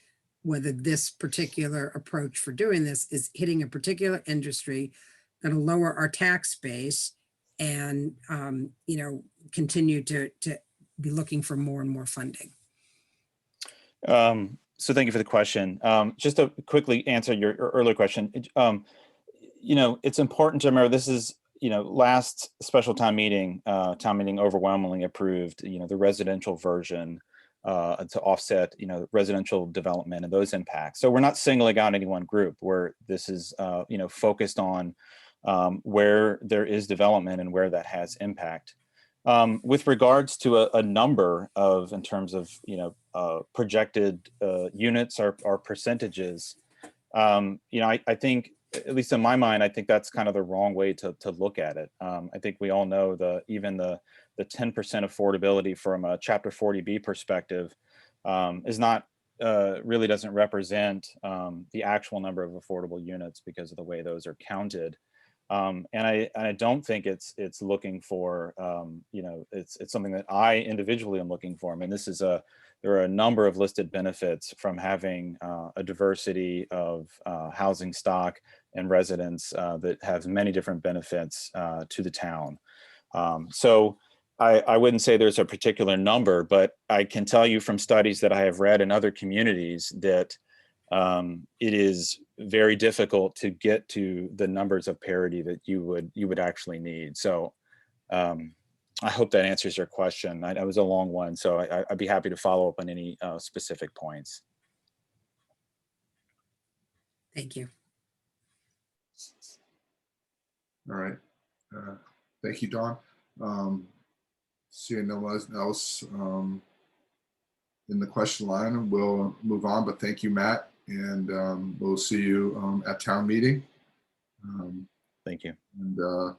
whether this particular approach for doing this is hitting a particular industry that'll lower our tax base and continue to be looking for more and more funding? So thank you for the question. Just to quickly answer your earlier question, it's important to remember this is, last special town meeting overwhelmingly approved, the residential version to offset, residential development and those impacts. So we're not singling out any one group, where this is, focused on where there is development and where that has impact. With regards to a number of, in terms of, projected units or percentages, I think, at least in my mind, I think that's kind of the wrong way to look at it. I think we all know even the 10% affordability from a Chapter 40B perspective is not, really doesn't represent the actual number of affordable units because of the way those are counted. And I don't think it's looking for, it's something that I individually am looking for. I mean, there are a number of listed benefits from having a diversity of housing stock and residents that have many different benefits to the town. So I wouldn't say there's a particular number, but I can tell you from studies that I have read in other communities that it is very difficult to get to the numbers of parity that you would actually need. So I hope that answers your question. I was a long one, so I'd be happy to follow up on any specific points. Thank you. All right. Thank you, Dawn. Seeing no one else in the question line, we'll move on, but thank you, Matt. And we'll see you at town meeting. Thank you. And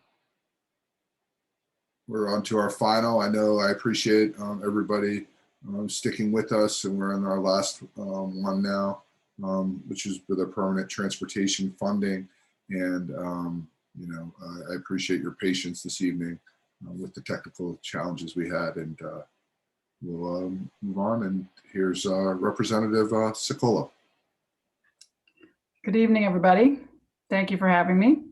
we're on to our final. I appreciate everybody sticking with us, and we're in our last one now, which is for the permanent transportation funding. And I appreciate your patience this evening with the technical challenges we had, and we'll move on. And here's Representative Sikola. Good evening, everybody. Thank you for having me.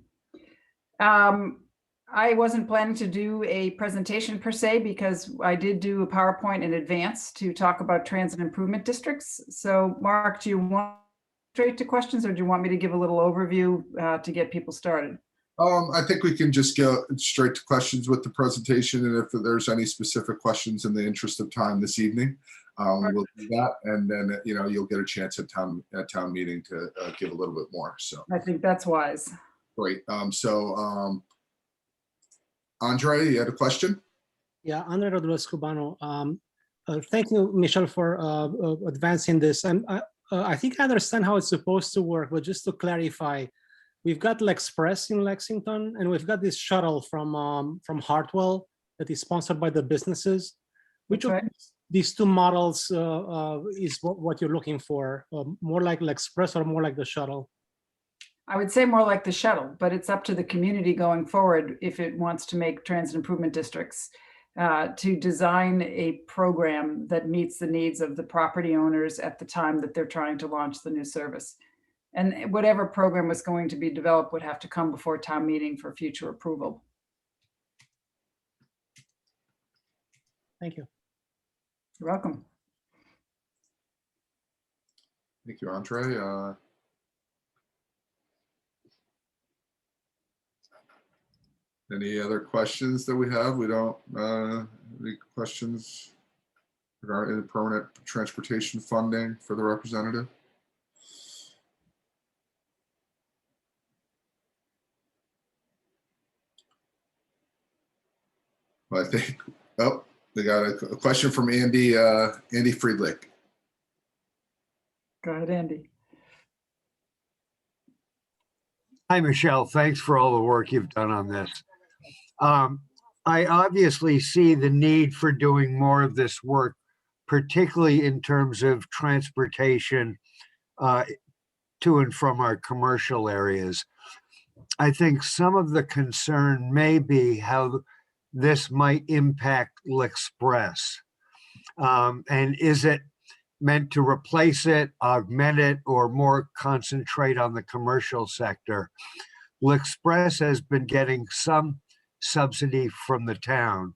I wasn't planning to do a presentation per se because I did do a PowerPoint in advance to talk about transit improvement districts. So Mark, do you want straight to questions or do you want me to give a little overview to get people started? I think we can just go straight to questions with the presentation, and if there's any specific questions in the interest of time this evening, we'll do that, and then you'll get a chance at town meeting to give a little bit more. So I think that's wise. Great. Andre, you had a question? Yeah, Andre Rodriguez Cubano. Thank you, Michelle, for advancing this. And I think I understand how it's supposed to work, but just to clarify, we've got L'Express in Lexington, and we've got this shuttle from Hartwell that is sponsored by the businesses. Which of these two models is what you're looking for? More like L'Express or more like the shuttle? I would say more like the shuttle, but it's up to the community going forward if it wants to make transit improvement districts to design a program that meets the needs of the property owners at the time that they're trying to launch the new service. And whatever program was going to be developed would have to come before town meeting for future approval. Thank you. You're welcome. Thank you, Andre. Any other questions that we have? We don't, any questions regarding the permanent transportation funding for the representative? Well, I think, oh, we got a question from Andy Friedlich. Go ahead, Andy. Hi, Michelle. Thanks for all the work you've done on this. I obviously see the need for doing more of this work, particularly in terms of transportation to and from our commercial areas. I think some of the concern may be how this might impact L'Express. And is it meant to replace it, augment it, or more concentrate on the commercial sector? L'Express has been getting some subsidy from the town,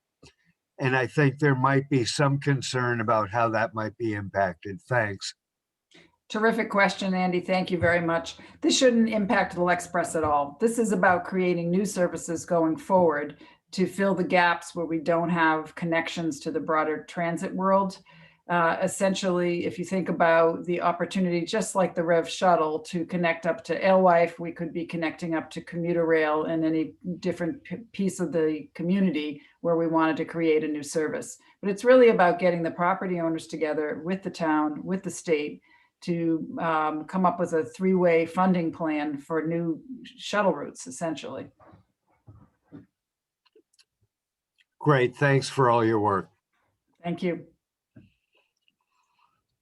and I think there might be some concern about how that might be impacted. Thanks. Terrific question, Andy. Thank you very much. This shouldn't impact the L'Express at all. This is about creating new services going forward to fill the gaps where we don't have connections to the broader transit world. Essentially, if you think about the opportunity, just like the Rev Shuttle, to connect up to Alewife, we could be connecting up to commuter rail and any different piece of the community where we wanted to create a new service. But it's really about getting the property owners together with the town, with the state, to come up with a three-way funding plan for new shuttle routes, essentially. Great. Thanks for all your work. Thank you.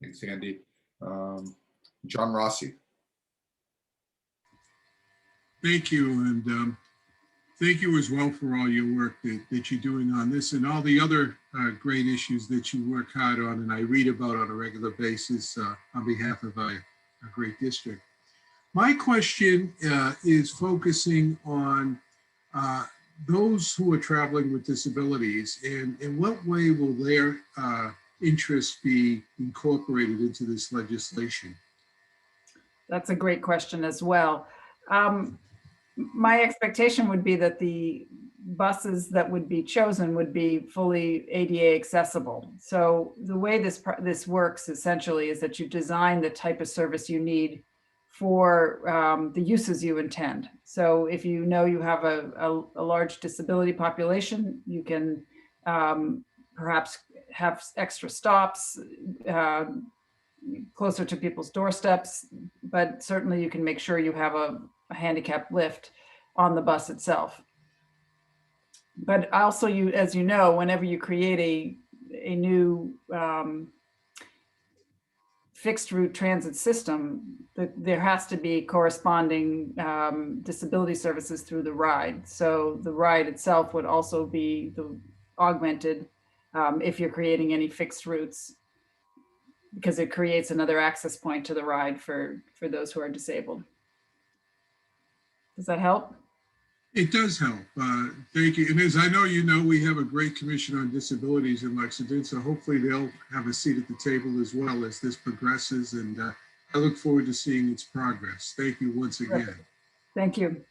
Thanks, Andy. John Rossi. Thank you, and thank you as well for all your work that you're doing on this and all the other great issues that you work hard on and I read about on a regular basis on behalf of a great district. My question is focusing on those who are traveling with disabilities, and in what way will their interests be incorporated into this legislation? That's a great question as well. My expectation would be that the buses that would be chosen would be fully ADA accessible. So the way this works essentially is that you design the type of service you need for the uses you intend. So if you know you have a large disability population, you can perhaps have extra stops closer to people's doorsteps, but certainly you can make sure you have a handicap lift on the bus itself. But also, as you know, whenever you create a new fixed route transit system, there has to be corresponding disability services through the ride. So the ride itself would also be augmented if you're creating any fixed routes, because it creates another access point to the ride for those who are disabled. Does that help? It does help. Thank you. And as I know, you know, we have a great Commission on Disabilities in Lexington, so hopefully they'll have a seat at the table as well as this progresses. And I look forward to seeing its progress. Thank you once again. Thank you.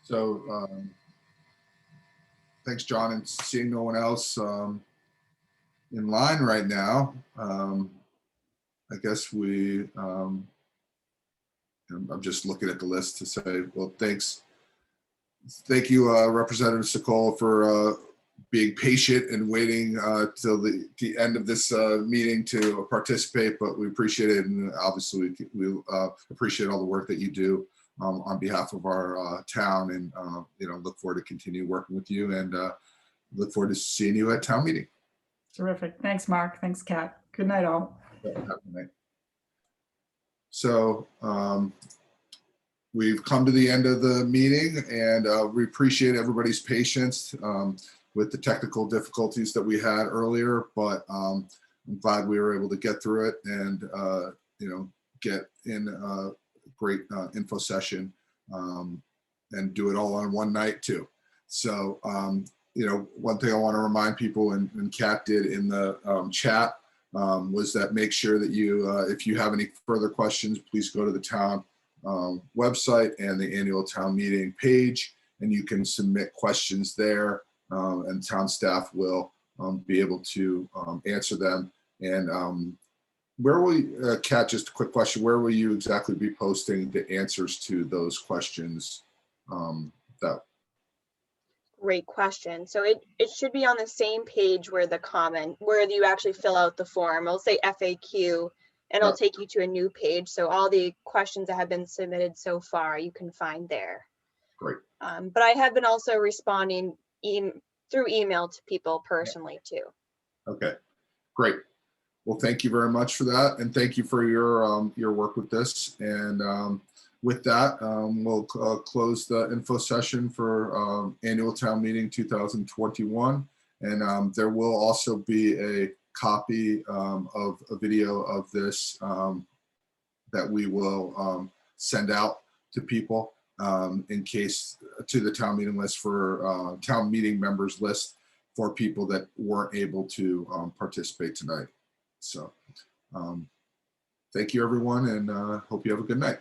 So thanks, John, and seeing no one else in line right now. I guess I'm just looking at the list to say, well, thank you, Representative Sokol, for being patient and waiting till the end of this meeting to participate, but we appreciate it. And obviously we appreciate all the work that you do on behalf of our town, and look forward to continue working with you, and look forward to seeing you at town meeting. Terrific. Thanks, Mark. Thanks, Kat. Good night, all. Have a good night. So we've come to the end of the meeting, and we appreciate everybody's patience with the technical difficulties that we had earlier, but I'm glad we were able to get through it and get in a great info session and do it all on one night too. So one thing I want to remind people, and Kat did in the chat, was that make sure that you, if you have any further questions, please go to the town website and the annual town meeting page, and you can submit questions there, and town staff will be able to answer them. And where will you, Kat, just a quick question, where will you exactly be posting the answers to those questions? Great question. So it should be on the same page where where you actually fill out the form. It'll say FAQ, and it'll take you to a new page. So all the questions that have been submitted so far, you can find there. Great. But I have been also responding through email to people personally too. Okay, great. Well, thank you very much for that, and thank you for your work with this. And with that, we'll close the info session for annual town meeting 2021. And there will also be a copy of a video of this that we will send out to people in case, to the town meeting list, for town meeting members list, for people that weren't able to participate tonight. So thank you, everyone, and hope you have a good night.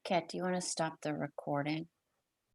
Kat, do you want to stop the recording?